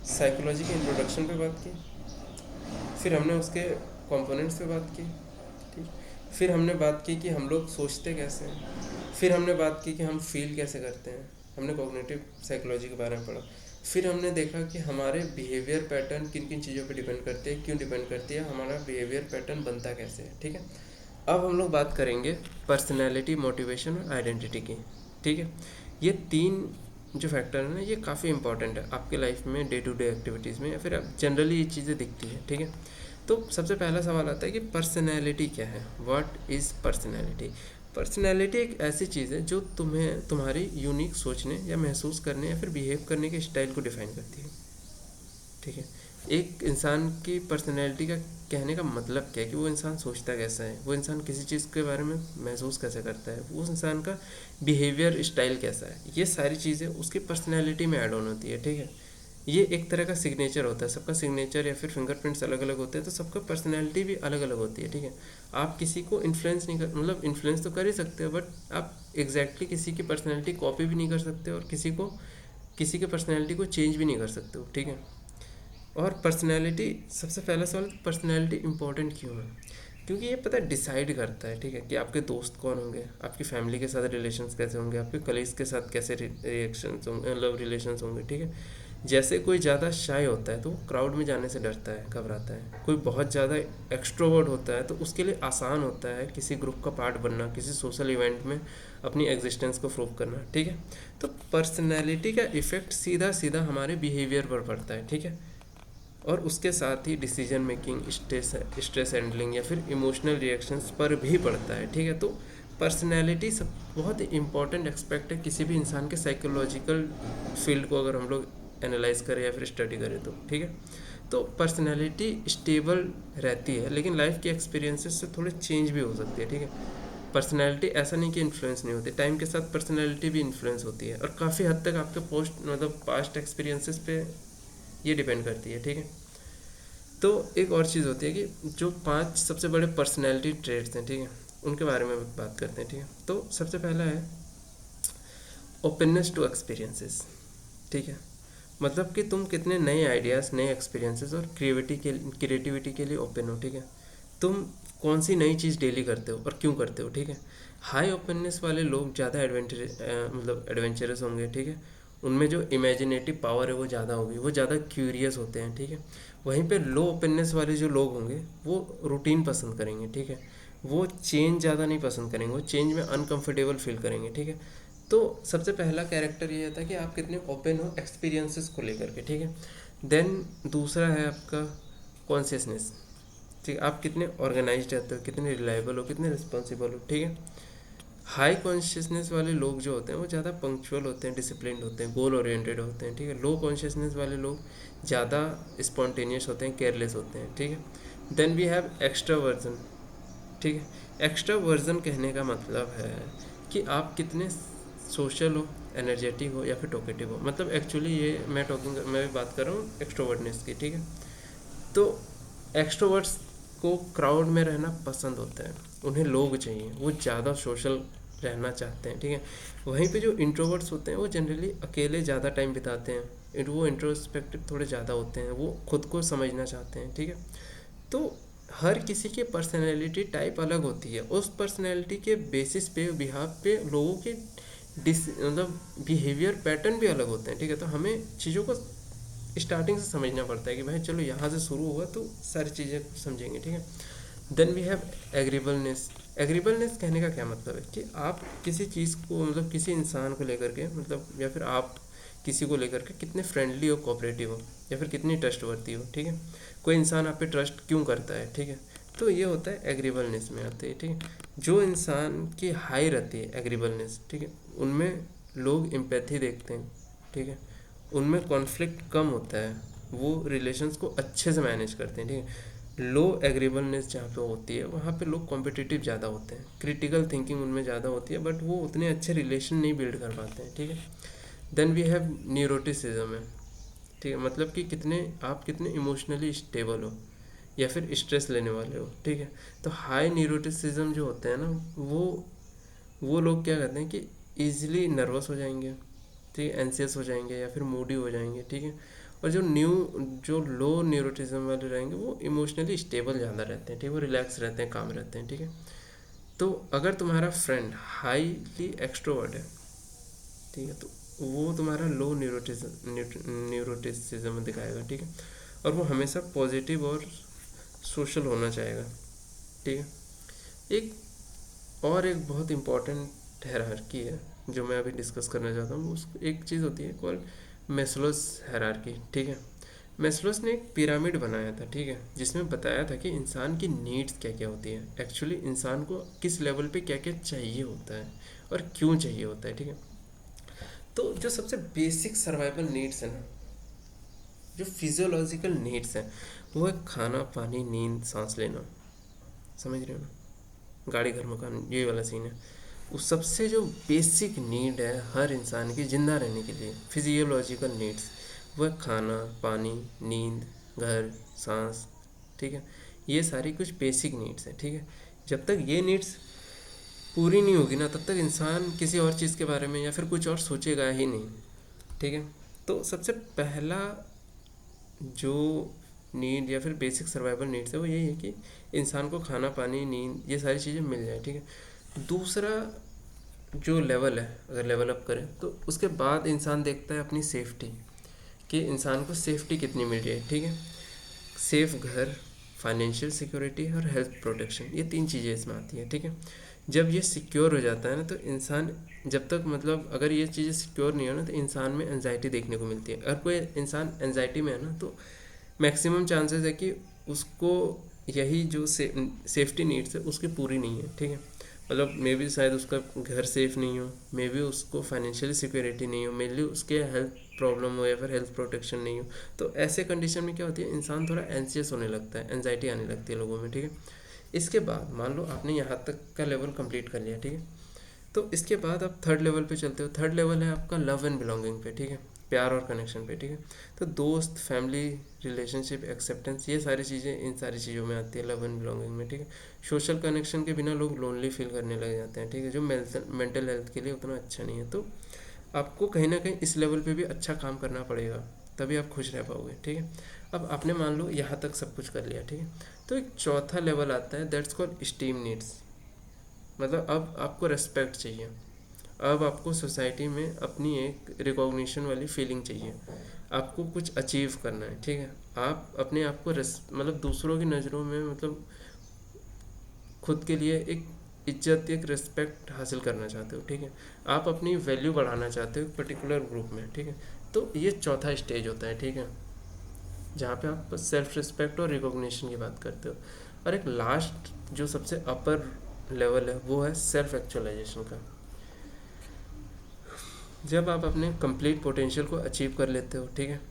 साइकोलॉजी के इंट्रोडक्शन पे बात की, फिर हमने उसके कंपोनेंट्स पे बात की, ठीक। फिर हमने बात की कि हम लोग सोचते कैसे हैं, फिर हमने बात की कि हम फील कैसे करते हैं, हमने कॉग्निटिव साइकोलॉजी के बारे में पढ़ा। फिर हमने देखा कि हमारे बिहेवियर पैटर्न किन किन चीज़ों पे डिपेंड करते हैं, क्यों डिपेंड करती है, हमारा बिहेवियर पैटर्न बनता कैसे है, ठीक है। अब हम लोग बात करेंगे पर्सनैलिटी, मोटिवेशन और आइडेंटिटी की, ठीक है। ये 3 जो फैक्टर है ना, ये काफ़ी इंपॉर्टेंट है आपके लाइफ में, डे टू डे एक्टिविटीज़ में, या फिर जनरली ये चीज़ें दिखती है, ठीक है। तो सबसे पहला सवाल आता है कि पर्सनैलिटी क्या है, व्हाट इज़ पर्सनैलिटी। पर्सनैलिटी एक ऐसी चीज़ है जो तुम्हें तुम्हारी यूनिक सोचने या महसूस करने या फिर बिहेव करने के स्टाइल को डिफाइन करती है, ठीक है। एक इंसान की पर्सनैलिटी का कहने का मतलब क्या है कि वो इंसान सोचता कैसा है, वो इंसान किसी चीज़ के बारे में महसूस कैसे करता है, वो इंसान का बिहेवियर स्टाइल कैसा है, ये सारी चीज़ें उसकी पर्सनैलिटी में ऐड ऑन होती है, ठीक है। ये एक तरह का सिग्नेचर होता है, सबका सिग्नेचर या फिर फिंगरप्रिंट्स अलग अलग होते हैं, तो सबका पर्सनैलिटी भी अलग अलग होती है, ठीक है। आप किसी को इन्फ्लुएंस नहीं कर, मतलब इन्फ्लुएंस तो कर ही सकते हो, बट आप एग्जैक्टली किसी की पर्सनैलिटी कॉपी भी नहीं कर सकते, और किसी के पर्सनैलिटी को चेंज भी नहीं कर सकते हो, ठीक है। और पर्सनैलिटी, सबसे पहला सवाल, पर्सनैलिटी इंपॉर्टेंट क्यों है? क्योंकि ये पता डिसाइड करता है, ठीक है, कि आपके दोस्त कौन होंगे, आपकी फैमिली के साथ रिलेशंस कैसे होंगे, आपके कलीग्स के साथ कैसे रिएक्शंस होंगे, लव रिलेशंस होंगे, ठीक है। जैसे कोई ज़्यादा शाय होता है तो वो क्राउड में जाने से डरता है, घबराता है। कोई बहुत ज़्यादा एक्सट्रोवर्ट होता है तो उसके लिए आसान होता है किसी ग्रुप का पार्ट बनना, किसी सोशल इवेंट में अपनी एग्जिस्टेंस को प्रूव करना, ठीक है। तो पर्सनैलिटी का इफ़ेक्ट सीधा सीधा हमारे बिहेवियर पर पड़ता है, ठीक है। और उसके साथ ही डिसीजन मेकिंग, स्ट्रेस हैंडलिंग या फिर इमोशनल रिएक्शंस पर भी पड़ता है, ठीक है। तो पर्सनैलिटी सब बहुत इंपॉर्टेंट एक्सपेक्ट है किसी भी इंसान के साइकोलॉजिकल फील्ड को अगर हम लोग एनालाइज करें या फिर स्टडी करें तो, ठीक है। तो पर्सनैलिटी स्टेबल रहती है, लेकिन लाइफ के एक्सपीरियंसेस से थोड़े चेंज भी हो सकती है, ठीक है। पर्सनैलिटी ऐसा नहीं कि इन्फ्लुएंस नहीं होती, टाइम के साथ पर्सनैलिटी भी इन्फ्लुएंस होती है, और काफ़ी हद तक आपके पास्ट एक्सपीरियंसेस पे ये डिपेंड करती है, ठीक है। तो एक और चीज़ होती है कि जो 5 सबसे बड़े पर्सनैलिटी ट्रेट्स हैं, ठीक है, उनके बारे में बात करते हैं, ठीक है। तो सबसे पहला है ओपननेस टू एक्सपीरियंसेस, ठीक है। मतलब कि तुम कितने नए आइडियाज़, नए एक्सपीरियंसेस और क्रिएटिविटी के लिए ओपन हो, ठीक है। तुम कौन सी नई चीज़ डेली करते हो और क्यों करते हो, ठीक है। हाई ओपननेस वाले लोग ज़्यादा एडवेंचरस होंगे, ठीक है। उनमें जो इमेजिनेटिव पावर है वो ज़्यादा होगी, वो ज़्यादा क्यूरियस होते हैं, ठीक है। वहीं पे लो ओपननेस वाले जो लोग होंगे वो रूटीन पसंद करेंगे, ठीक है। वो चेंज ज़्यादा नहीं पसंद करेंगे, वो चेंज में अनकंफर्टेबल फील करेंगे, ठीक है। तो सबसे पहला कैरेक्टर ये होता है कि आप कितने ओपन हो एक्सपीरियंसेस को लेकर के, ठीक है। देन दूसरा है आपका कॉन्शियसनेस, ठीक है। आप कितने ऑर्गेनाइज्ड रहते हो, कितने रिलायबल हो, कितने रिस्पॉन्सिबल हो, ठीक है। हाई कॉन्शियसनेस वाले लोग जो होते हैं वो ज़्यादा पंक्चुअल होते हैं, डिसिप्लिन्ड होते हैं, गोल ओरिएंटेड होते हैं, ठीक है। लो कॉन्शियसनेस वाले लोग ज़्यादा स्पॉन्टेनियस होते हैं, केयरलेस होते हैं, ठीक है। Then we have extraversion, ठीक है। एक्स्ट्रा वर्जन कहने का मतलब है कि आप कितने सोशल हो, एनर्जेटिक हो या फिर टॉकेटिव हो। मतलब एक्चुअली ये मैं बात कर रहा हूँ एक्सट्रोवर्टनेस की, ठीक है। तो एक्सट्रोवर्ट्स को क्राउड में रहना पसंद होता है, उन्हें लोग चाहिए, वो ज़्यादा सोशल रहना चाहते हैं, ठीक है। वहीं पे जो इंट्रोवर्ट्स होते हैं वो जनरली अकेले ज़्यादा टाइम बिताते हैं, वो इंट्रोस्पेक्टिव थोड़े ज़्यादा होते हैं, वो खुद को समझना चाहते हैं, ठीक है। तो हर किसी की पर्सनैलिटी टाइप अलग होती है, उस पर्सनैलिटी के बेसिस पे बिहाफ पे लोगों के मतलब बिहेवियर पैटर्न भी अलग होते हैं, ठीक है। तो हमें चीज़ों को स्टार्टिंग से समझना पड़ता है कि भाई चलो यहाँ से शुरू हुआ तो सारी चीज़ें समझेंगे, ठीक है। Then we have agreeableness. Agreeableness कहने का क्या मतलब है कि आप किसी चीज़ को मतलब किसी इंसान को लेकर के मतलब या फिर आप किसी को लेकर के कितने फ्रेंडली हो, कोऑपरेटिव हो या फिर कितनी ट्रस्टवर्दी हो, ठीक है। कोई इंसान आप पे ट्रस्ट क्यों करता है, ठीक है। तो ये होता है एग्रीबलनेस में आते हैं, ठीक है। जो इंसान की हाई रहती है एग्रीबलनेस, ठीक है, उनमें लोग एम्पैथी देखते हैं, ठीक है। उनमें कॉन्फ्लिक्ट कम होता है, वो रिलेशंस को अच्छे से मैनेज करते हैं, ठीक है। लो एग्रीबलनेस जहाँ पे होती है वहाँ पे लोग कॉम्पिटिटिव ज़्यादा होते हैं, क्रिटिकल थिंकिंग उनमें ज़्यादा होती है, बट वो उतने अच्छे रिलेशन नहीं बिल्ड कर पाते हैं, ठीक है। देन वी हैव न्यूरोटिसिज्म है, ठीक है। मतलब कि कितने इमोशनली स्टेबल हो या फिर स्ट्रेस लेने वाले हो, ठीक है। तो हाई न्यूरोटिसिज्म जो होते हैं ना, वो लोग क्या करते हैं कि ईजिली नर्वस हो जाएंगे, ठीक है, एंसियस हो जाएंगे या फिर मूडी हो जाएंगे, ठीक है। और जो लो न्यूरोटिज्म वाले रहेंगे वो इमोशनली स्टेबल ज़्यादा रहते हैं, ठीक है, वो रिलैक्स रहते हैं, काम रहते हैं, ठीक है। तो अगर तुम्हारा फ्रेंड हाईली एक्सट्रोवर्ट है, ठीक है, तो वो तुम्हारा लो न्यूरोटिसिज्म दिखाएगा, ठीक है। और वो हमेशा पॉजिटिव और सोशल होना चाहेगा, ठीक है। एक एक बहुत इम्पॉर्टेंट हायरार्की है जो मैं अभी डिस्कस करना चाहता हूँ, उस एक चीज़ होती है कॉल्ड मेस्लोस हायरार्की, ठीक है। मेस्लोस ने एक पिरामिड बनाया था, ठीक है, जिसमें बताया था कि इंसान की नीड्स क्या क्या होती है, एक्चुअली इंसान को किस लेवल पे क्या क्या चाहिए होता है और क्यों चाहिए होता है, ठीक है। तो जो सबसे बेसिक सर्वाइवल नीड्स है ना, जो फिजियोलॉजिकल नीड्स हैं, वो है खाना, पानी, नींद, सांस लेना, समझ रहे हो ना, गाड़ी, घर, मकान, ये वाला सीन है। उस सबसे जो बेसिक नीड है हर इंसान की जिंदा रहने के लिए, फिजियोलॉजिकल नीड्स, वह खाना, पानी, नींद, घर, सांस, ठीक है। ये सारी कुछ बेसिक नीड्स हैं, ठीक है। जब तक ये नीड्स पूरी नहीं होगी ना, तब तक इंसान किसी और चीज़ के बारे में या फिर कुछ और सोचेगा ही नहीं, ठीक है। तो सबसे पहला जो नीड या फिर बेसिक सर्वाइवल नीड्स है वो यही है कि इंसान को खाना, पानी, नींद, ये सारी चीज़ें मिल जाए, ठीक है। दूसरा जो लेवल है, अगर लेवल अप करें तो उसके बाद इंसान देखता है अपनी सेफ्टी, कि इंसान को सेफ्टी कितनी मिल रही है, ठीक है। सेफ घर, फाइनेंशियल सिक्योरिटी और हेल्थ प्रोटेक्शन, ये तीन चीज़ें इसमें आती हैं, ठीक है। जब ये सिक्योर हो जाता है ना तो इंसान, जब तक मतलब अगर ये चीज़ें सिक्योर नहीं हो ना तो इंसान में एनजाइटी देखने को मिलती है। अगर कोई इंसान एनजाइटी में है ना तो मैक्सिमम चांसेस है कि उसको यही जो सेफ्टी नीड्स है उसकी पूरी नहीं है, ठीक है। मतलब मे बी शायद उसका घर सेफ नहीं हो, मे बी उसको फाइनेंशियली सिक्योरिटी नहीं हो, मेनली उसके हेल्थ प्रॉब्लम हो या फिर हेल्थ प्रोटेक्शन नहीं हो। तो ऐसे कंडीशन में क्या होती है, इंसान थोड़ा एंसियस होने लगता है, एनजाइटी आने लगती है लोगों में, ठीक है। इसके बाद मान लो आपने यहाँ तक का लेवल कंप्लीट कर लिया, ठीक है। तो इसके बाद आप थर्ड लेवल पे चलते हो। थर्ड लेवल है आपका लव एंड बिलोंगिंग पे, ठीक है, प्यार और कनेक्शन पे, ठीक है। तो दोस्त, फैमिली, रिलेशनशिप, एक्सेप्टेंस, ये सारी चीज़ें इन सारी चीज़ों में आती है लव एंड बिलोंगिंग में, ठीक है। सोशल कनेक्शन के बिना लोग लोनली फील करने लग जाते हैं, ठीक है, जो मेंटल हेल्थ के लिए उतना अच्छा नहीं है। तो आपको कहीं ना कहीं इस लेवल पे भी अच्छा काम करना पड़ेगा, तभी आप खुश रह पाओगे, ठीक है। अब आपने मान लो यहाँ तक सब कुछ कर लिया, ठीक है। तो एक चौथा लेवल आता है, दैट्स कॉल्ड स्टीम नीड्स। मतलब अब आपको रेस्पेक्ट चाहिए, अब आपको सोसाइटी में अपनी एक रिकॉग्निशन वाली फीलिंग चाहिए, आपको कुछ अचीव करना है, ठीक है। आप अपने आप को मतलब दूसरों की नज़रों में मतलब खुद के लिए एक इज्जत, एक रिस्पेक्ट हासिल करना चाहते हो, ठीक है। आप अपनी वैल्यू बढ़ाना चाहते हो एक पर्टिकुलर ग्रुप में, ठीक है। तो ये चौथा स्टेज होता है, ठीक है, जहाँ पे आप सेल्फ रिस्पेक्ट और रिकॉग्निशन की बात करते हो। और एक लास्ट जो सबसे अपर लेवल है वो है सेल्फ एक्चुअलाइजेशन का। जब आप अपने कंप्लीट पोटेंशियल को अचीव कर लेते हो, ठीक है,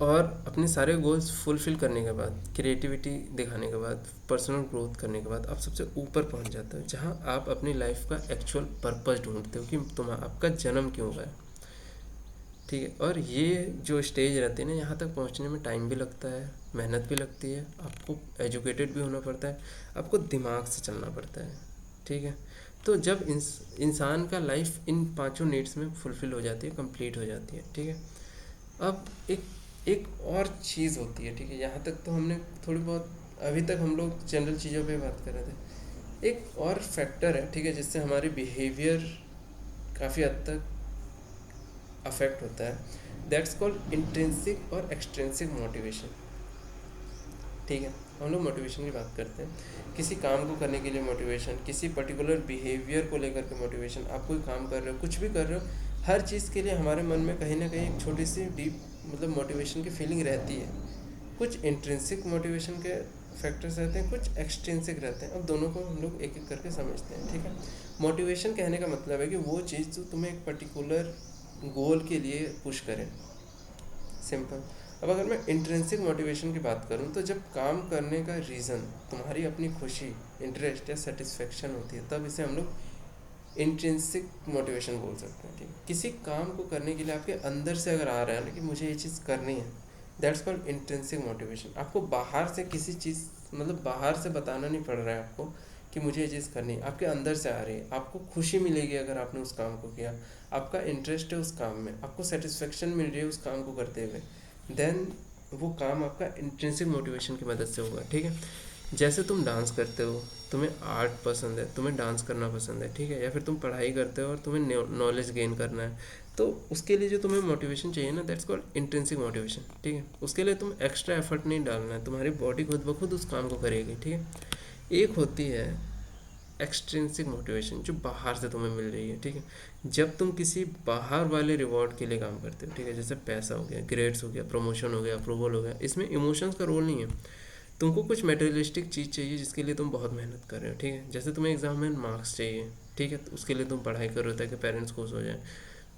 और अपने सारे गोल्स फुलफिल करने के बाद, क्रिएटिविटी दिखाने के बाद, पर्सनल ग्रोथ करने के बाद आप सबसे ऊपर पहुंच जाते हो, जहां आप अपनी लाइफ का एक्चुअल पर्पस ढूंढते हो कि आपका जन्म क्यों हुआ है। ठीक है, और ये जो स्टेज रहती है ना, यहाँ तक पहुँचने में टाइम भी लगता है, मेहनत भी लगती है, आपको एजुकेटेड भी होना पड़ता है, आपको दिमाग से चलना पड़ता है। ठीक है, तो जब इंसान का लाइफ इन पांचों नीड्स में फुलफिल हो जाती है, कंप्लीट हो जाती है। ठीक है, अब एक एक और चीज़ होती है। ठीक है, यहाँ तक तो हमने थोड़ी बहुत, अभी तक हम लोग जनरल चीज़ों पे बात कर रहे थे। एक और फैक्टर है, ठीक है, जिससे हमारी बिहेवियर काफ़ी हद तक अफेक्ट होता है। दैट्स कॉल्ड इंट्रिंसिक और एक्सट्रिंसिक मोटिवेशन। ठीक है, हम लोग मोटिवेशन की बात करते हैं, किसी काम को करने के लिए मोटिवेशन, किसी पर्टिकुलर बिहेवियर को लेकर के मोटिवेशन। आप कोई काम कर रहे हो, कुछ भी कर रहे हो, हर चीज़ के लिए हमारे मन में कहीं ना कहीं एक छोटी सी डीप मतलब मोटिवेशन की फीलिंग रहती है। कुछ इंट्रिंसिक मोटिवेशन के फैक्टर्स रहते हैं, कुछ एक्सट्रिंसिक रहते हैं। अब दोनों को हम लोग एक एक करके समझते हैं। ठीक है, मोटिवेशन कहने का मतलब है कि वो चीज़ जो तुम्हें एक पर्टिकुलर गोल के लिए पुश करें, सिंपल। अब अगर मैं इंट्रिंसिक मोटिवेशन की बात करूं, तो जब काम करने का रीज़न तुम्हारी अपनी खुशी, इंटरेस्ट या सेटिस्फेक्शन होती है, तब इसे हम लोग इंट्रिंसिक मोटिवेशन बोल सकते हैं। ठीक है, किसी काम को करने के लिए आपके अंदर से अगर आ रहा है ना कि मुझे ये चीज़ करनी है, दैट्स कॉल्ड इंट्रिंसिक मोटिवेशन। आपको बाहर से किसी चीज़ मतलब बाहर से बताना नहीं पड़ रहा है आपको कि मुझे ये चीज़ करनी है, आपके अंदर से आ रही है। आपको खुशी मिलेगी अगर आपने उस काम को किया, आपका इंटरेस्ट है उस काम में, आपको सेटिस्फेक्शन मिल रही है उस काम को करते हुए, देन वो काम आपका इंट्रिंसिक मोटिवेशन की मदद से होगा। ठीक है, जैसे तुम डांस करते हो, तुम्हें आर्ट पसंद है, तुम्हें डांस करना पसंद है, ठीक है, या फिर तुम पढ़ाई करते हो और तुम्हें नॉलेज गेन करना है, तो उसके लिए जो तुम्हें मोटिवेशन चाहिए ना, दैट्स कॉल्ड इंट्रिंसिक मोटिवेशन। ठीक है, उसके लिए तुम एक्स्ट्रा एफर्ट नहीं डालना है, तुम्हारी बॉडी खुद ब खुद उस काम को करेगी। ठीक है, एक होती है एक्सट्रिंसिक मोटिवेशन जो बाहर से तुम्हें मिल रही है। ठीक है, जब तुम किसी बाहर वाले रिवॉर्ड के लिए काम करते हो, ठीक है, जैसे पैसा हो गया, ग्रेड्स हो गया, प्रमोशन हो गया, अप्रूवल हो गया, इसमें इमोशंस का रोल नहीं है। तुमको कुछ मटेरियलिस्टिक चीज़ चाहिए जिसके लिए तुम बहुत मेहनत कर रहे हो। ठीक है, जैसे तुम्हें एग्जाम में मार्क्स चाहिए, ठीक है, तो उसके लिए तुम पढ़ाई कर रहे हो ताकि पेरेंट्स खुश हो जाए।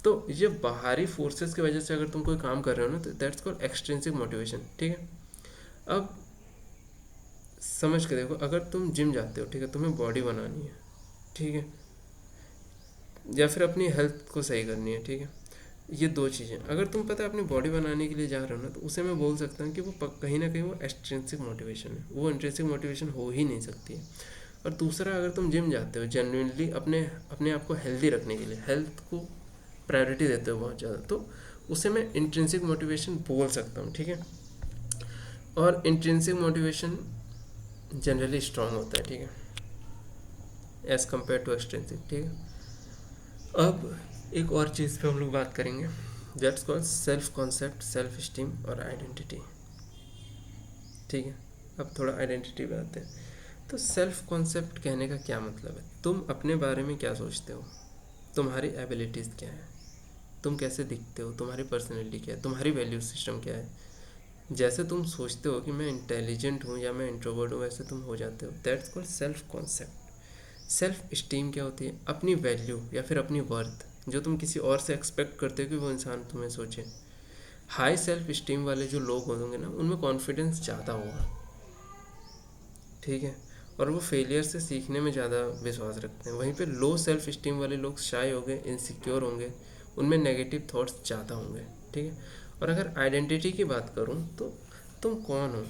तो ये बाहरी फोर्सेस की वजह से अगर तुम कोई काम कर रहे हो ना, तो दैट्स कॉल्ड एक्सट्रिंसिक मोटिवेशन। ठीक है, अब समझ के देखो, अगर तुम जिम जाते हो, ठीक है, तुम्हें बॉडी बनानी है, ठीक है, या फिर अपनी हेल्थ को सही करनी है, ठीक है, ये दो चीज़ें अगर तुम पता है अपनी बॉडी बनाने के लिए जा रहे हो ना, तो उसे मैं बोल सकता हूँ कि वो कहीं ना कहीं वो एक्सट्रिंसिक मोटिवेशन है, वो इंट्रिंसिक मोटिवेशन हो ही नहीं सकती है। और दूसरा, अगर तुम जिम जाते हो जेन्युइनली अपने अपने आप को हेल्दी रखने के लिए, हेल्थ को प्रायोरिटी देते हो बहुत ज़्यादा, तो उसे मैं इंट्रिंसिक मोटिवेशन बोल सकता हूँ। ठीक है, और इंट्रिंसिक मोटिवेशन जनरली स्ट्रांग होता है। ठीक है, एज कम्पेयर टू एक्सट्रिंसिक। ठीक है, अब एक और चीज़ पे हम लोग बात करेंगे, that's called self concept, self esteem और आइडेंटिटी। ठीक है, अब थोड़ा आइडेंटिटी पे आते हैं। तो सेल्फ कॉन्सेप्ट कहने का क्या मतलब है? तुम अपने बारे में क्या सोचते हो, तुम्हारी एबिलिटीज़ क्या है, तुम कैसे दिखते हो, तुम्हारी पर्सनैलिटी क्या है, तुम्हारी वैल्यू सिस्टम क्या है। जैसे तुम सोचते हो कि मैं इंटेलिजेंट हूँ या मैं इंट्रोवर्ट हूँ, वैसे तुम हो जाते हो, that's called self concept. Self esteem क्या होती है? अपनी वैल्यू या फिर अपनी वर्थ, जो तुम किसी और से एक्सपेक्ट करते हो कि वो इंसान तुम्हें सोचे। हाई सेल्फ स्टीम वाले जो लोग होंगे ना, उनमें कॉन्फिडेंस ज़्यादा होगा। ठीक है, और वो फेलियर से सीखने में ज़्यादा विश्वास रखते हैं। वहीं पे लो सेल्फ स्टीम वाले लोग शाय होंगे, इनसिक्योर होंगे, उनमें नेगेटिव थॉट्स ज़्यादा होंगे। ठीक है, और अगर आइडेंटिटी की बात करूँ, तो तुम कौन हो,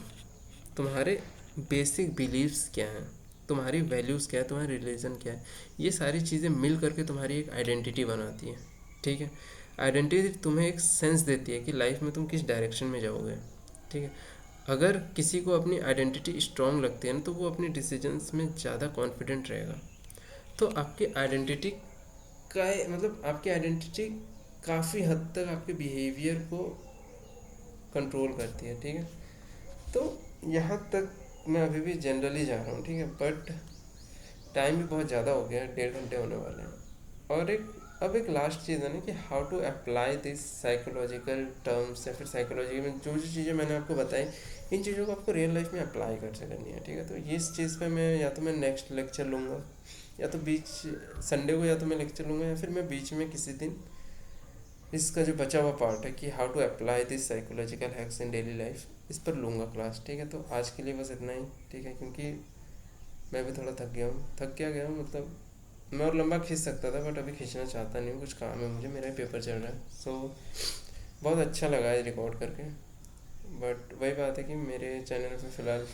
तुम्हारे बेसिक बिलीव्स क्या हैं, तुम्हारी वैल्यूज़ क्या है, तुम्हारा रिलीजन क्या है, ये सारी चीज़ें मिल करके तुम्हारी एक आइडेंटिटी बनाती है। ठीक है, आइडेंटिटी तुम्हें एक सेंस देती है कि लाइफ में तुम किस डायरेक्शन में जाओगे। ठीक है, अगर किसी को अपनी आइडेंटिटी स्ट्रांग लगती है ना, तो वो अपने डिसीजंस में ज़्यादा कॉन्फिडेंट रहेगा। तो आपकी आइडेंटिटी का मतलब आपकी आइडेंटिटी काफ़ी हद तक आपके बिहेवियर को कंट्रोल करती है। ठीक है, तो यहाँ तक मैं अभी भी जनरली जा रहा हूँ। ठीक है, बट टाइम भी बहुत ज़्यादा हो गया है, 1.5 घंटे होने वाले हैं। और अब एक लास्ट चीज़ है ना कि how to apply this psychological terms, या फिर साइकोलॉजी में जो जो चीज़ें मैंने आपको बताई, इन चीज़ों को आपको रियल लाइफ में अप्लाई कर करनी है। ठीक है, तो इस चीज़ पे मैं या तो मैं नेक्स्ट लेक्चर लूँगा, या तो बीच संडे को या तो मैं लेक्चर लूँगा, या फिर मैं बीच में किसी दिन इसका जो बचा हुआ पार्ट है कि how to apply this psychological hacks in daily life, इस पर लूँगा क्लास, ठीक है। तो आज के लिए बस इतना ही, ठीक है, क्योंकि मैं भी थोड़ा थक क्या गया हूँ, मतलब मैं और लंबा खींच सकता था बट अभी खींचना चाहता नहीं हूँ, कुछ काम है मुझे, मेरा पेपर चल रहा है। बहुत अच्छा लगा है रिकॉर्ड करके, बट वही बात है कि मेरे चैनल पे फ़िलहाल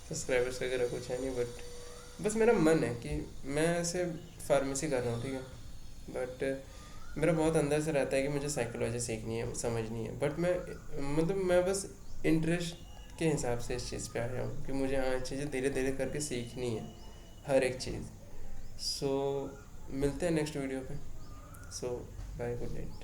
सब्सक्राइबर्स वगैरह कुछ है नहीं, बट बस मेरा मन है कि मैं ऐसे फार्मेसी कर रहा हूँ, ठीक है, बट मेरा बहुत अंदर से रहता है कि मुझे साइकोलॉजी सीखनी है, समझनी है, बट मैं बस इंटरेस्ट के हिसाब से इस चीज़ पे आया हूँ कि मुझे हाँ चीज़ें धीरे धीरे करके सीखनी है, हर एक चीज़। सो मिलते हैं नेक्स्ट वीडियो पे। सो बाय, गुड नाइट।